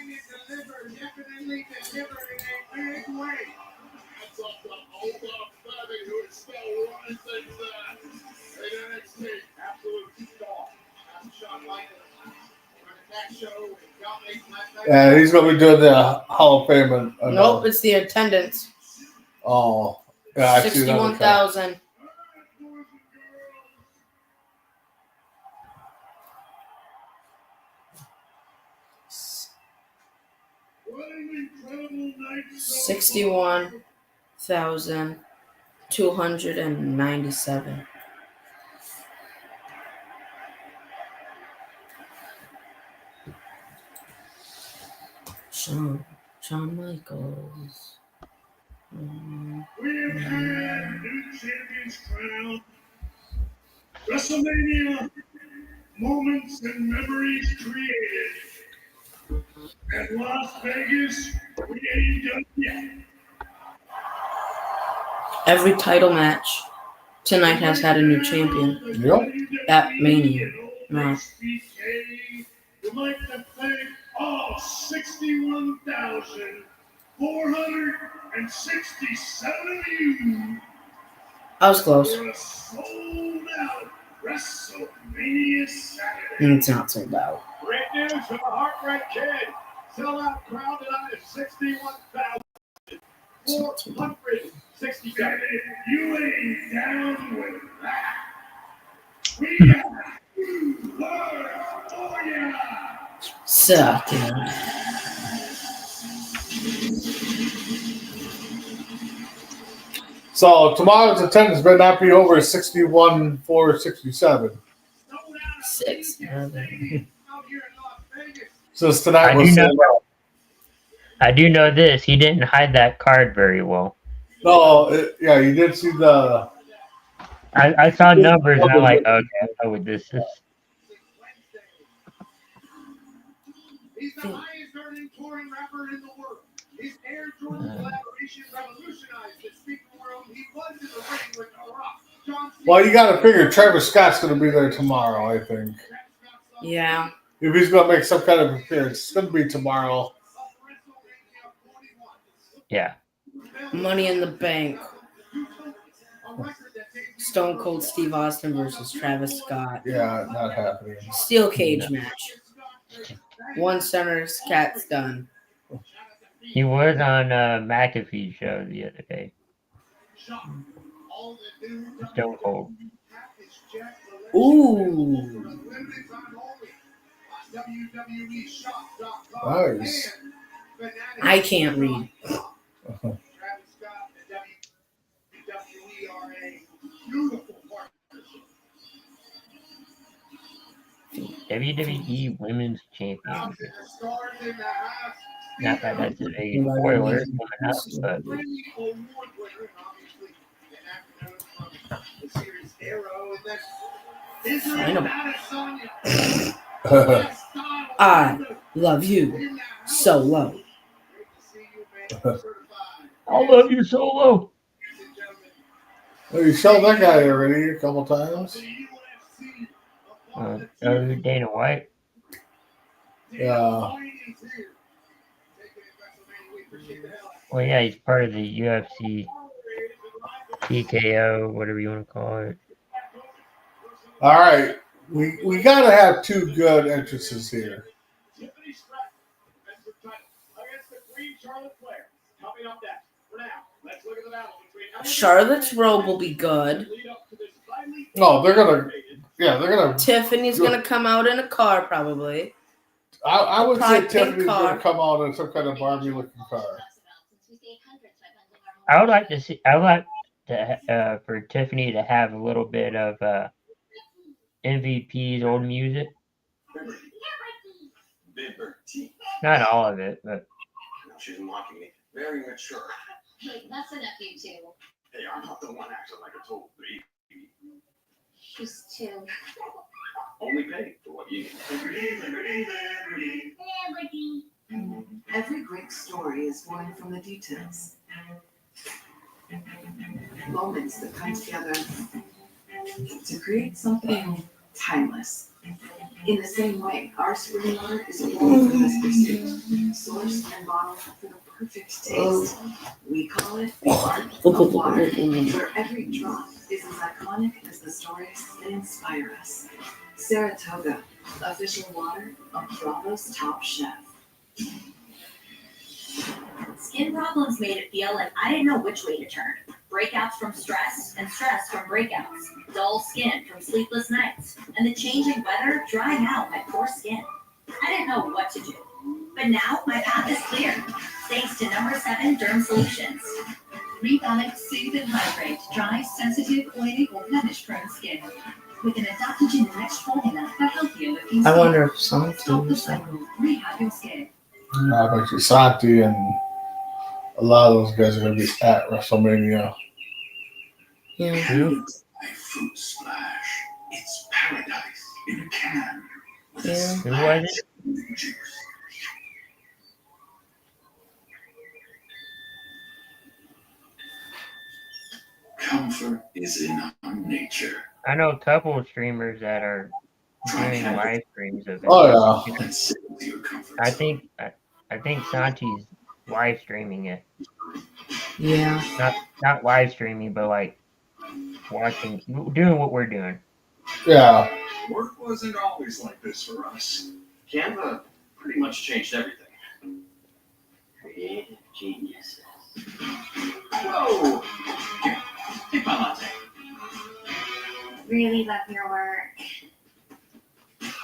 Definitely delivered in a big way. That's off the old Fatu, who is still running things in NXT. Absolute star. Shawn Michaels. That show, Yeah, he's going to be doing the Hall of Fame. Nope, it's the attendance. Oh. Yeah, I see that. 61,000. What an incredible night. 61,297. Shawn Michaels. We have had new champions crowned. WrestleMania moments and memories created. At Las Vegas, we ain't done yet. Every title match tonight has had a new champion. Yep. At Mania. No. We'd like to thank all 61,467 of you I was close. for a sold-out WrestleMania Saturday. It's not sold out. Great news from the Heartbreak Kid. Sellout crowd tonight is 61,467. You ain't down with that. We got oh yeah. Suck it. So tomorrow's attendance better not be over 61,467. 6. Since tonight was sold out. I do know this. He didn't hide that card very well. No, yeah, you did see the. I saw numbers and I'm like, okay, I know what this is. He's the highest earning touring rapper in the world. His Air Jordan collaboration revolutionized the speaking world. He was in the ring with The Rock. Well, you got to figure Trevor Scott's going to be there tomorrow, I think. Yeah. If he's going to make some kind of appearance, it's going to be tomorrow. Yeah. Money in the Bank. Stone Cold Steve Austin versus Travis Scott. Yeah, not happening. Steel cage match. 1 center cat's done. He was on McAfee's show the other day. Stone Cold. Ooh. Nice. I can't read. WWE Women's Championship. Not that that's a big spoiler coming up, but I love you, Solo. I love you, Solo. Well, you showed that guy already a couple times. Dana White. Yeah. Well, yeah, he's part of the UFC TKO, whatever you want to call it. All right. We got to have two good entrances here. Tiffany Stratton defends her title against the Queen Charlotte Flair. Coming up next. For now, let's look at the battle between Charlotte's robe will be good. No, they're gonna. Tiffany's gonna come out in a car probably. I would say Probably pink Tiffany's car. gonna come out in some kind of Barbie-looking car. I would like to see. I would like to for Tiffany to have a little bit of MVP's old music. Not all of it, but she's mocking me. Very mature. Wait, that's a nephew too. Hey, I'm not the one acting like a total baby. She's two. Only pay for what you need. Every great story is born from the details. Moments that come together to create something timeless. In the same way, our spring water is born from this pursuit, sourced and bottled for the perfect taste. We call it the art of water, where every drop is as iconic as the stories that inspire us. Saratoga, official water of Bravo's top chef. Skin problems made it feel like I didn't know which way to turn. Breakouts from stress, and stress from breakouts. Dull skin from sleepless nights, and the changing weather drying out my poor skin. I didn't know what to do. But now my path is clear, thanks to number 7 Derm Solutions. Rebalance, soothe, and hydrate dry, sensitive, oily, or blemish-prone skin. With an adaptogen-enriched formula for healthier looking skin. I wonder if some Stop the teams. cycle, rehab your skin. I bet you Santi and a lot of those guys are gonna be at WrestleMania. Yeah. Fruit splash. It's paradise in a can. With a Yeah. who was it? juice. Comfort is in our nature. I know a couple of streamers that are doing live streams of it. Oh yeah. And sit with your comfort I zone. think Santi's live streaming it. Yeah. Not live streaming, but like watching, doing what we're doing. Yeah. Work wasn't always like this for us. Canva pretty much changed everything. Creative geniuses. Whoa! Here, take my latte. Really love your work.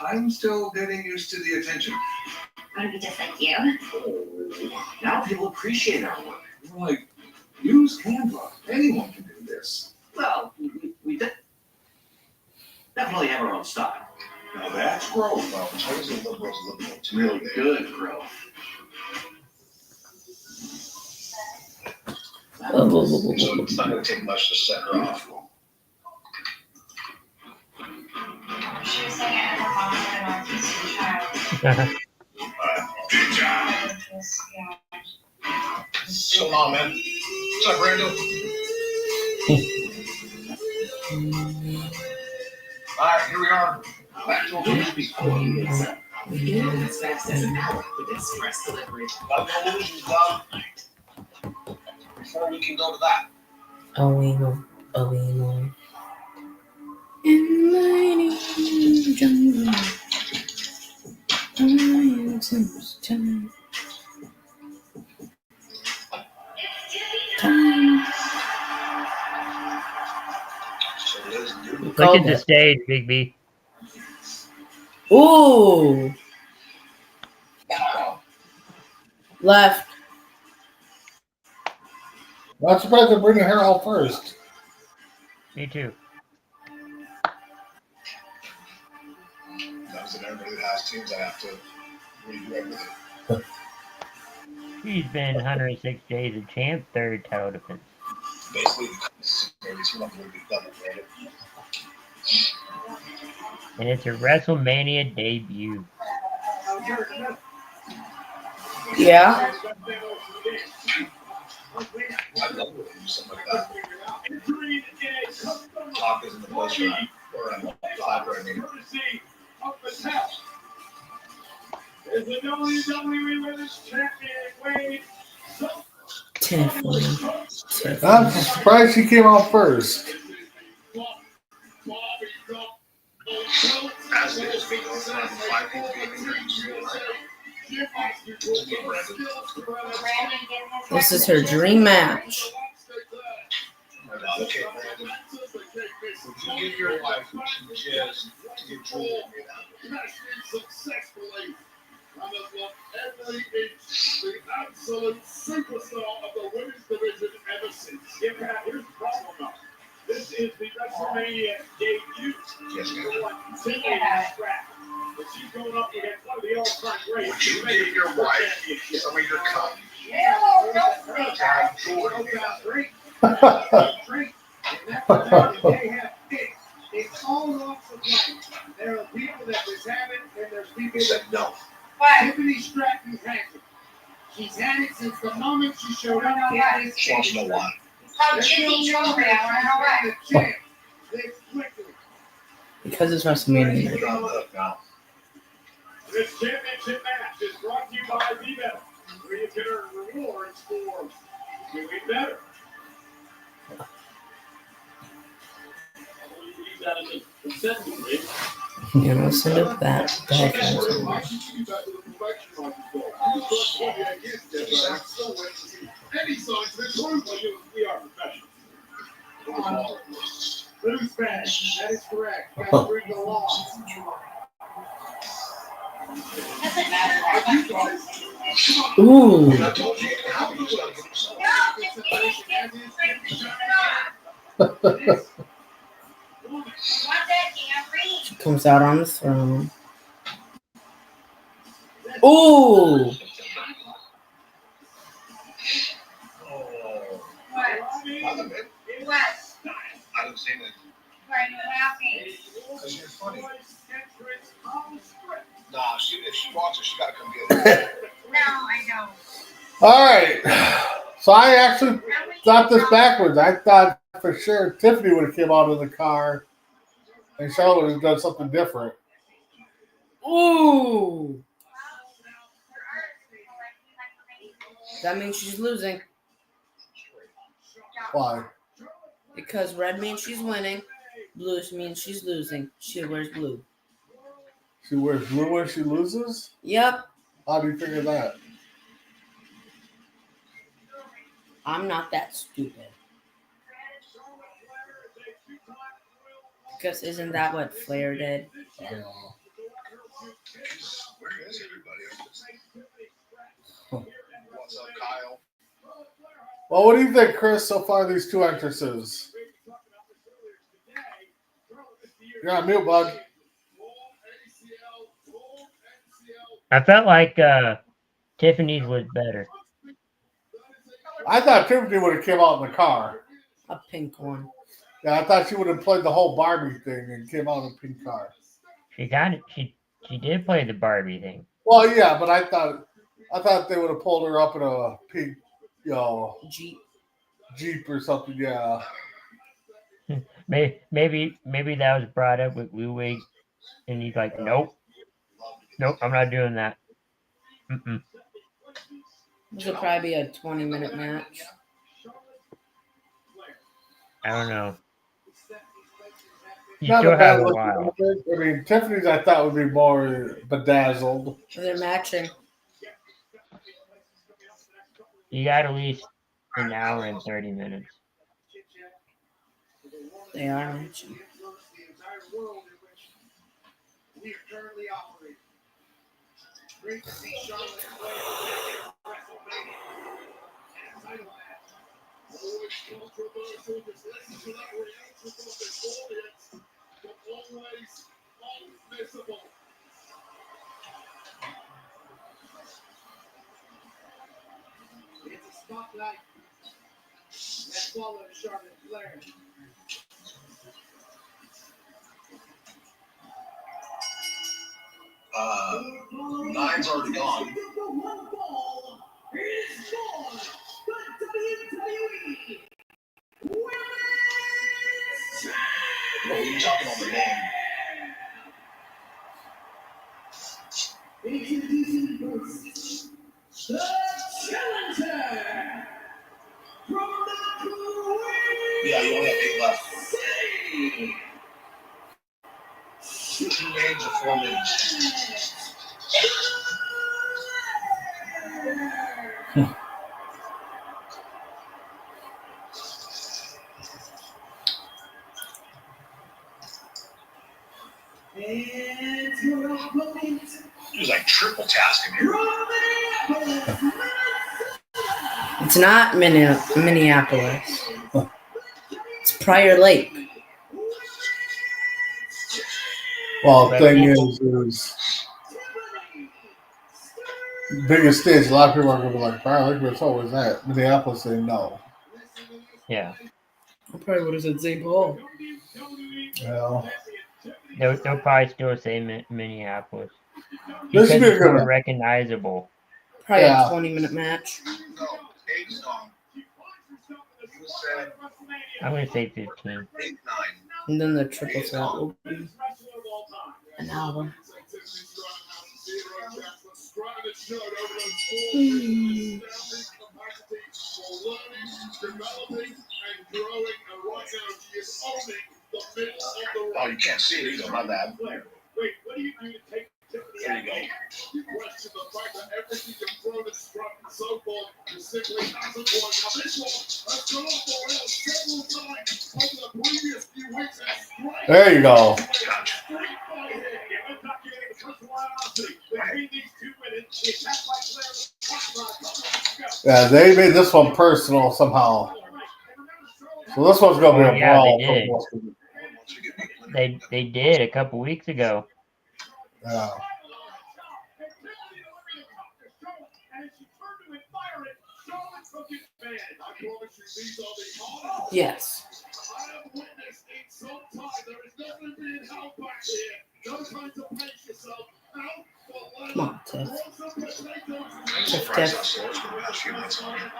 I'm still getting used to the attention. Want to be just like you? Now people appreciate our work. We're like, use Canva. Anyone can do this. Well, we definitely have our own style. Now that's growth. Well, tons of liberals looking at really good growth. So it's not going to take much to set her off. She was saying I had her mom with an autistic child. Good job. So long, man. What's up, Randall? All right, here we are. Back to what we used before. Even as fast as an hour with express delivery. Got no illusions, Bob. Before we can go to that. Alino. In the jungle. Look at the stage, Big B. Ooh. Left. I'm surprised they're bringing her out first. Me too. That was in everybody that has teams. I have to redo everything. He's been 106 days of champ, third title defense. And it's a WrestleMania debut. Yeah. Is the WWE Women's Champion Wade. Tiffany. I'm surprised she came out first. This is her dream match. The absolute superstar of the women's division ever since. Yeah, Pat, here's the problem though. This is the WrestleMania debut. Yes, Tiffany Stratton. But she's going up against one of the all-time greats. You give your wife some of your cup. Drink. And that's the thing they have fixed. It's all walks of life. There are people that just have it, and there's people that don't. Tiffany Stratton has it. She's had it since the moment she showed up. She wants to know why. Because it's WrestleMania. This championship match is brought to you by Be Better, where you can earn rewards for doing better. You know, send it that the headphones on. We are professionals. Blue Spanish, that is correct. You got to bring the law. Ooh. She comes out on the throne. Ooh. I didn't see that. Because you're funny. Nah, if she wants it, she got to come get it. No, I don't. All right. So I actually thought this backwards. I thought for sure Tiffany would have came out of the car and Charlotte would have done something different. Ooh. That means she's losing. Why? Because red means she's winning. Blue means she's losing. She wears blue. She wears blue when she loses? Yep. How do you figure that? I'm not that stupid. Because isn't that what Flair did? I don't know. Where is everybody? What's up, Kyle? Well, what do you think, Chris, so far, these two entrances? You're on mute, bud. I felt like Tiffany's was better. I thought Tiffany would have came out in the car. A pink one. Yeah, I thought she would have played the whole Barbie thing and came out in a pink car. She did play the Barbie thing. Well, yeah, but I thought they would have pulled her up in a pink, Jeep or something. Yeah. Maybe that was brought up with Ludwig, and he's like, nope, I'm not doing that. Mm-mm. This will probably be a 20-minute match. I don't know. You Not still a bad have a look. while. I mean, Tiffany's I thought would be more bedazzled. They're matching. You got at least an hour and 30 minutes. They are matching. We currently operate. Great to see Charlotte play WrestleMania. Title match. Always controversial. Just listen to that reaction from the audience. But always unmissable. spotlight. Let's follow Charlotte Flair. Nine's already gone. What are you talking on the name? The challenger from the Queen. Yeah, you only have 8 left. City. 2 names or 4 names. And your opponent. He was like triple tasking here. It's not Minneapolis. It's Prior Lake. Well, the thing is biggest stage. A lot of people are going to be like, "Wow, look what's always that." Minneapolis saying no. Yeah. I probably would have said St. Paul. Well, They'll probably still say Minneapolis. This Because should be a it's good more one. recognizable. Probably Yeah. a 20-minute match. No, 8's gone. You said I'm going to say 15. 8, 9. And then the triple threat will be an hour. Oh, you can't see it either. My bad. Wait, what do you do to take Tiffany There out? you go. You question the fact that everything you've thrown at Stratton so far is simply hasn't worked. Now this one has gone off the rails several times over the previous few weeks. And straight there you go. fight here. We're not getting the first one out. Between these 2 minutes, the attack by Flair was spotlight. Yeah, they made this one personal somehow. So this one's going to be a Yeah, brawl. they for did. most people. They did a couple weeks ago. Yeah. Yes. I have witnessed in some time there is nothing being held back here. No time to pace yourself. Out for Come on, Tiff. Roll some potatoes. I'm surprised how slow it's been the past few months on here.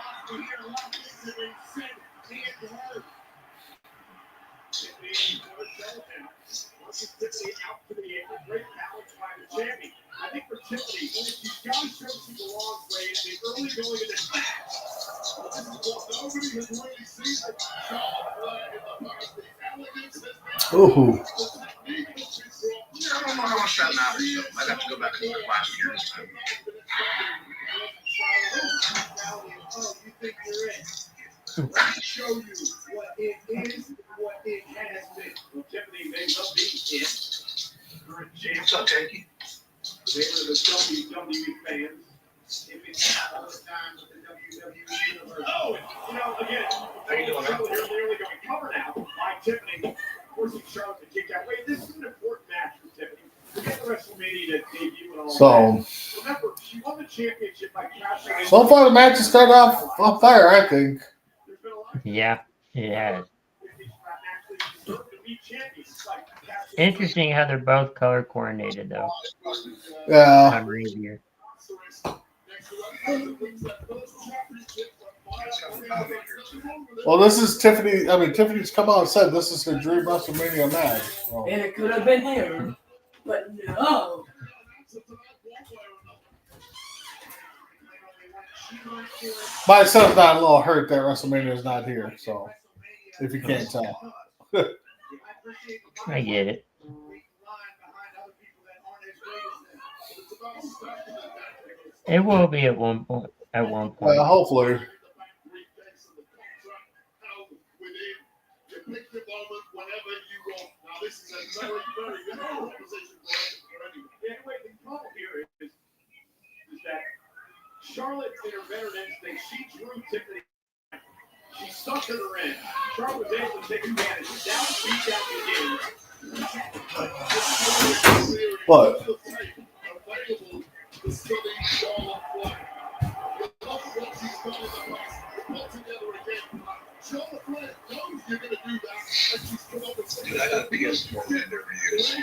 Tiffany out to the end. Great balance by the champion. I think for Tiffany, she's got to show she belongs way in the early going of this match. Nobody has really seen the Charlotte Flair in the past. The elegance has been Ooh. the technique has been strong. I don't know how much that matters. So I'd have to go back and look at last year this time. Oh, you think you're in? Let me show you what it is, what it has been. Well, Tiffany may well be it. Current champion. What's up, Tanky? They were the WWE fans. If it's all the time with the WWE universe. Oh, and, again, How you doing, man? Charlotte here nearly going cover now by Tiffany, forcing Charlotte to kick out. Wait, this is an important match for Tiffany. Forget the WrestleMania debut and all So, that. Remember, she won the championship by cashing in. so far the match has started off on fire, I think. There's been a lot of Yeah, it has. actually deserve to be champions. Like cashing Interesting how they're both color coordinated, though. Yeah. On Revere. Well, this is Tiffany. I mean, Tiffany's come out and said this is her dream WrestleMania match. So. And it could have been him. But no. My son's not a little hurt that WrestleMania is not here, so if you can't tell. I get it. It will be at one point. At one point. Hopefully. Pick your moment whenever you want. Now, this is a very, very good proposition for anyone. Anyway, the problem here is that Charlotte, in her veteran instinct, she drew Tiffany. She stuck to the ring. Charlotte was able to take advantage. Now the beat down begins. What? Available to study Charlotte Flair. You love what she's done in the past. I got a PS4 that I never use.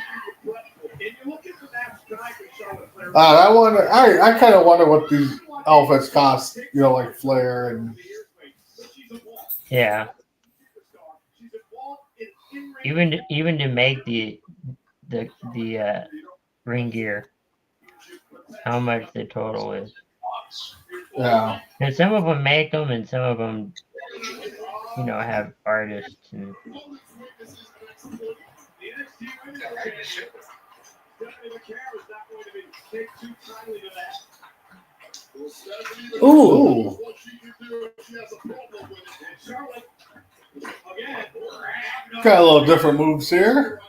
I wonder. I kind of wonder what these outfits cost. You know, like Flair and Yeah. Even to make the ring gear, how much the total is. yeah. And some of them make them, and some of them, you know, have artists and. Ooh. Got a little different moves here.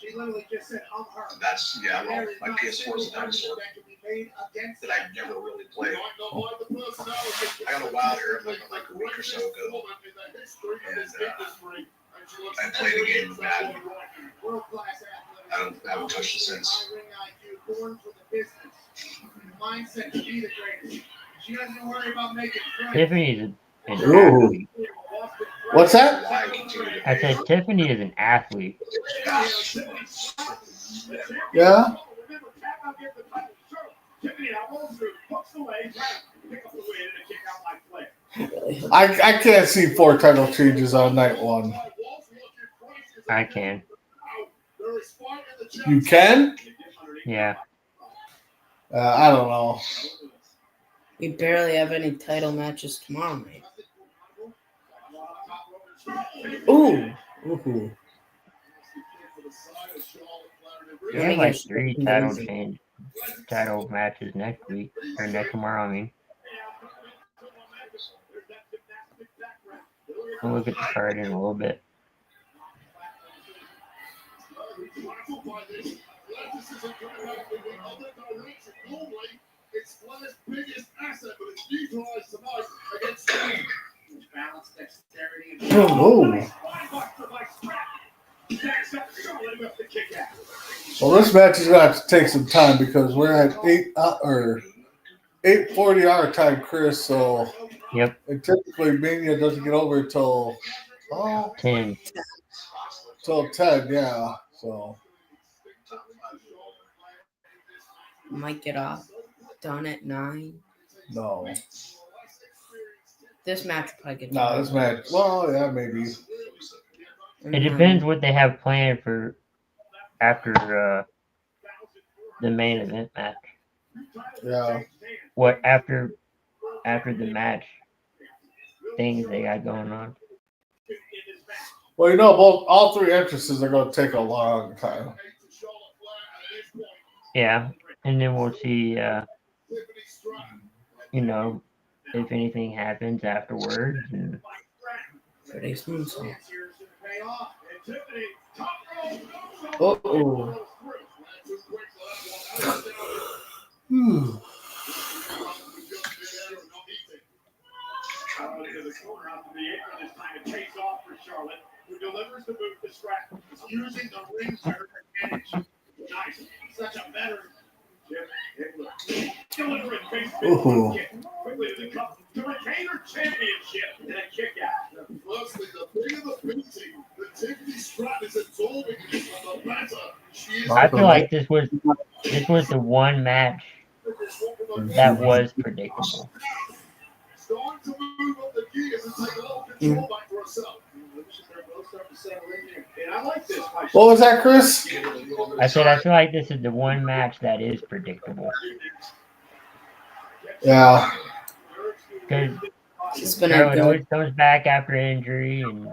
She literally just said, I'm hurt. That's, yeah, well, my PS4 is a dinosaur that I've never really played. I got a wild here like a week or so ago. And I played a game of Madden. I haven't touched it since. Tiffany's an Ooh. athlete. What's that? I said Tiffany is an athlete. Yeah. I can't see 4 title changes on night 1. I can. You can? Yeah. I don't know. We barely have any title matches tomorrow night. Ooh. Ooh. We have like 3 title matches next week or next tomorrow. I mean, we'll look at the card in a little bit. It's Flair's biggest asset, but it's neutralized tonight against Jade. Balance, dexterity, and Oh. Well, this match is going to have to take some time because we're at 8:40 our time, Chris. So, Yep. and typically Mania doesn't get over until 10. Till 10, yeah. So Might get off done at 9. no, This match will probably get no, done. this match. Well, yeah, maybe. It depends what they have planned for after the main event match. Yeah. What after the match things they got going on. Well, all 3 entrances are going to take a long time. Yeah, and then we'll see. You know, if anything happens afterwards. And Pretty smooth. So. Oh. Into the corner out to the apron this time to chase off for Charlotte, who delivers the boot to Stratton, using the ring to her advantage. Nice, such a veteran. Delivering face kick quickly to the cup to retain her championship and a kick out. Firstly, the bigger the penalty, the Tiffany Stratton is absorbing this on the better. I feel like this was the one match that was predictable. Starting to move up the gears and take a little control back for herself. And I like this. What was that, Chris? I said I feel like this is the one match that is predictable. Yeah. Because It's been Charlotte a always comes back after injury and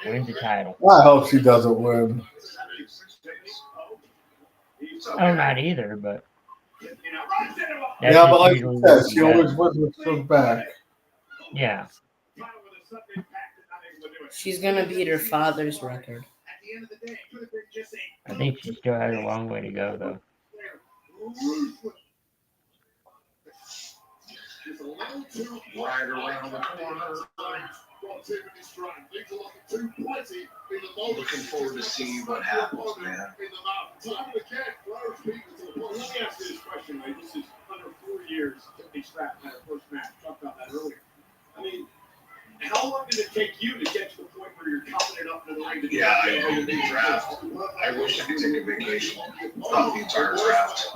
wins the title. I hope she doesn't win. Oh, not either, but. Yeah, but like you said, she always wins when she comes back. Yeah. She's gonna beat her father's record. I think she still has a long way to go, though. Right around the corner. Looking forward to seeing what happens, man. Let me ask you this question, right? This is under 4 years. Tiffany Stratton had her first match. Talked about that earlier. I mean, how long did it take you to get to the point where you're confident up in the ring? Yeah, I know the draft. I wish I could take a vacation on the entire draft.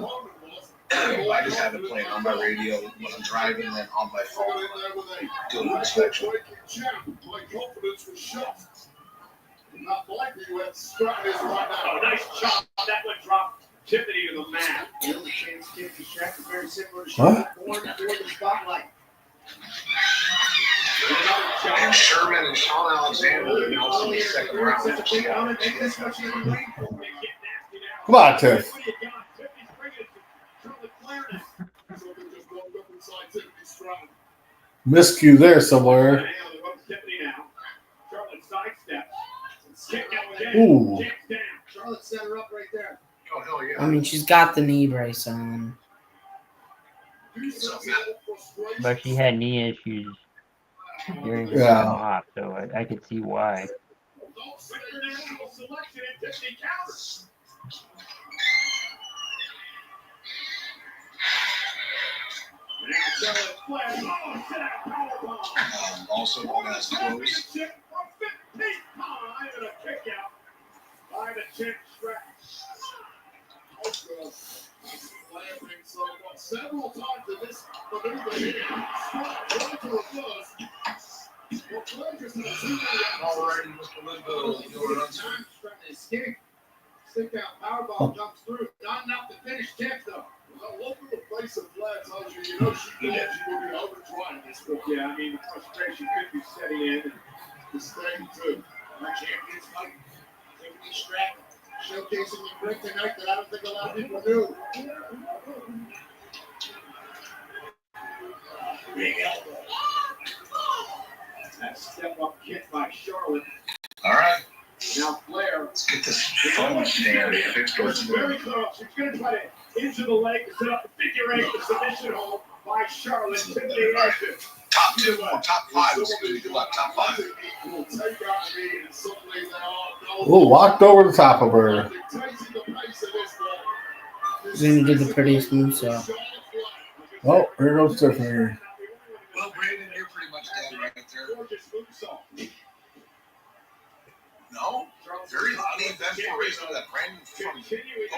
I just have it playing on my radio when I'm driving, and then on my phone doing the inspection. My confidence was shot. Not likely when Stratton is right now. Oh, nice chop. That one dropped Tiffany to the mat. The only chance Tiffany Stratton very similar to Sherman born for the spotlight. And Sherman and Sean Alexander announced in the second round. Come on, Tiff. Miscue there somewhere. Ooh. Charlotte set her up right there. Oh, hell yeah. I mean, she's got the knee brace on. But she had knee issues during her Yeah. time off, so I could see why. Also known as close. Several times in this maneuver here, trying to reverse. Already, Mr. Lingo, you're on Stick down, powerbomb comes through. Not enough to finish Tiff, though. Well, look at the face of Flair tells you, you know she thought she would be overdrawing this book. Yeah, I mean, the frustration could be setting in. And this thing, too. Our champions fight. Tiffany Stratton showcasing the grit tonight that I don't think a lot of people do. Big elbow. That step up kick by Charlotte. All right. Now Flair. Let's get this phone stand fixed. It's very close. She's going to try to into the leg to set up the figure eight, the submission hold by Charlotte. Tiffany Ashton. Top two, or top five. Top five. Ooh, walked over the top of her. She's going to do the prettiest moveset. Oh, here goes Tiffany. Well, Brandon, you're pretty much dead right there. No? Very uneventful race to that Brandon from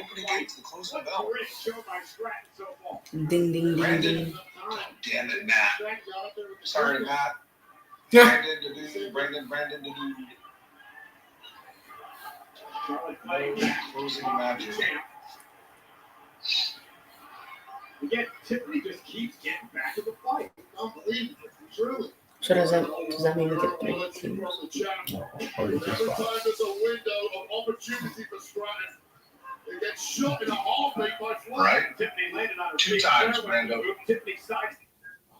opening gate to closing the bell. Ding, ding, ding, Brandon, ding. God damn it, Matt. Sorry, Matt. Yeah. Brandon to do. Closing the match. Again, Tiffany just keeps getting back to the fight. Unbelievable. Truly. So does that mean we get 3 teams? Every time there's a window of opportunity for Stratton, it gets shot in a heartbeat by Flair. Right. Tiffany landed on her Two feet. times, Brando. Tiffany side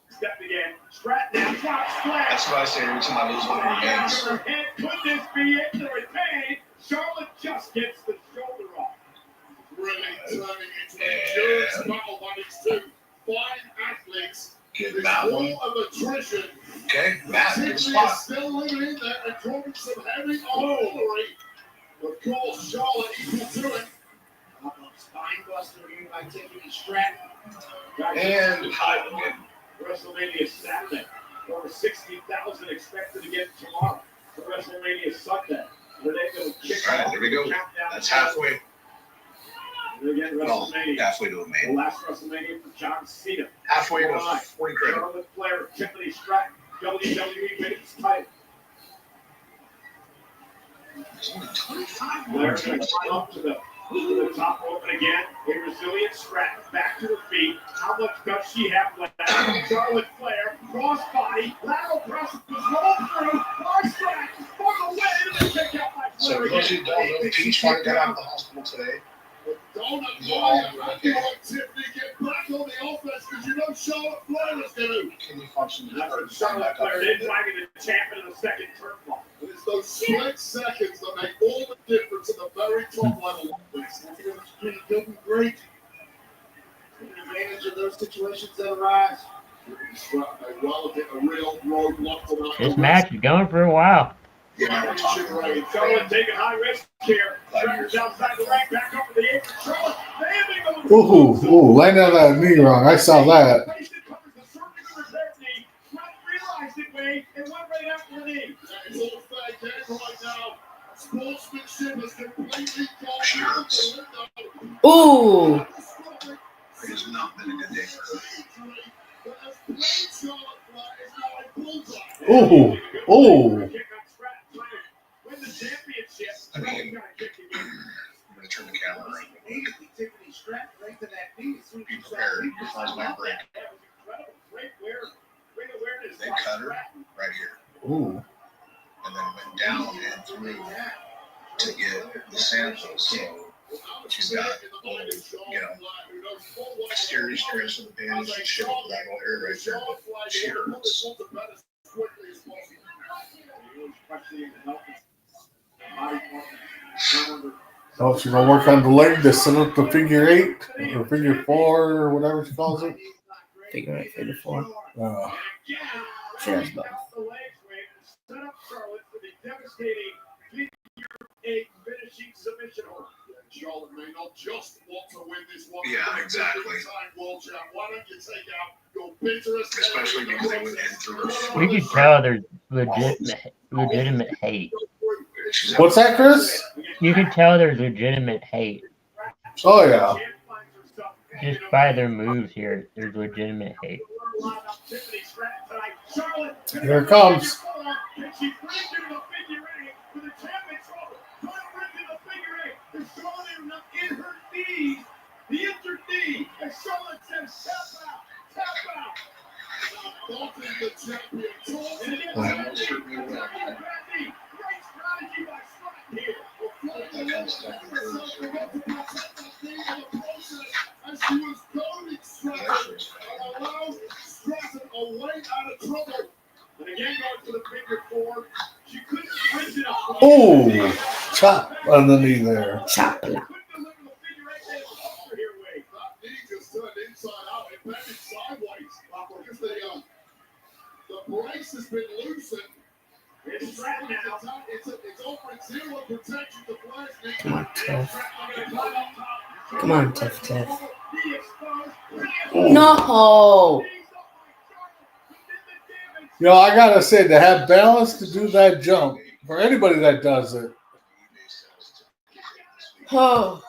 stepped again. Stratton now drops Flair. That's what I say every time I lose one of the games. Could this be it? They're in pain. Charlotte just gets the shoulder off. Really turning into an endurance battle by these two fine athletes. Get that one. Of attrition. Okay, Matt, good Tiffany spot. is still living in there and drawing some heavy artillery. Of course, Charlotte equal to it. Spine buster here by Tiffany Stratton. And Highland. WrestleMania Saturday. Over 60,000 expected to get tomorrow for WrestleMania Sunday. Where they go kick All right, off there we go. the countdown. That's halfway. And again, Well, WrestleMania. halfway to a The man. last WrestleMania for John Cena. Halfway to 40 credit. Charlotte Flair, Tiffany Stratton, WWE Women's title. There's only 25 Flair more going to teams. climb up to the top rope and again. A resilient Stratton back to her feet. How much does she have left? Charlotte Flair, crossbody, lateral press was rolled through by Stratton for the win and kick out by So Flair. for those who don't know, Peach finally got out of the hospital today. Donut Flair, I feel like Tiffany get back on the offense because you know Charlotte Flair is going to. Can you function? That's what Charlotte Flair did, dragging the champion in the second turnbuckle. It's those split seconds that make all the difference at the very top level of this. She's doing great. Taking advantage of those situations that arise. This match is going for a while. Charlotte taking high risk here. Stratton's outside the ring, back up to the apron. Charlotte landing on the Ooh, landed on that knee wrong. I saw that. Realized it, Wade, and went right after the knee. It's all fake right now. Sportsmanship has completely gone out the window. Ooh. It has not been a good day for her. Ooh. Win the championship. I mean, I'm going to turn the camera around. Be prepared. Defines my break. They cut her right here. Ooh. And then went down and through to get the samples. So she's got, mysterious dress and the bands and shit with that whole area right there. But she hurts. Oh, she's gonna work on the leg to set up the figure 8 or figure 4 or whatever she calls it. Figure 8, figure 4. She has both. Charlotte may not just want to win this one. Yeah, exactly. Why don't you take out your bitterest, especially because they went in through her. You can tell there's legitimate hate. What's that, Chris? You can tell there's legitimate hate. Oh yeah. Just by their moves here, there's legitimate hate. Here it comes. The injured knee, and Charlotte says, tap out. Dalton, the champion, great strategy by Stratton here. As she was goading Stratton, allowed Stratton a way out of trouble. And again, going to the figure 4. She couldn't switch it up. Oh, chop on the knee there. Chop. The brace has been loosened. It's over at 0 protection to Flash. Come on, Tiff. Come on, Tiff. No! You know, I gotta say, to have balance to do that jump, for anybody that does it. Oh.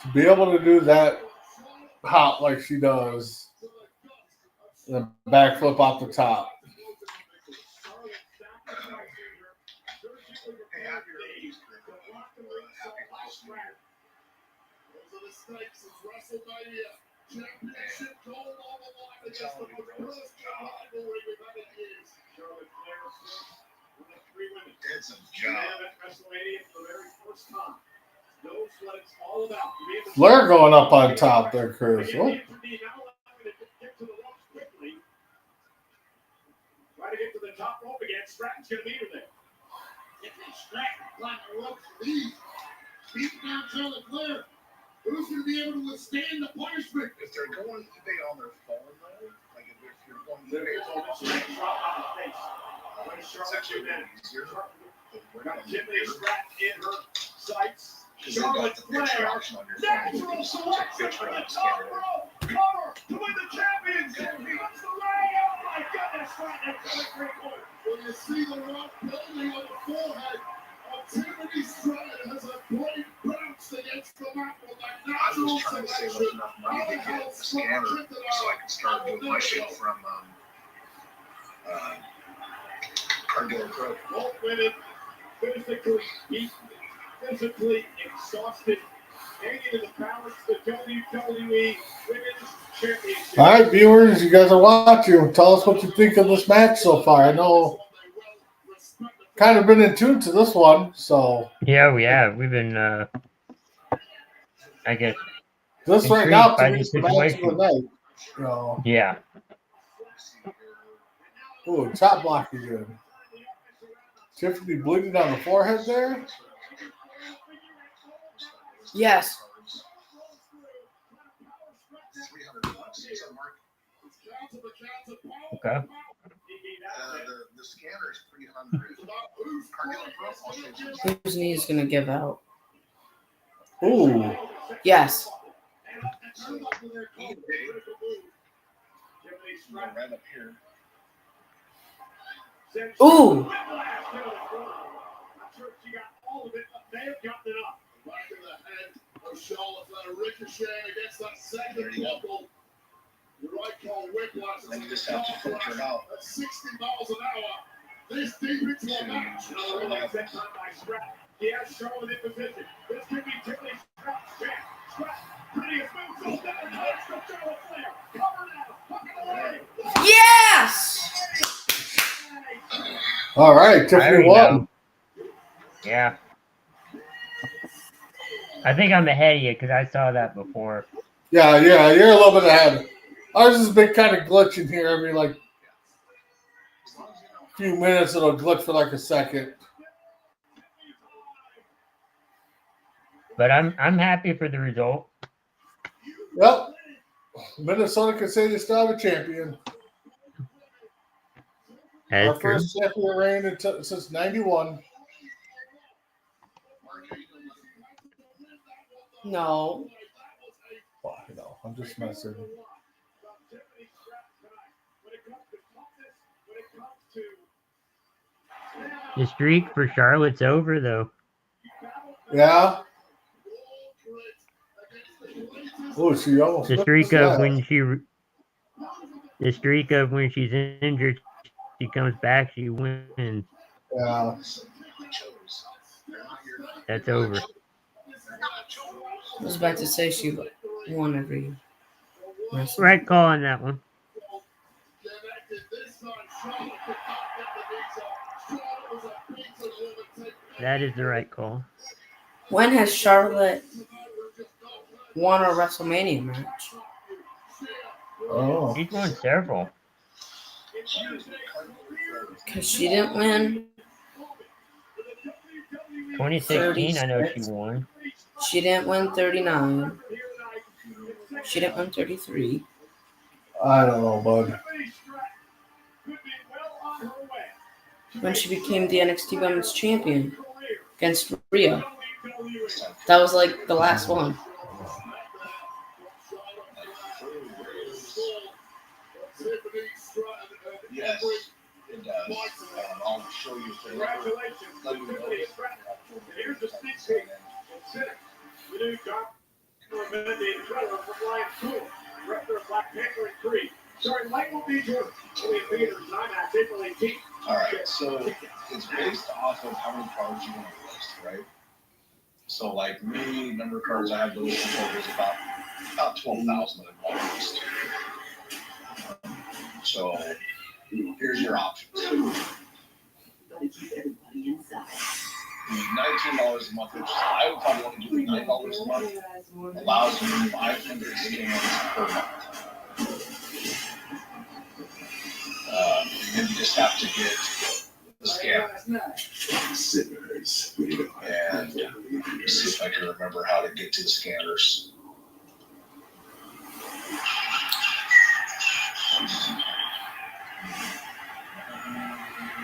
To be able to do that hop like she does, the backflip off the top. Championship gold on the line against the most rivalry we've had in years. Charlotte Flair one of 3 women. Did some job. At WrestleMania for the very first time. Knows what it's all about. Flair going up on top there, Chris. What? Get to the ropes quickly. Try to get to the top rope again. Stratton's going to meet her there. Stratton climbing the ropes. Beating down Charlotte Flair. Who's going to be able to withstand the punishment? If they're going to be on their phone, though, like if you're going to be on It's actually easier. Got Tiffany Stratton in her sights. Charlotte Flair. Natural selection from the top rope. Cover to win the championship. That's the way. Oh my goodness, Stratton has a great point. When you see the rock building on the forehead, Tiffany Stratton has a great bounce against the mat with that natural selection. Enough money to get the scanner so I can start doing my shit from Cargill Pro. Both women physically exhausted, hanging in the balance of the WWE Women's Championship. All right, viewers, you guys are watching. Tell us what you think of this match so far. I know kind of been in tune to this one, so Yeah, we have. We've been, I guess, this right intrigued now by to me this is the match of the situation. night. So, Yeah. Oh, top block again. Tiffany bleeding down the forehead there. Yes. Okay. The scanner is 300. Cargill Whose knee is going to give out? Ooh. Yes. Right up here. Ooh. Charlotte ricochet against that second buckle. The right call, whiplash. And you just have to filter it out. At 60 miles an hour. This deep into a match. He has Charlotte in position. This could be Tiffany Stratton. Prettiest move. Down. Charlotte Flair. Cover now. Yes. All right, I Tiffany already won. know. Yeah. I think I'm ahead of you because I saw that before. Yeah, you're a little bit ahead. Ours has been kind of glitching here. I mean, like a few minutes, it'll glitch for like a second. But I'm happy for the result. Yep. Minnesota can say they still have a champion. That's Our first champion reign since '91. No. Well, I'm just messing. The streak for Charlotte's over, though. Yeah. Oh, she almost The missed streak that. of when she's injured, she comes back, she wins. Yeah. That's over. I was about to say she won every wrestling. Right call on that one. That is the right call. When has Charlotte won a WrestleMania match? Oh. She's won several. Because she didn't win. 2016, I know she won. She didn't win 39. She didn't win 33. I don't know, bud. When she became the NXT Women's Champion against Rhea. That was like the last one. Yes, it does. I'll show you. Congratulations. Here's the sneak peek. The new Dr. Mendy trailer for Lion School. Director of Black Panther and Creed. Starring Michael B. Jordan. Only in theaters and IMAX April 18th. All right, so it's based off of how many cards you want to list, right? So, like me, number of cards I have to list for is about 12,000 that I want to list. So, here's your options. $19 a month, which I would probably want to do $9 a month, allows you 500 scans per month. And you just have to get the scanner. And see if I can remember how to get to the scanners.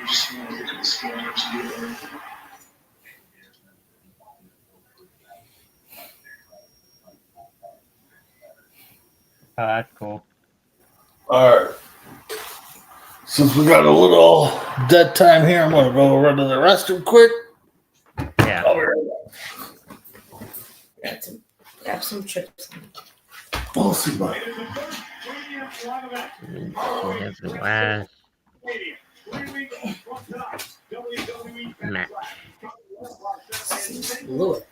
Just want to look at the scanners here. Oh, that's cool. All right. Since we got a little dead time here, I'm going to go run to the restroom quick. Yeah. I'll be right back. Have some chips. We'll see, bud. And we have the last match. Lewis.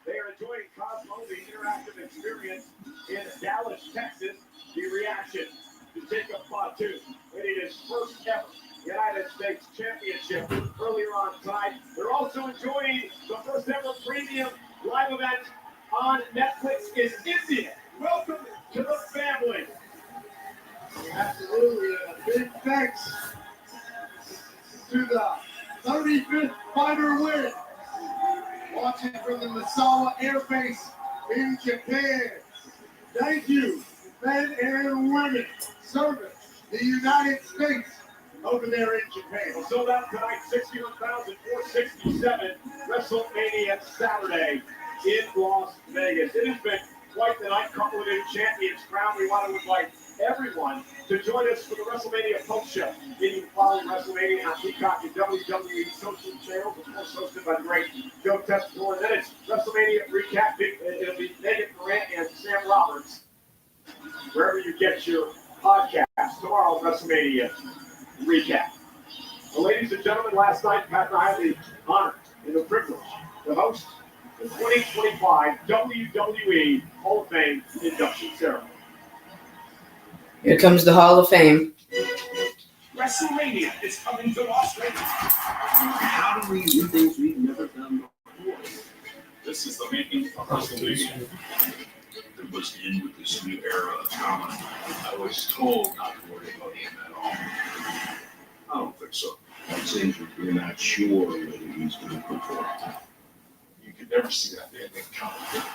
They are enjoying Cosmo, the interactive experience in Dallas, Texas. The reaction to Jacob Fatu, winning his first ever United States Championship earlier on tonight. They're also enjoying the first ever premium live event on Netflix in India. Welcome to the family. Absolutely. Big thanks to the 35th fighter win. Watching from the Misawa Air Base in Japan. Thank you, men and women, serving the United States over there in Japan. Well, sold out tonight, 61,467, WrestleMania Saturday in Las Vegas. It has been quite the night, couple of new champions crowned. We want to invite everyone to join us for the WrestleMania post show. You can follow WrestleMania on Peacock and WWE social channels, of course, hosted by the great Joe Tessitore. And then it's WrestleMania recap. It'll be Megan Durant and Sam Roberts, wherever you get your podcast. Tomorrow, WrestleMania recap. Well, ladies and gentlemen, last night, Pat and I had the honor and the privilege to host the 2025 WWE Hall of Fame induction ceremony. Here comes the Hall of Fame. WrestleMania is coming to Las Vegas. How do we do things we've never done before? This is the making of WrestleMania. It was in with this new era of talent. I was told not to worry about him at all. I don't think so. I'm saying we're not sure whether he's going to perform. You could never see that man in comedy.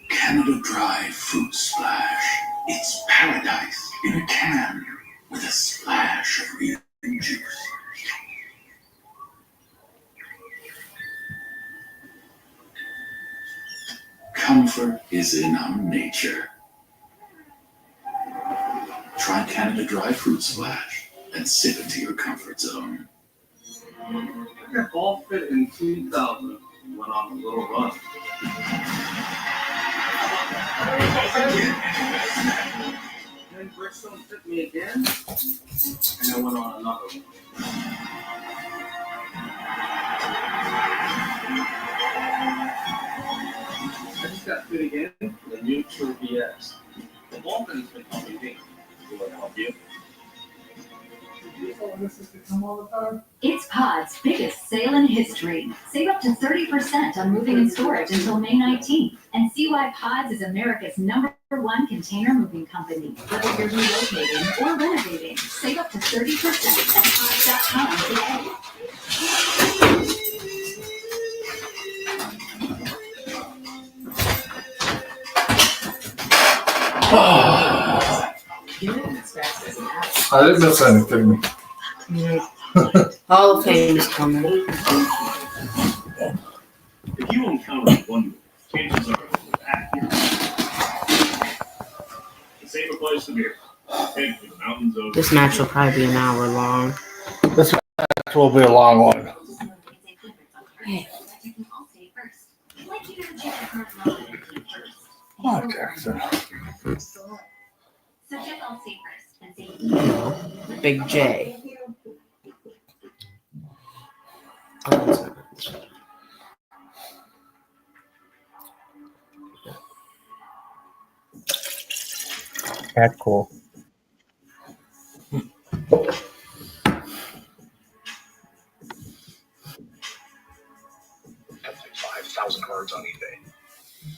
Canada Dry Fruit Splash. It's paradise in a can with a splash of real juice. Comfort is in our nature. Try Canada Dry Fruit Splash and sip into your comfort zone. That all fit in 2000 and went on a little run. Then Bridgestone fit me again, and I went on another one. I just got fit again with a new Tour BS. The Walton's been helping me. Will I help you? It's Pod's biggest sale in history. Save up to 30% on moving and storage until May 19th. And see why Pods is America's #1 container moving company. Whether you're relocating or renovating, save up to 30% at pods.com today. I didn't miss anything. Hall of Fame is coming. If you encounter one, chances are it's accurate. The safer place to be. Head for the mountains of. This match will probably be an hour long. This match will be a long one. Come on, Jackson. So check Allstate first and see. Big J. That's cool. Have like 5,000 cards on eBay.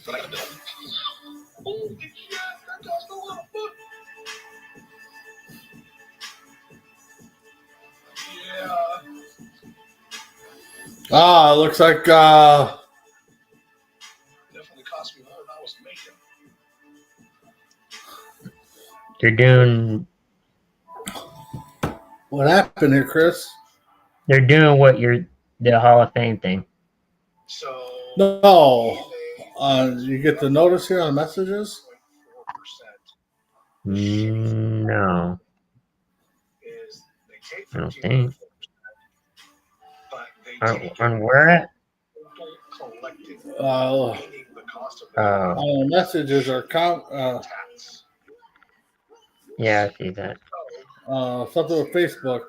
But I got them. Holy shit, that cost a lot of money. Yeah. Looks like Definitely cost me more than I was making. They're doing. what happened here, Chris? They're doing what you're the Hall of Fame thing. So No. You get the notice here on messages? 4% No, is they take I don't think. but they take On where at? total collected, Uh, meaning the cost of the messages are tax. Yeah, I see that. something with Facebook.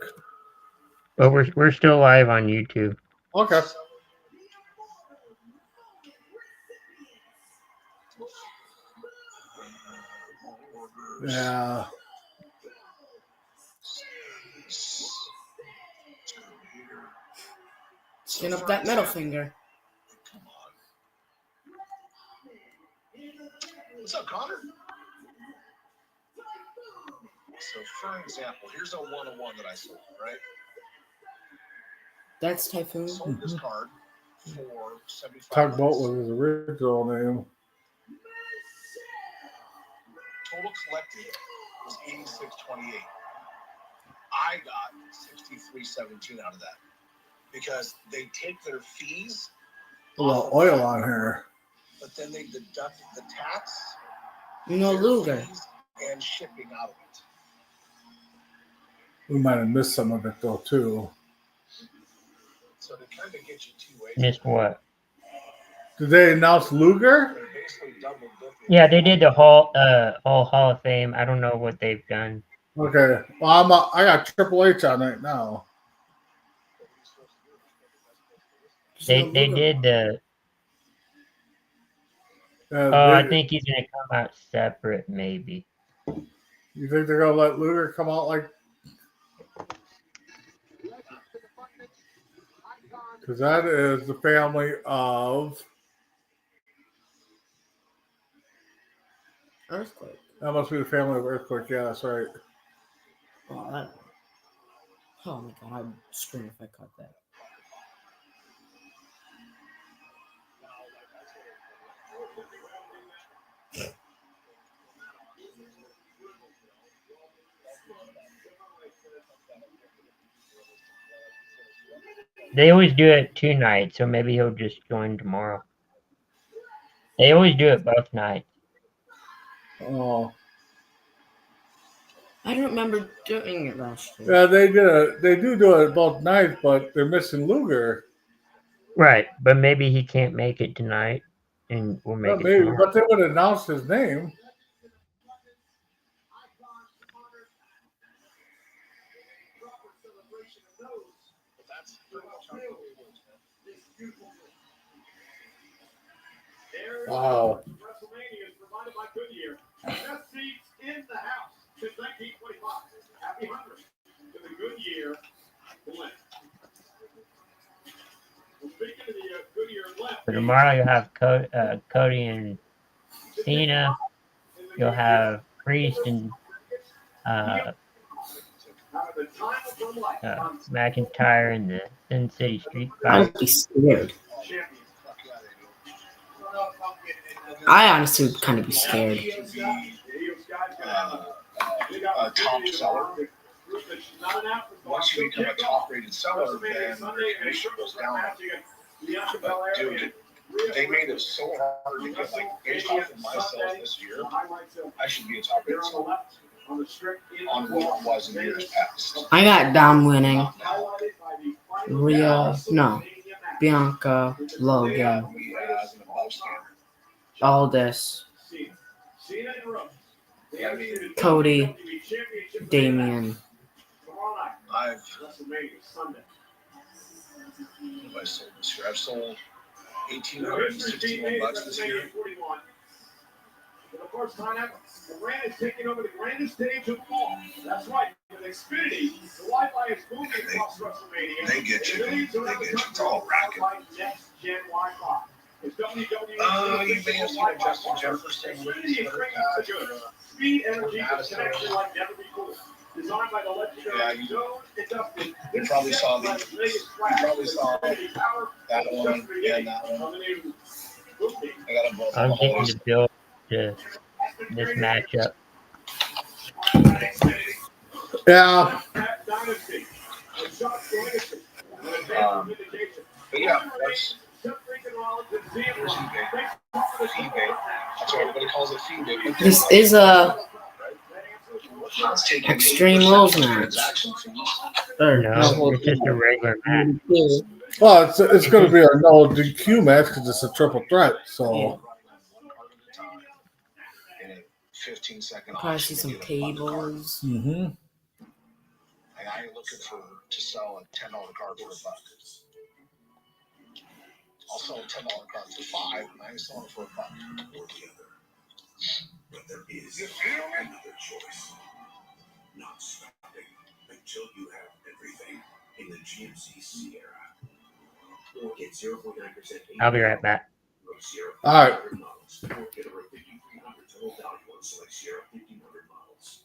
But we're still live on YouTube. Okay. Yeah. Skin up that middle finger. What's up, Connor? So, for example, here's a one-on-one that I sold, right? That's Typhoon. Sold this card for $75. Tugboat was his original name. Total collected was $86.28. I got $63.17 out of that because they take their fees. A little oil on her. But then they deduct the tax, No their Luger. fees, and shipping out of it. We might have missed some of it though too. So to kind of get you two ways. Missed what? Did they announce Luger? They're basically double dipping. Yeah, they did the whole Hall of Fame. I don't know what they've done. Okay. Well, I got Triple H on right now. They No Luger. did the. I think he's gonna come out separate, maybe. You think they're gonna let Luger come out like? Because that is the family of Earthquake. that must be the family of Earthquake. Yeah, that's right. Oh my god, I'd scream if I caught that. They always do it 2 nights, so maybe he'll just join tomorrow. They always do it both nights. Oh, I don't remember doing it last year. yeah, they do it both nights, but they're missing Luger. Right, but maybe he can't make it tonight, and we'll make Well, it maybe, tomorrow. but they would announce his name. Wow. WrestleMania is provided by Goodyear. Best seats in the house since 1925. Happy 100th to the Goodyear blend. Well, speaking of the Goodyear blend, So tomorrow you'll have Cody and Cena. You'll have Priest and McIntyre in the Sin City Street I'd Fight. be scared. I honestly would kind of be scared. Top seller. Once you become a top-rated seller, then your commission goes down. But dude, they made it so hard to get, like, based off of my sales this year, I should be a top-rated seller on what it was in years past. I got Dom winning. Not now. Bianca, Logan, We as an above standard. Aldis, I mean, Cody, Damian. I've what have I sold this year? I've sold $1,861 this year. For the first time ever, Grande is taking over the grandest stage of them all. That's right, with Xfinity, the Wi-Fi is booming across WrestleMania. They get you. They get you. It's all racket. Next-gen Wi-Fi. It's WWE. You may have seen Justin Jefferson. Speed, energy, and connection like never before. Designed by the legendary Zone, You probably saw that one and that one. I got them both. I'm getting to build to this matchup. Yeah. But yeah, that's eBay. That's what everybody calls it, eBay. This is a Extreme Rules match. Or No, it's just a regular match. Well, it's going to be a no DQ match because it's a triple threat. So. 15-second. Probably see some tables. Mm-hmm. And I ain't looking to sell a $10 card for $1. I'll sell a $10 card for $5, and I ain't selling it for $1. But there is another choice. Not stopping until you have everything in the GMC Sierra. Or get 0.9%. I'll be right back. All right. Models. Or get over 5,300 total value on select Sierra 1500 models.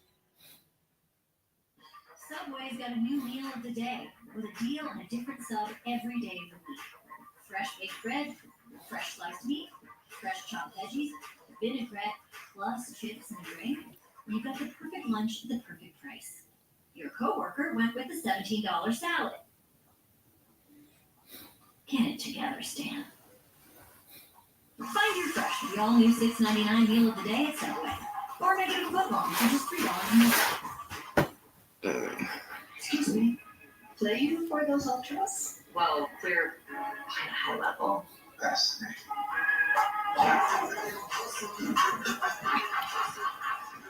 Subway's got a new meal of the day with a deal on a different sub every day of the week. Fresh baked bread, fresh sliced meat, fresh chopped veggies, vinaigrette, plus chips and a drink. You got the perfect lunch at the perfect price. Your coworker went with the $17 salad. Get it together, Stan. Find your fresh with the all-new $6.99 meal of the day at Subway. Or make it a footlong for just $3 more. Excuse me. Play you for those ultras? Well, we're at a high level. Fascinating.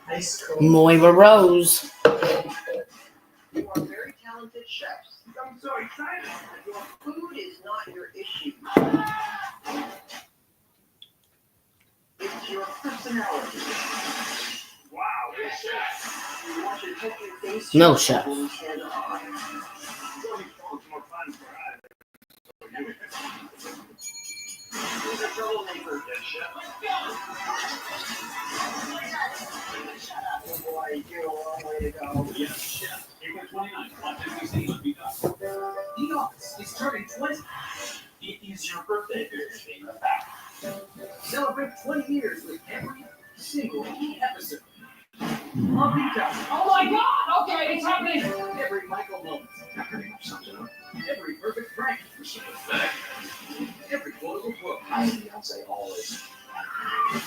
Nice, cool. Moira Rose. You are very talented chefs. I'm so excited. Your food is not your issue. It's your personality. Wow, this chef. You want to take your face. No chef. Head on. More fun for us. He's a troublemaker. Yes, chef. Oh boy, you're a long way to go. Yes, chef. April 29th. Watch NBC on Peacock. The Office is turning 20. It is your birthday, Thursday. Celebrate 20 years with every single episode. On Peacock. Oh my God! Okay, it's happening. Every Michael moment. Every perfect prank. Every quotable quote. I Beyonce always.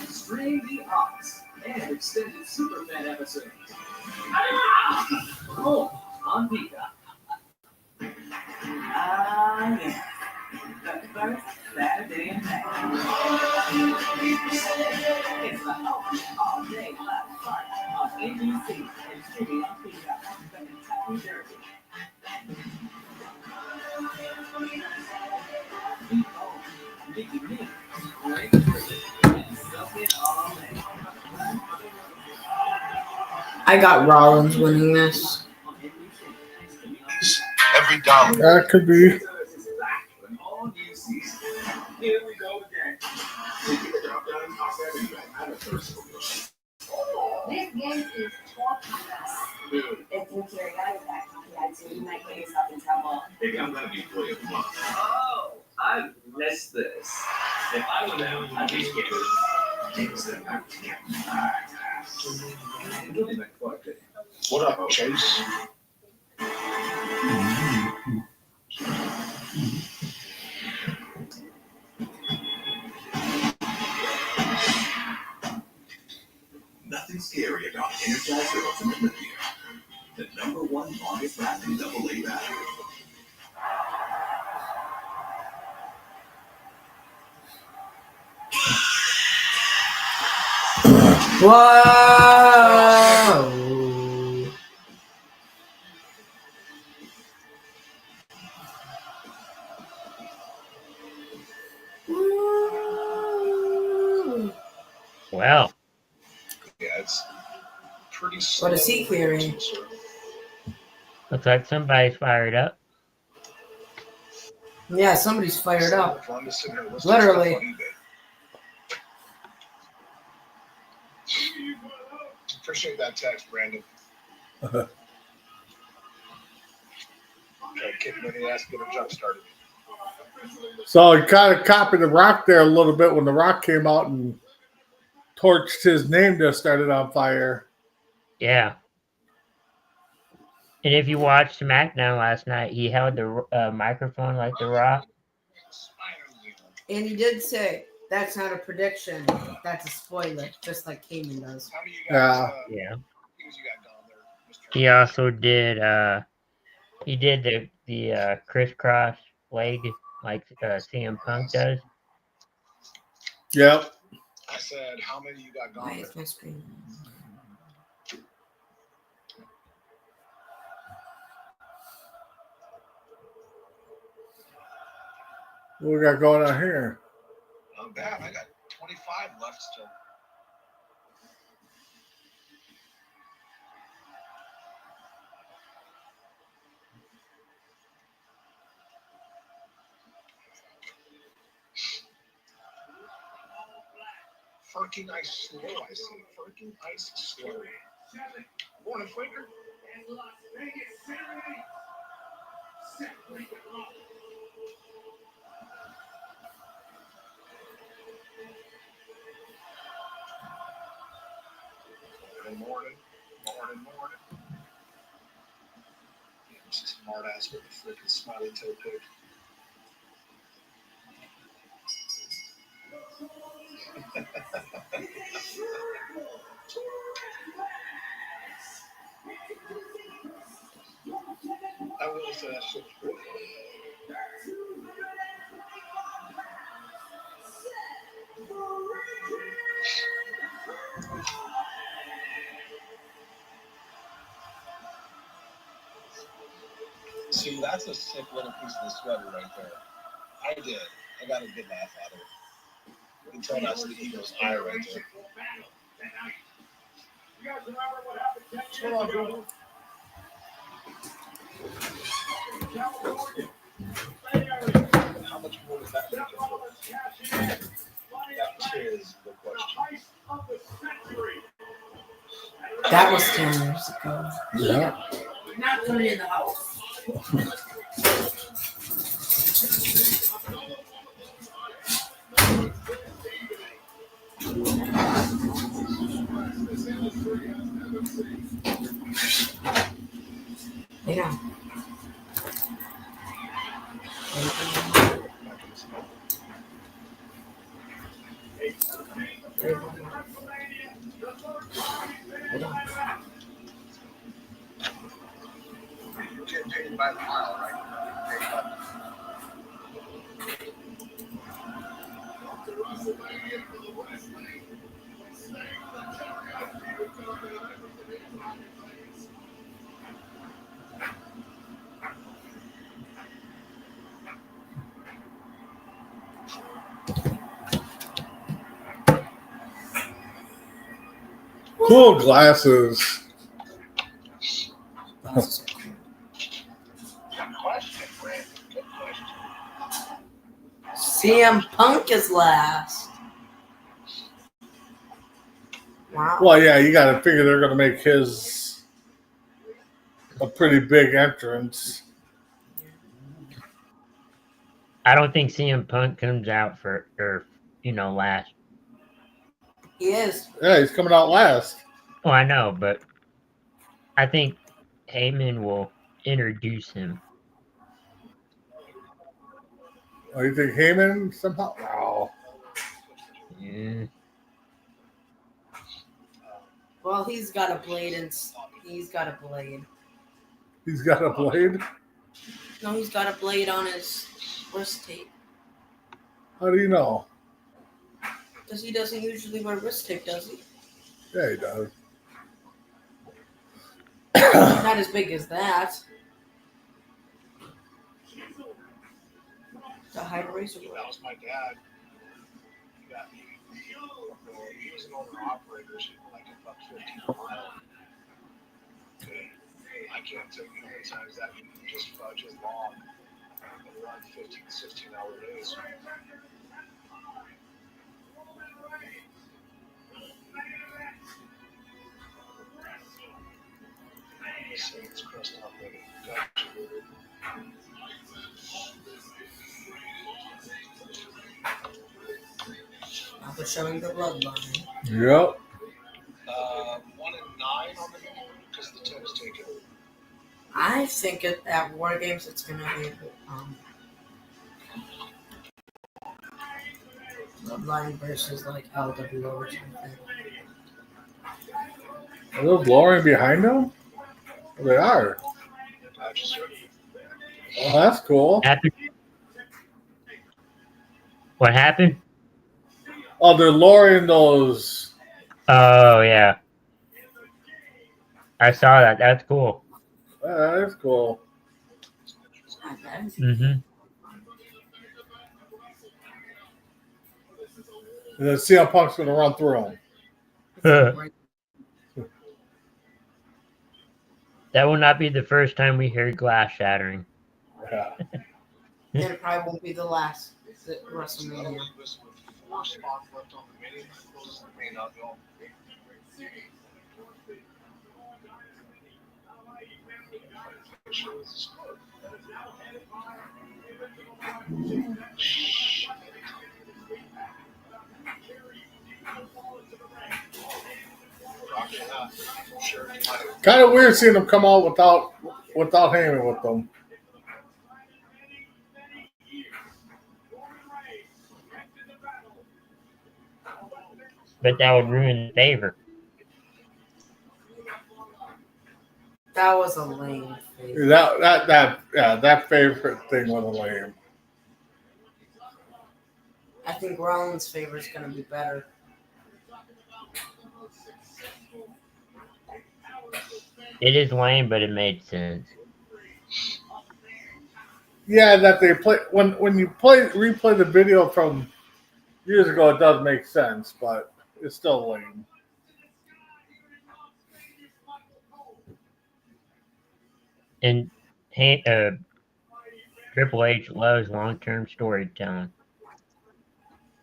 Stream The Office and extended superfan episodes. Oh, on Peacock. Yeah. The first Saturday in May. It's the all-day live fun on NBC and streaming on Peacock from Kentucky, Derby. Mickey Minnie, Greg Griffin, and something all day. I got Rollins winning this. Every dollar. That could be. Here we go again. This game is torturing us. If you carry on with that confidence, you might get yourself in trouble. Maybe I'm gonna be employee of the month. Oh, I missed this. If I were them, I'd be scared. Things that I can't. Really make fun of it. What up, Chase? Nothing scary about Energizer Ultimate Lithium. The #1 longest lasting AA battery. Whoa! Well, Yeah, it's pretty What is he slow. clearing? looks like somebody's fired up. Yeah, somebody's fired up. Fun to sit here and listen to Literally. stuff on eBay. Appreciate that text, Brandon. Okay, kicking in the ass, get a jump started. So he kind of copied The Rock there a little bit when The Rock came out and torched his name to start it on fire. Yeah. And if you watched SmackDown last night, he held the microphone like The Rock. And he did say, that's not a prediction. That's a spoiler, just like Heyman does. How many you Yeah. guys, Yeah. who's you got down there, Mr. He also did the crisscross leg like CM Punk does. Yep. I said, how many you got Why gone is my screen? What we got going on here? Not bad. I got 25 left still. Funky nice slow, I see. Funky ice slow. Morning, Flaker. And Las Vegas Saturday. Seth break it off. Morning. Yeah, this is smart ass with the freaking smiley toe pick. I will say that shit's pretty funny. See, that's a sick little piece of the sweater right there. I did. I got a good laugh out of it. You can tell that's the eagle's eye right there. You guys remember what happened 10 years ago? California. How much more does that make it for? That is the question. That was 10 years ago. Yeah. Not coming in the house. Yeah. You get paid by the mile, right? Paid by the Cool glasses. Good question, Brandon. Good question. CM Punk is last. Wow. Well, yeah, you got to figure they're going to make his a pretty big entrance. I don't think CM Punk comes out for, last. He is. Yeah, he's coming out last. Oh, I know, but I think Heyman will introduce him. Oh, you think Heyman somehow? Wow. Yeah. Well, he's got a blade and he's got a blade. He's got a blade? No, he's got a blade on his wrist tape. How do you know? Because he doesn't usually wear wrist tape, does he? Yeah, he does. Not as big as that. The hide razor. That was my dad. He was an owner operator, so like a buck 15 a mile. I can't tell you how many times that just fudges long and run 15, 16-hour days. Saints crust up with it. Gotcha. After showing the bloodline. Yep. 1 and 9 on the mini because the 10 is taken. I think at War Games it's gonna be bloodline versus like LWO or something. Are those lowering behind them? Oh, they are. Oh, that's cool. What happened? Oh, they're lowering those. Oh, yeah. I saw that. That's cool. That is cool. Mm-hmm. And then CM Punk's going to run through him. That will not be the first time we hear glass shattering. Yeah. And it probably won't be the last WrestleMania. Four spots left on the mini. Closest to the main outgo. Kind of weird seeing them come out without Heyman with them. But that would ruin the favor. That was a lame thing. That favorite thing was lame. I think Rollins' favor is going to be better. It is lame, but it made sense. Yeah, that they play when you replay the video from years ago, it does make sense, but it's still lame. And Triple H loves long-term storytelling.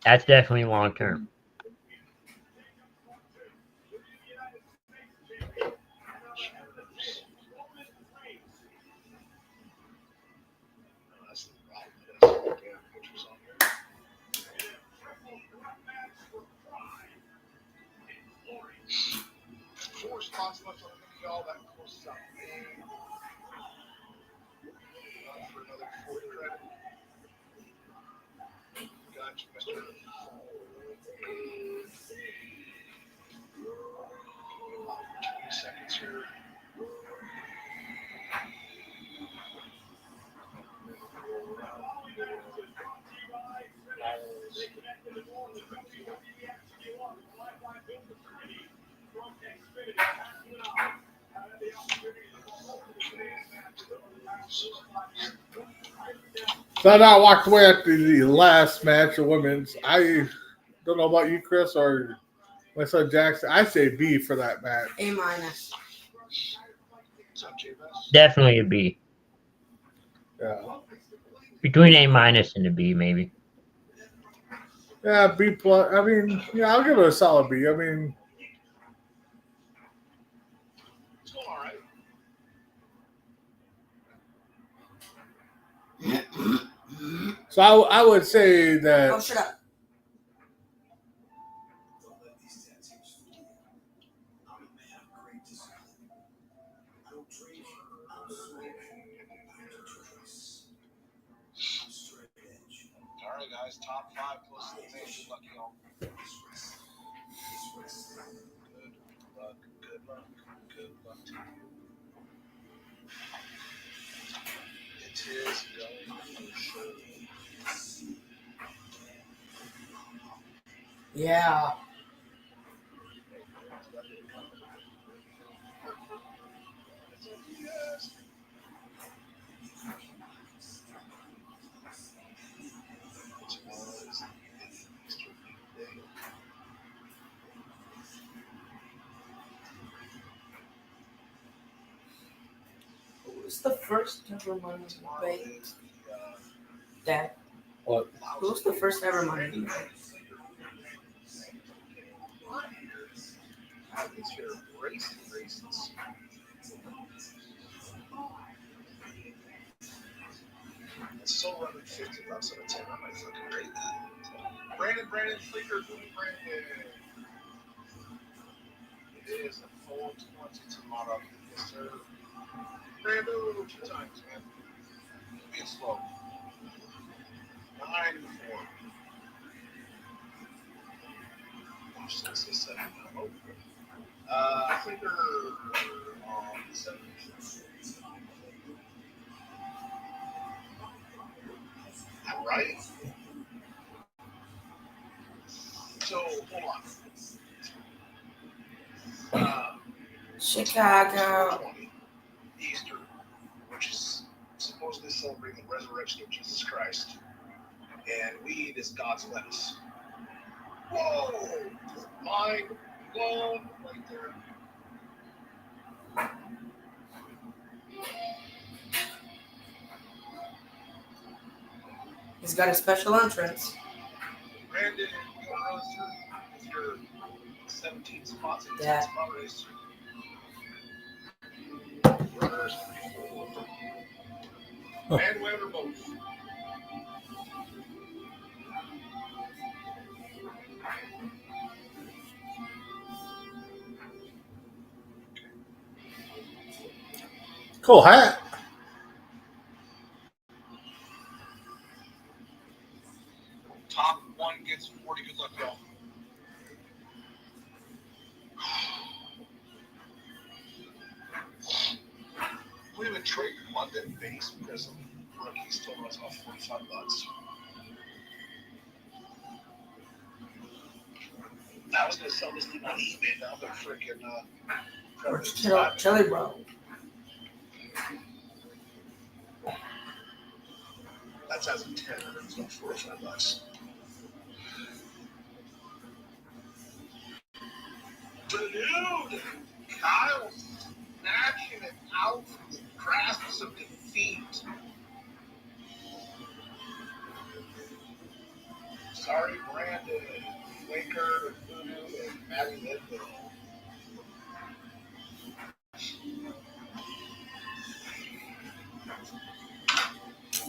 That's definitely long-term. Four spots left on the mini, y'all. That closes out big. For another fourth credit. Gotcha, Mr. 20 seconds here. So now I walked away after the last match of women's. I don't know about you, Chris, or my son Jackson. I say B for that match. A minus. Definitely a B. Yeah. Between A minus and a B, maybe. Yeah, B plus. I mean, yeah, I'll give it a solid B. I mean, It's going all right. so I would say that. Oh, shut up. All right, guys. Top 5 plus the main. Good luck, y'all. Good luck. Good luck. Good luck to you. It is going for sure. Yeah. Who's the first ever Money in the Bank? Dad. What? Who's the first ever Money in the Bank? It's your raisins. It's so running $50 out of 10. I might fucking rate that. Brandon Fleeker, Brandon. It is a full 20 tomorrow. Yes, sir. Brandon, 2 times, man. Be slow. 9-4. Fleeker on 7. Right? So, hold on. Chicago. Easter, which is supposedly celebrating the resurrection of Jesus Christ. And weed is God's lettuce. Whoa! Mind blown right there. He's got a special entrance. Brandon, you want to run through with your 17 spots and 10 Yeah. spot race? Runners, and women are both. Cool hat. Top one gets 40. Good luck, y'all. We have a trade London base prism rookie still runs off $45. I was gonna sell this thing on eBay. Now they're freaking Chili Bro. That's as a 10, and it's not $45. Dude, Kyle snatching it out from the grasp of defeat. Sorry, Brandon, Winker, and Fatu, and Maddie Linville.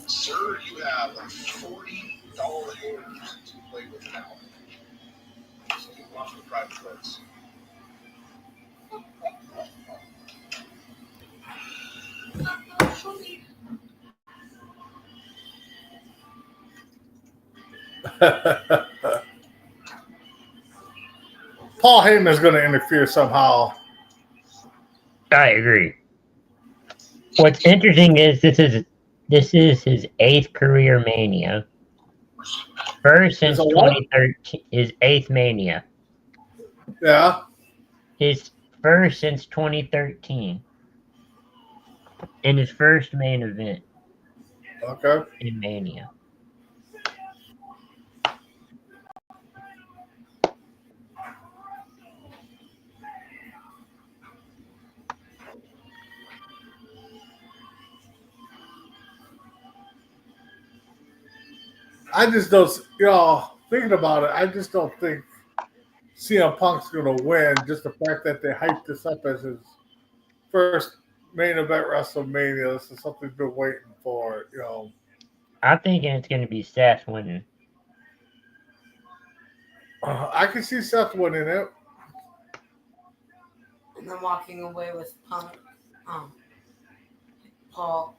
Sir, you have $40 hairs to play with now. So you watch the private folks. Paul Heyman is going to interfere somehow. I agree. What's interesting is this is his 8th career Mania. First since Is it what? 2013. His 8th Mania. Yeah. His first since 2013. And his first main event Okay. in Mania. I just don't, thinking about it, I just don't think CM Punk's going to win. Just the fact that they hyped this up as his first main event WrestleMania. This is something we've been waiting for, I'm thinking it's going to be Seth winning. I can see Seth winning it. And then walking away with Punk. Paul.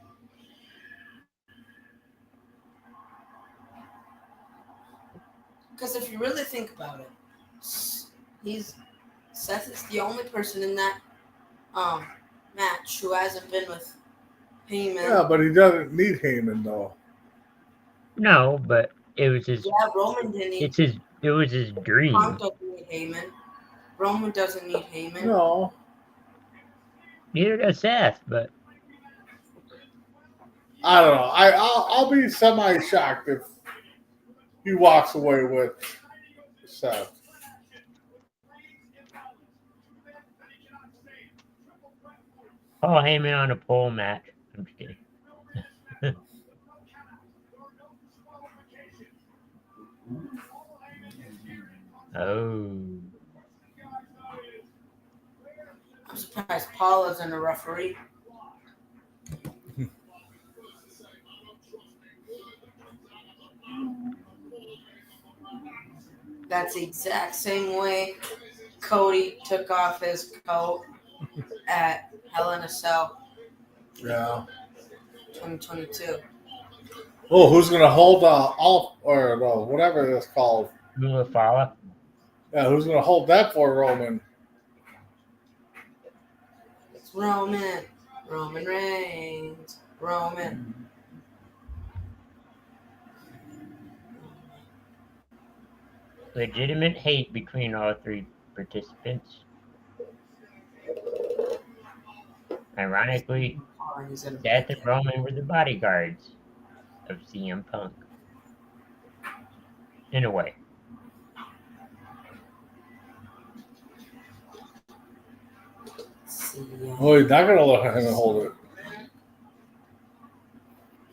Because if you really think about it, Seth is the only person in that match who hasn't been with Heyman. Yeah, but he doesn't need Heyman, though. No, but it was his. Yeah, Roman didn't need. It was his dream. Punk doesn't need Heyman. Roman doesn't need Heyman. No. Neither does Seth, but I don't know. I'll be semi-shocked if he walks away with Seth. Paul Heyman on a pole match. I'm just kidding. Oh. I'm surprised Paul isn't a referee. That's the exact same way Cody took off his coat at Hell in a Cell. Yeah. 2022. Oh, who's going to hold whatever it's called? Mulafala. Yeah, who's going to hold that for Roman? It's Roman. Roman Reigns. Roman. Legitimate hate between all 3 participants. Ironically, Seth and Roman were the bodyguards of CM Punk. In a way. see. Oh, he's not gonna let him hold it.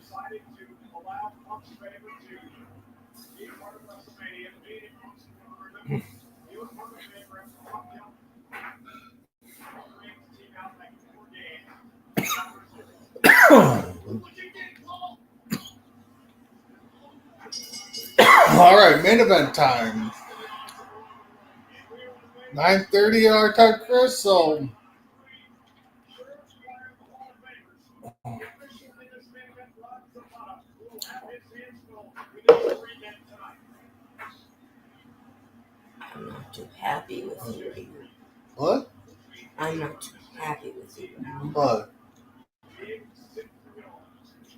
Decided to allow Punk's favor to be a part of WrestleMania. Made it Punk's favorite. He was Punk's favorite. Punk helped the team out like 4 games. All right, main event time. 9:30 our time, Chris. So. I'm not too happy with you right now. What? I'm not too happy with you right now. What?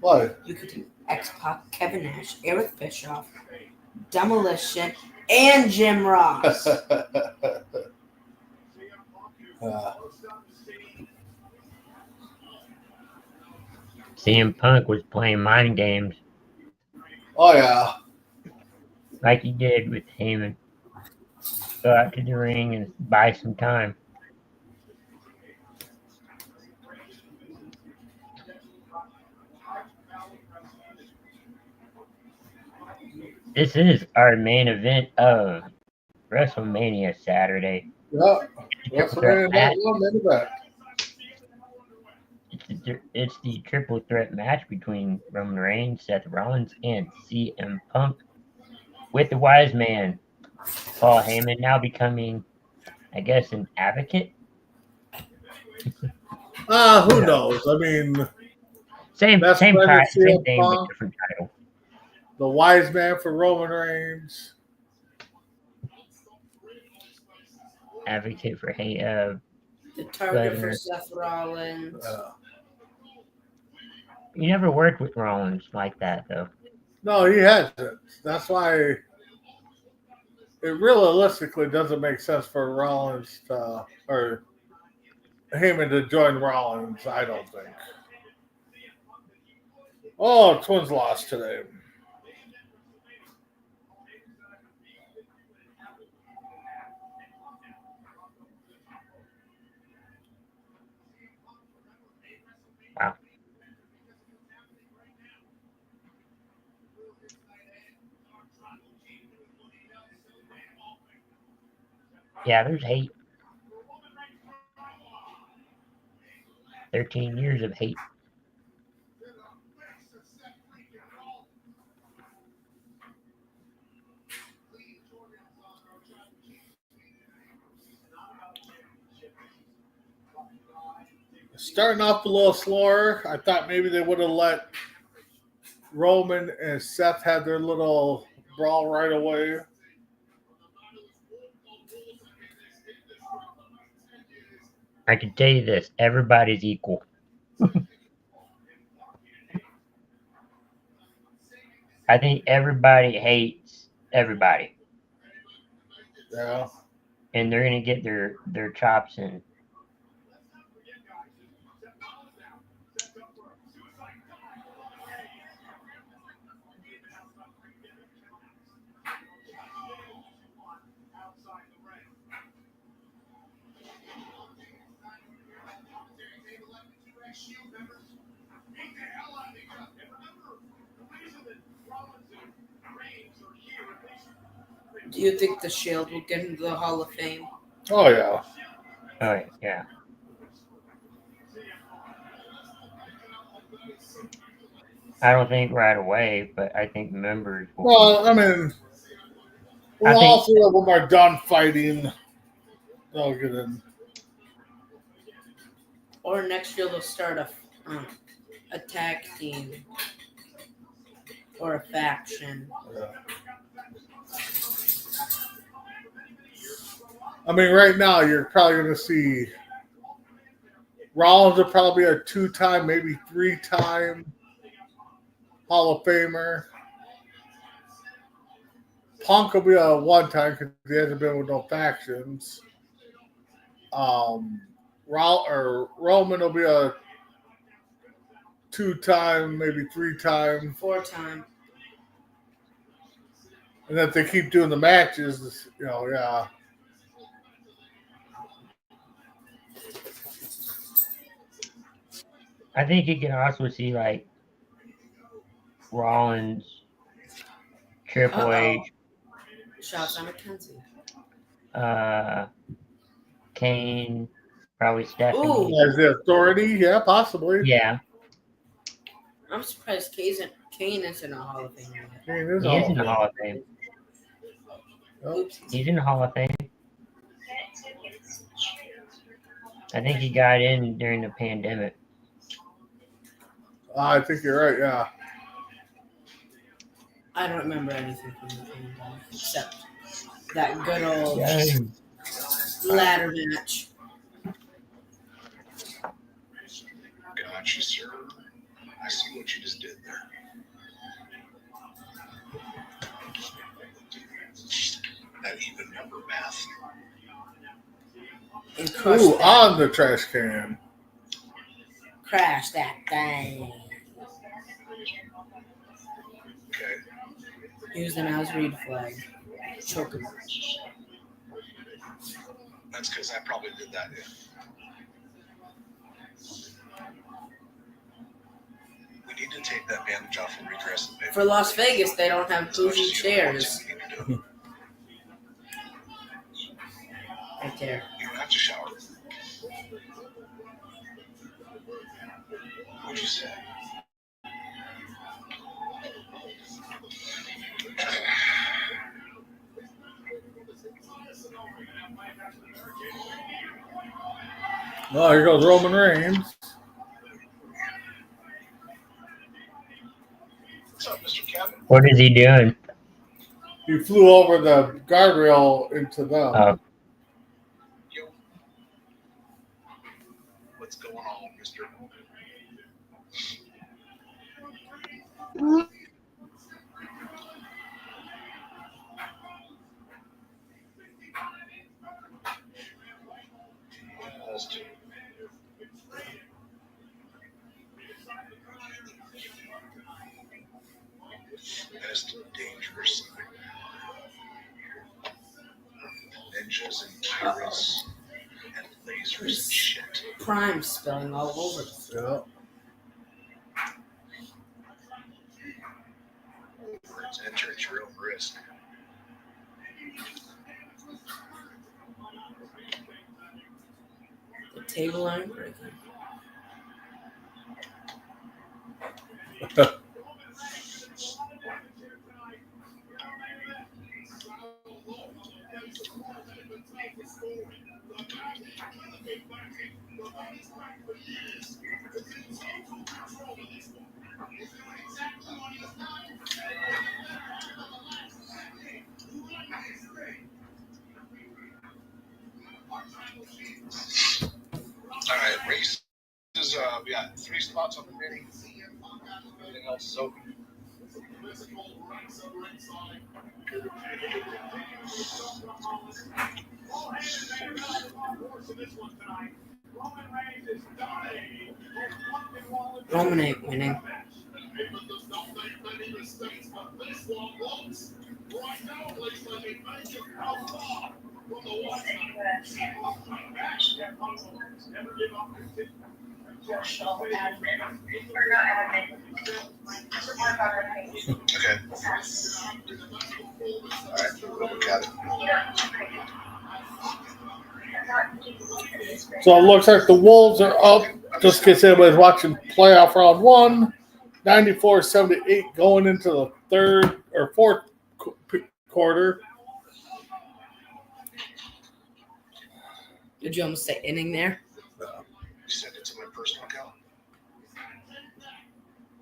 What? You could do X-Pac, Kevin Nash, Eric Bischoff, Demolition, and Jim Ross. CM Punk was playing mind games Oh yeah. like he did with Heyman. Go out to the ring and buy some time. This is our main event of WrestleMania Saturday. Yeah. Triple threat match. Main event. It's the triple threat match between Roman Reigns, Seth Rollins, and CM Punk, with the wise man, Paul Heyman, now becoming, I guess, an advocate. Who knows? I mean, same best thing, friend of but CM Punk, different title. the wise man for Roman Reigns. Advocate for The target for Flair. Seth Rollins. You never worked with Rollins like that, though. No, he hasn't. That's why it realistically doesn't make sense for Rollins to, or Heyman to join Rollins, I don't think. Oh, Twins lost today. Wow. Yeah, there's hate. 13 years of hate. Starting off a little slower. I thought maybe they would have let Roman and Seth have their little brawl right away. I can tell you this: everybody's equal. I think everybody hates everybody. Yeah. And they're gonna get their chops in. Do you think the Shield will get into the Hall of Fame? Oh, yeah. Oh, yeah. I don't think right away, but I think members will. Well, I mean, when all three of them are done fighting, they'll get in. Or next year they'll start a tag team or a faction. Yeah. I mean, right now you're probably going to see Rollins will probably be a 2-time, maybe 3-time Hall of Famer. Punk will be a 1-time because he hasn't been with no factions. Roman will be a 2-time, maybe 3-time, 4-time. And if they keep doing the matches, yeah. I think you can also see like Rollins, Triple H, Shots on McKenzie. Kane, probably Stephanie. Ooh. As the authority, yeah, possibly. Yeah, I'm surprised Kane is in a Hall of Fame. Kane is he is in the Hall of Fame. Oops. He's in the Hall of Fame. I think he got in during the pandemic. I think you're right, yeah. I don't remember anything from the pandemic except that good old ladder match. Gotcha, sir. I see what you just did there. That even number math. And crush Ooh, that. on the trash can. Crash that thing. Okay. Use the Nas Reed flag. Choke him. That's because I probably did that. Yeah. We need to take that bandage off and redress it. For Las Vegas, they don't have bougie chairs. Right there. You don't have to shower. What'd you say? Oh, here goes Roman Reigns. What's up, Mr. Kevin? What is he doing? He flew over the guardrail into them. Yo. What's going on, Mr. Let's do it. That's dangerous. Ninjas and pirates and lasers and shit. Prime spilling all over. Yeah. Words enter at your own risk. The table iron breaking. All right, race is we got 3 spots on the mini. Everything else is open. Roman ain't winning. Okay. All right, we got it. So it looks like the Wolves are up. Just in case anybody's watching playoff round 1. 94-78 going into the third or fourth quarter. Did you almost say inning there? Send it to my personal account.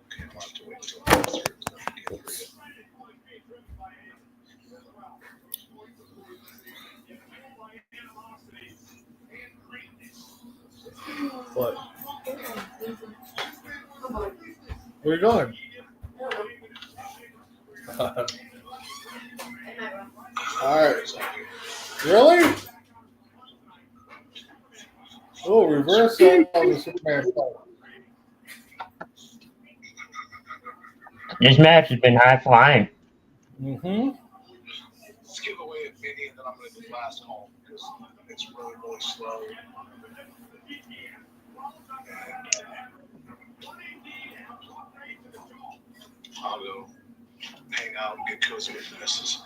Okay, I'll have to wait until I'm through. What? Where are you going? All right. Really? Oh, reversal of the Superman fight. This match has been high flying. Mm-hmm. Let's give away a mini and then I'm going to do last call because it's really, really slow. I'll go hang out and get cozy with the missus.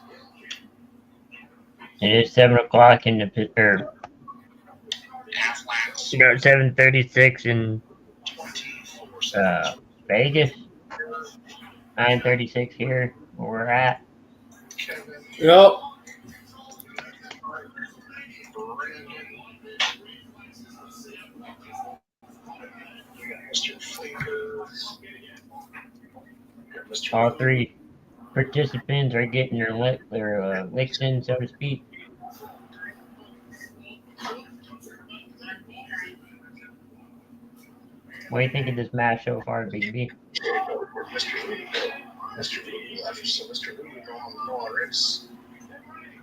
It is 7 o'clock in the or Half laps. 7:36 in 24 seconds. Vegas. 9:36 here where we're at. Kevin. Yep. Brandon. We got Mr. Flaker. We got Mr. All three participants are getting their licks in, so to speak. What do you think of this match so far, Big B? Mr. Lee left, so Mr. Lee will go on the Noah race.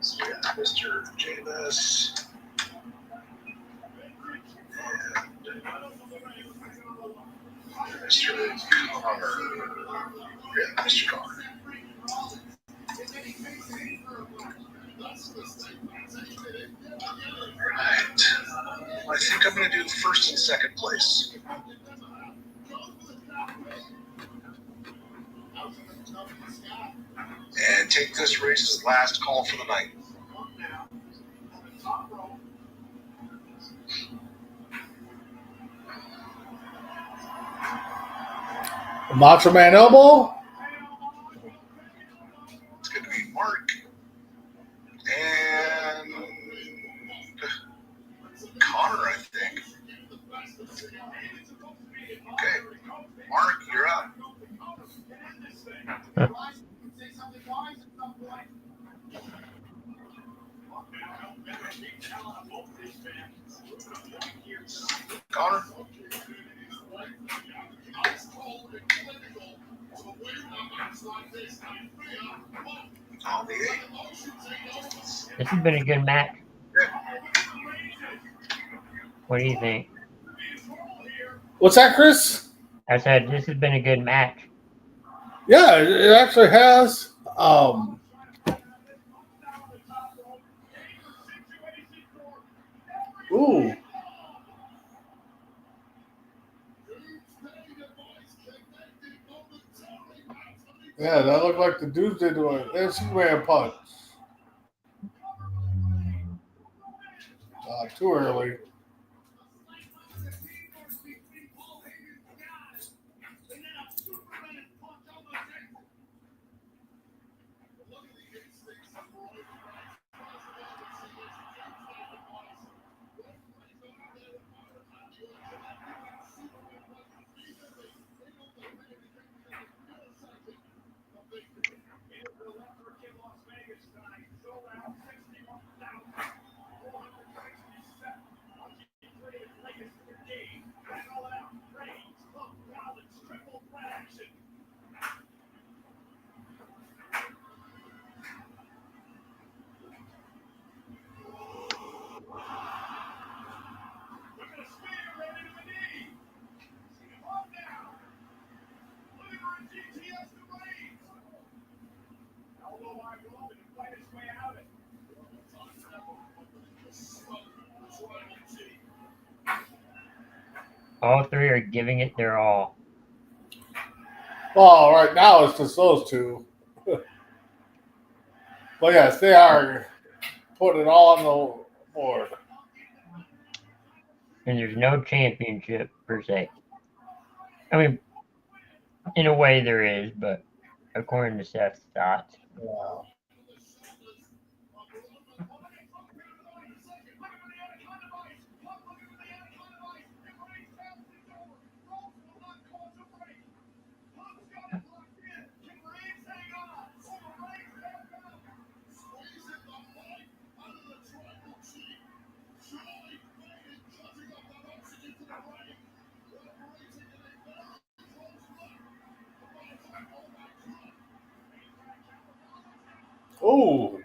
So we got Mr. James. And Mr. Connor. Yeah, Mr. Connor. Alright. I think I'm going to do first and second place. And take this race as last call for the night. Macho Man elbow. It's going to be Mark and Connor, I think. Okay, Mark, you're up. Connor? On the 8. This has been a good match. What do you think? What's that, Chris? I said this has been a good match. Yeah, it actually has. Ooh. Yeah, that looked like the dudes did to a Superman punch. Too early. All three are giving it their all. Well, right now it's just those two. But yes, they are putting it all on the board. And there's no championship per se. I mean, in a way there is, but according to Seth's thoughts. Wow. Oh.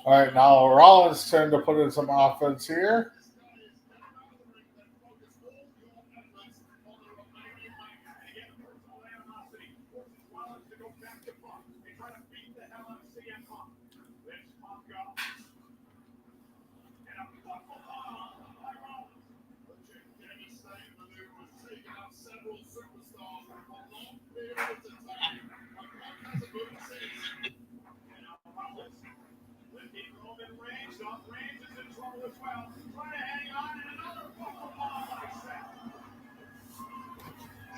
All right, now Rollins' turn to put in some offense here.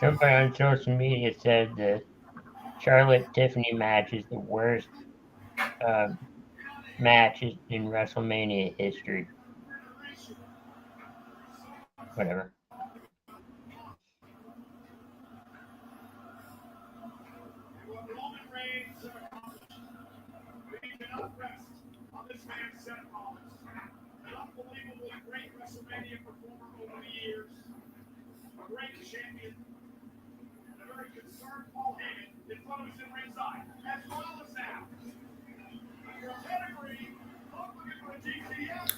Somebody on social media said the Charlotte Tiffany match is the worst match in WrestleMania history. Whatever. On this man, Seth Rollins, an unbelievably great WrestleMania performer over the years, a great champion, and a very concerned Paul Heyman that follows him ringside, as well as now. Your pedigree, not looking for a GTS.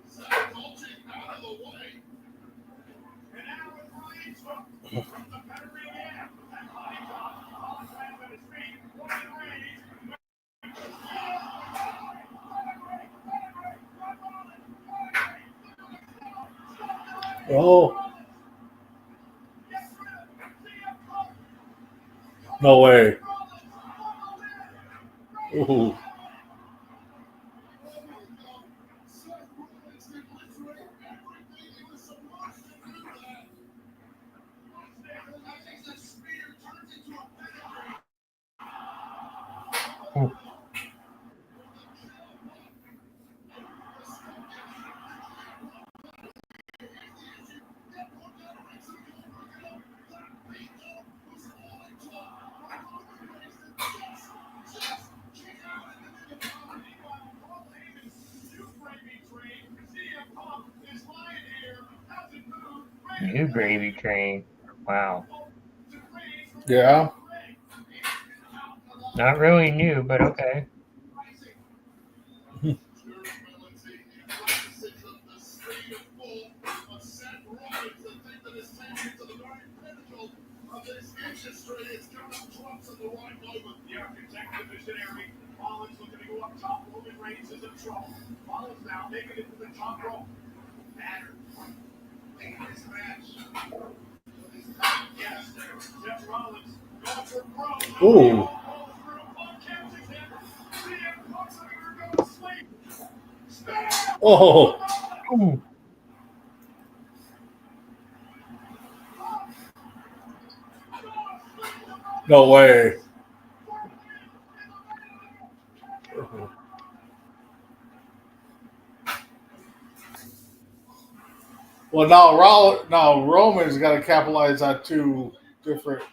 Seth Rollins out of the way. And now it leads from the pedigree again. That body drop, Rollins lands on his feet, Roman Reigns. Oh. No way. Ooh. New gravy train. Wow. Yeah. Not really new, but okay. The architect visionary, Rollins looking to go up top. Roman Reigns is in trouble. Rollins now making it to the top rope. Matter. In this match. Yes, Seth Rollins going for broke. Ooh. Oh. Ooh. No way. Well, now Roman's got to capitalize on two different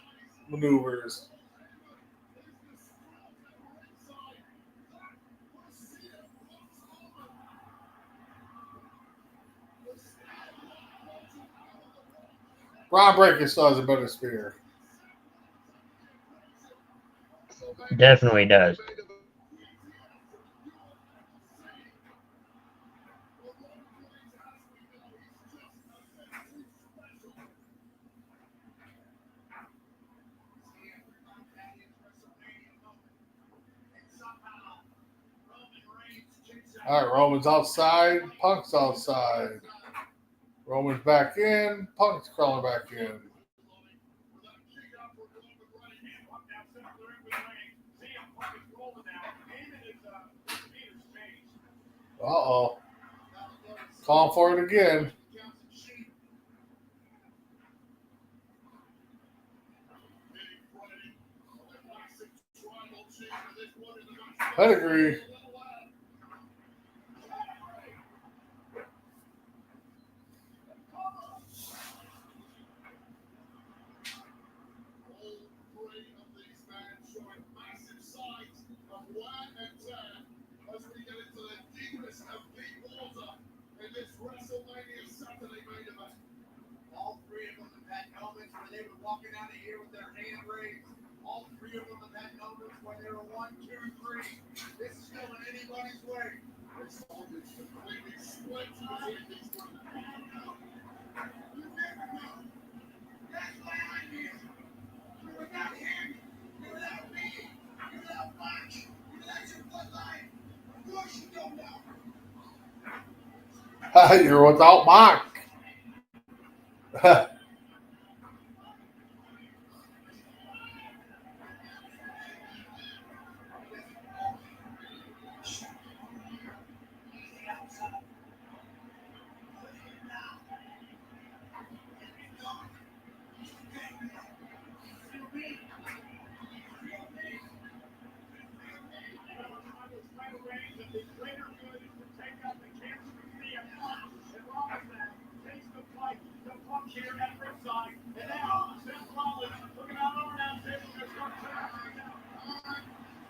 maneuvers. Braun Breaker still has a better spear. Definitely does. All right, Roman's outside. Punk's outside. Roman's back in. Punk's crawling back in. Uh-oh. Calling for it again. Pedigree. WrestleMania Saturday main event. All three of them have had moments where they were walking out of here with their hand raised. All three of them have had moments when they were 1, 2, 3. This is still in anybody's way. It's always completely split between these two. You never know. That's why I'm here. You're without him. You're without me. You're without Mike. You're without your bloodline. Of course you don't know. You're without Mark.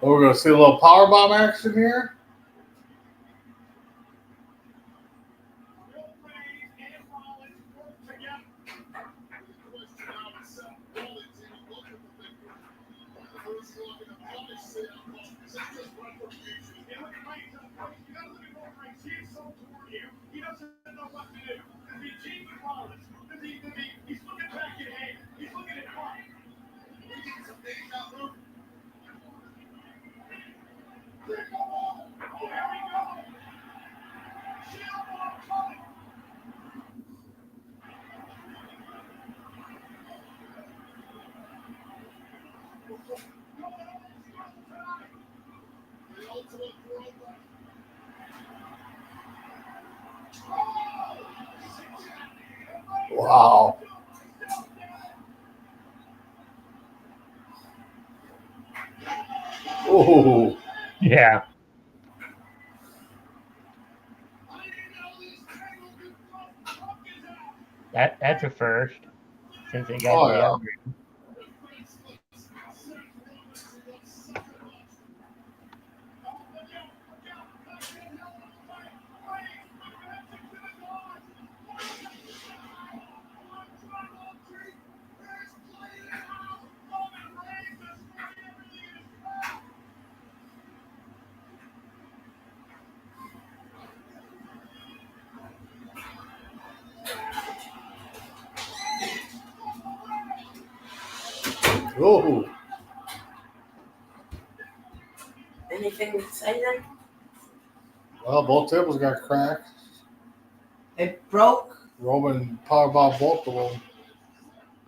We're going to see a little powerbomb action here. He doesn't know what to do. Does he cheat with Rollins? He's looking back at him. He's looking at Mike. He's getting some deja vu. There you go. Oh, here we go. Wow. Oh. Yeah. That's a first since they got the other. Oh. Anything to say then? Well, both tables got cracked. It broke. Roman powerbomb both of them.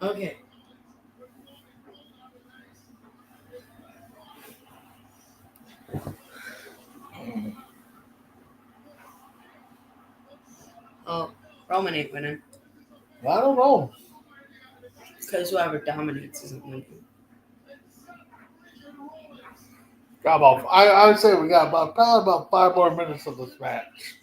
Okay. Oh, Roman ain't winning. I don't know. Because whoever dominates isn't winning. Got about, I would say we got probably about 5 more minutes of this match.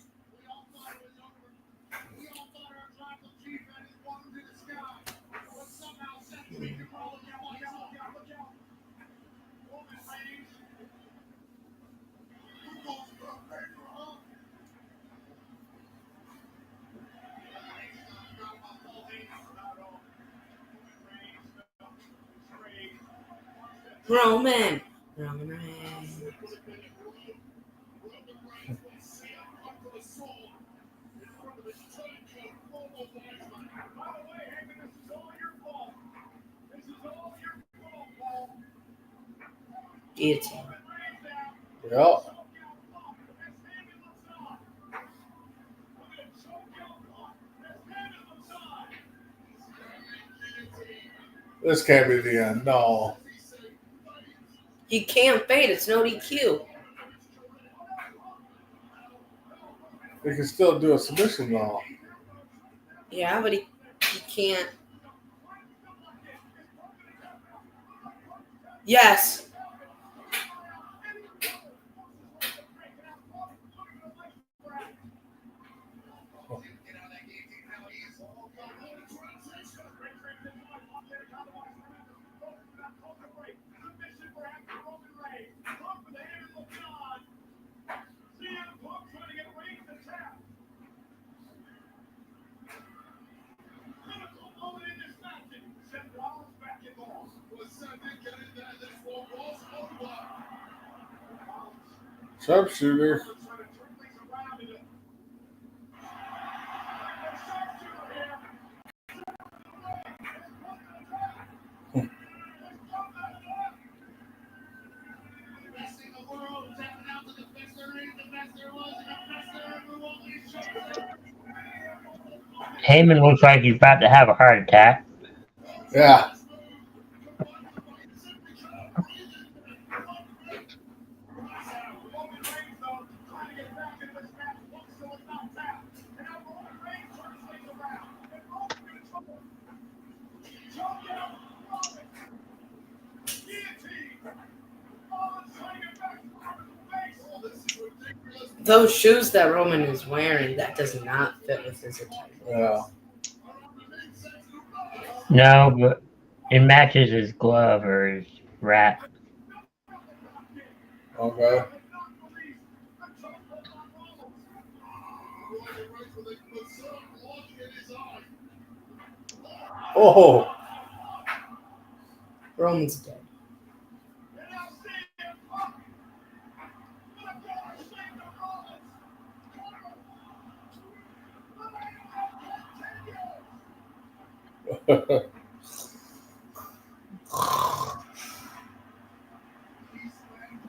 Roman Reigns. It's Yep. This can't be the end. No. You can't fade. It's no DQ. They can still do a submission though. Yeah, but he can't. Yes. Sharpshooter. Heyman looks like he's about to have a heart attack. Yeah. Those shoes that Roman is wearing, that does not fit with his attire. Yeah. No, but it matches his glove or his wrap. Okay. Oh. Roman's dead.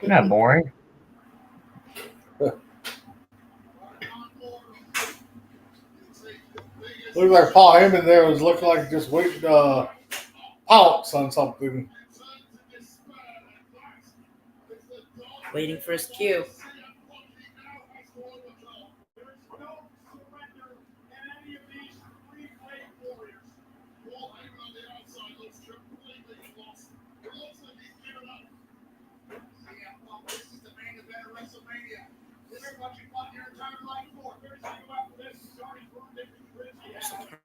Isn't that boring? Looks like Paul Heyman there was looking like just waiting to pounce on something. Waiting for his cue.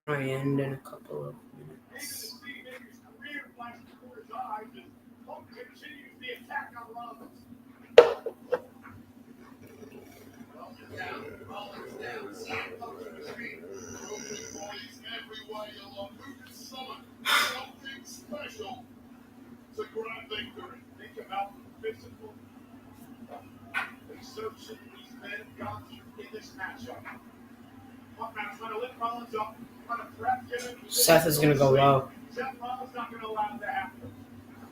Probably end in a couple of minutes. To grab victory. Think about the physical exertion these men have gone through in this matchup. What man trying to lift Rollins up, trying to prep him. Seth is gonna go low. Seth Rollins not going to allow that to happen.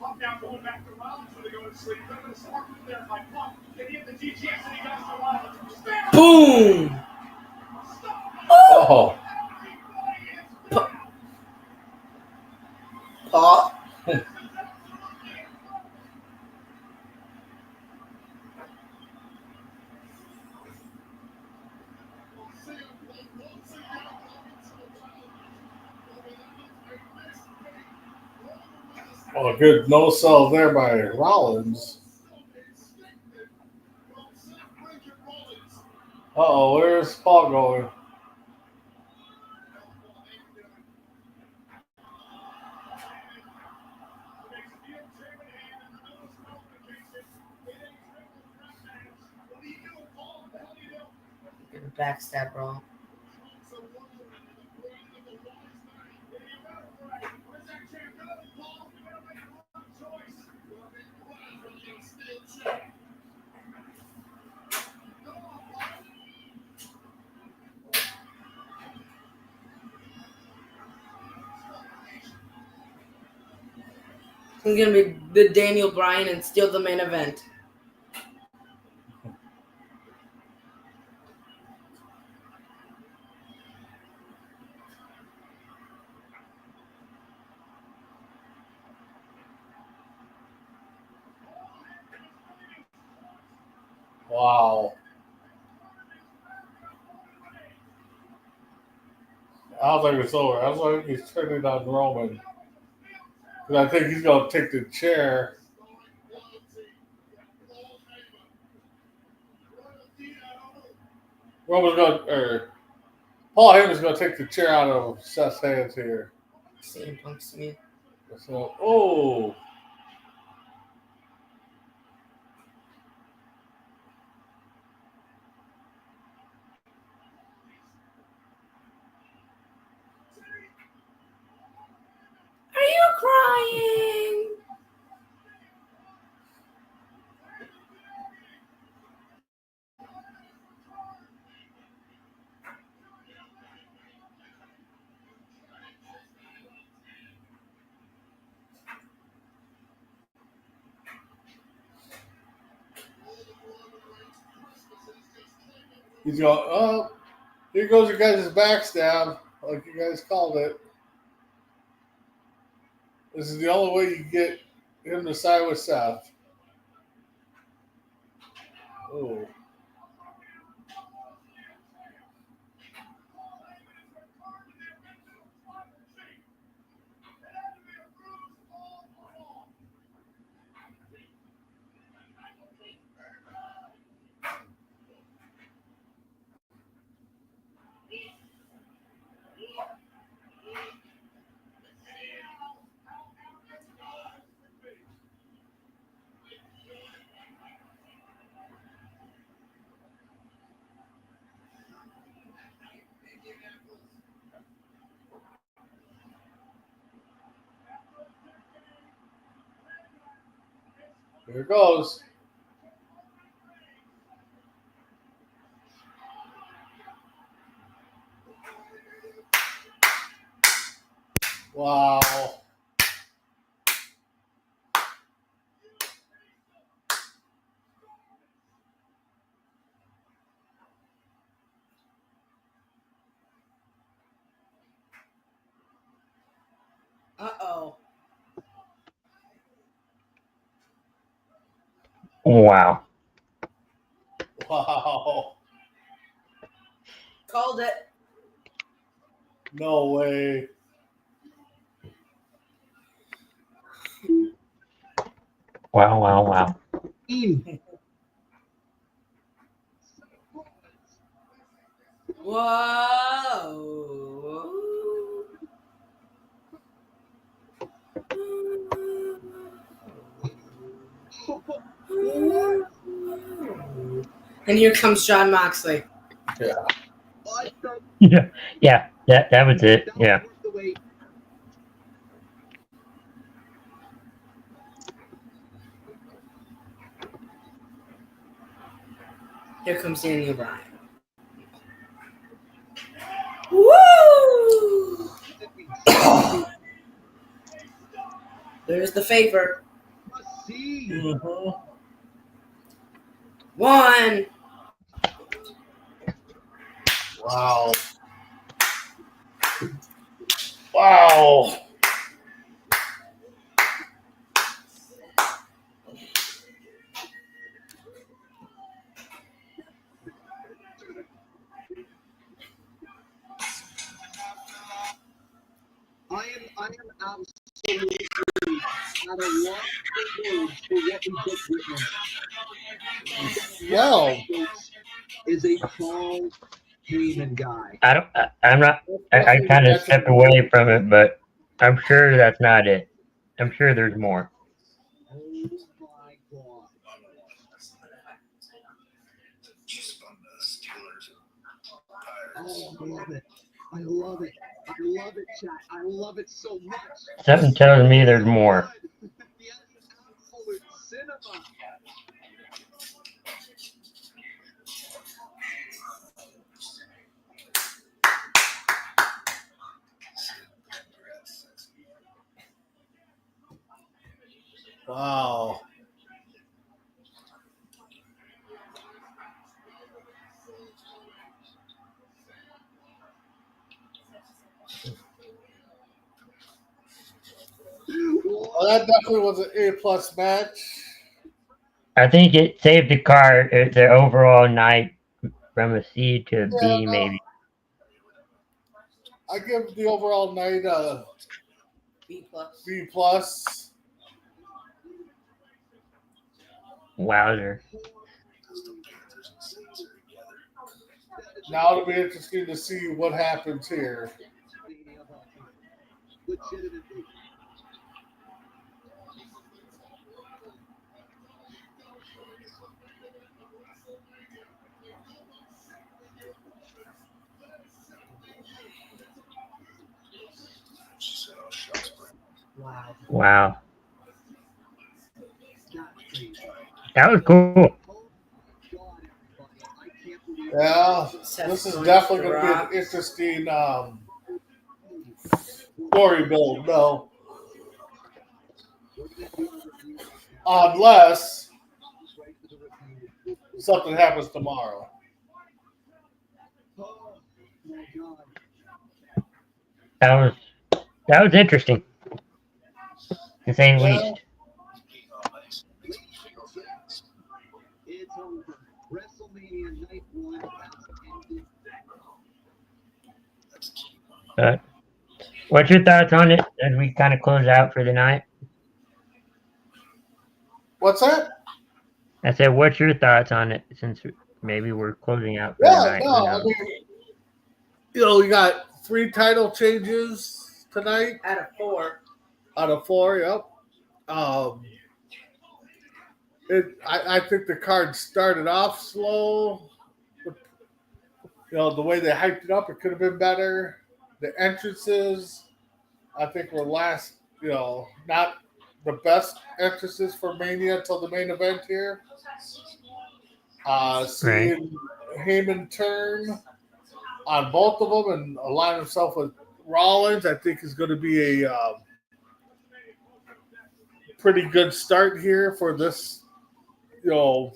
Up now going back to Rollins when they go to sleep. They're going to spark him there by one. Can he hit the GTS and he goes to Rollins. Boom! Oh. Paul? Oh, a good no-sell there by Rollins. Uh-oh, where's Paul going? Gonna backstab Raw. He's gonna be the Daniel Bryan and steal the main event. Wow. I don't think it's over. I don't think he's turning on Roman. Because I think he's going to take the chair. Roman's going to, Paul Heyman's going to take the chair out of Seth's hands here. CM Punk's me. So, oh. Are you crying? He's going, oh, here goes your guys' backstab, like you guys called it. This is the only way you get him to side with Seth. Oh. Here it goes. Wow. Uh-oh. Wow. Wow. Called it. No way. Wow. Whoa. And here comes John Moxley. Yeah. Yeah. That was it. Yeah. Here comes Daniel Bryan. Woo! There's the favor. Uh-huh. One. Wow. Wow. I am absolutely at a loss for words for what we just witnessed. Wow. Is a Paul Heyman guy. I kind of stepped away from it, but I'm sure that's not it. I'm sure there's more. Oh my God. Oh, I love it. I love it. I love it, chat. I love it so much. Something tells me there's more. Yes, absolute cinema. Wow. Well, that definitely was an A+ match. I think it saved the overall night from a C to a B, maybe. I give the overall night a B+. B+. Wowzer. Now it'll be interesting to see what happens here. Wow. That was cool. Yeah, this is definitely going to be an interesting story build, though. Unless something happens tomorrow. That was interesting, to say the least. It's over. WrestleMania Night 1 has ended. But what's your thoughts on it as we kind of close out for the night? What's that? I said, what's your thoughts on it since maybe we're closing out for the Yeah, night? no, I mean, you know, we got 3 title changes tonight. Out of 4. Out of 4, yep. I think the card started off slow. You know, the way they hyped it up, it could have been better. The entrances, I think, were not the best entrances for Mania until the main event here. Seeing Heyman turn on both of them and align himself with Rollins, I think is going to be a pretty good start here for this, era.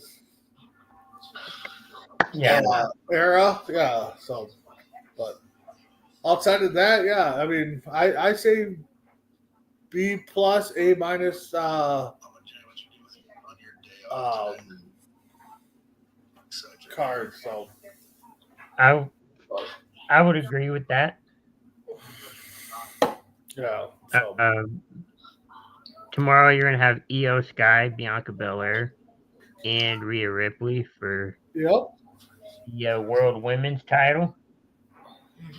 Yeah. So, but outside of that, yeah, I mean, I say B plus, A minus. Card. So I would agree with that. Yeah. Tomorrow you're gonna have Io Sky, Bianca Belair, and Rhea Ripley for the World Women's Title.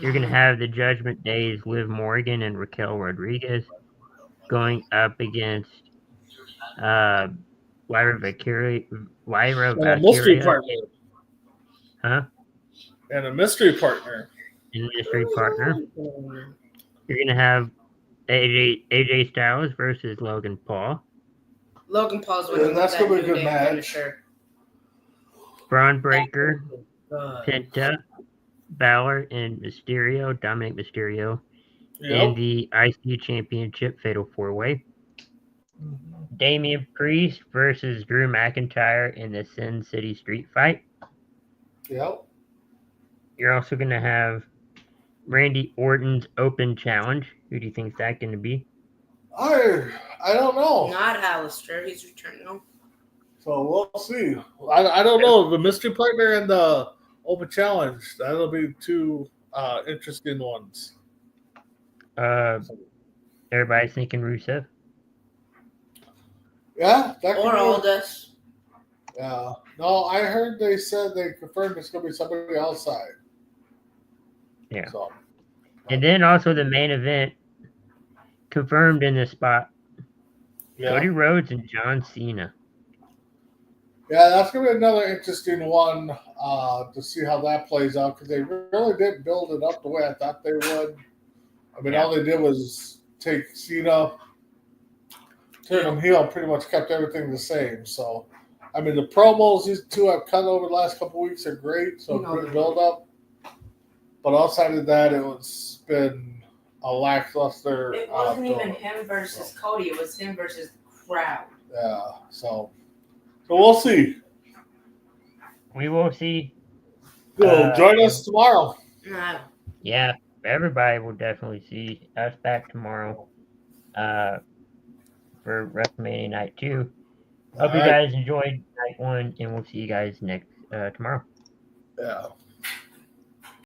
You're gonna have the Judgment Day's Liv Morgan and Raquel Rodriguez going up against Lyra Valkyria. And a mystery partner. Huh? And a mystery partner. You're gonna have AJ Styles versus Logan Paul. Logan Paul's winning. That's gonna be a good match. Braun Breaker, Penta, Balor, and Mysterio, Dominic Mysterio, in the IC Championship Fatal 4-Way. Damian Priest versus Drew McIntyre in the Sin City Street Fight. Yep. You're also going to have Randy Orton's Open Challenge. Who do you think that's going to be? I don't know. Not Alistair. He's returning. So we'll see. I don't know. The mystery partner and the Open Challenge. That'll be 2 interesting ones. Everybody's thinking Rusev. Yeah. Or Aldous. Yeah. No, I heard they said they confirmed it's going to be somebody outside. Yeah. So. And then also the main event confirmed in this spot. Yeah. Cody Rhodes and John Cena. Yeah, that's going to be another interesting one to see how that plays out because they really didn't build it up the way I thought they would. I mean, all they did was take Cena, turn him heel, pretty much kept everything the same. So, I mean, the promos these 2 have cut over the last couple of weeks are great, so good build up. But outside of that, it's been a lackluster. It wasn't even him versus Cody; it was him versus the crowd. Yeah, so we'll see. We will see. Join us tomorrow. Yeah, everybody will definitely see us back tomorrow for WrestleMania Night 2. Hope you guys enjoyed Night 1, and we'll see you guys next tomorrow. Yeah.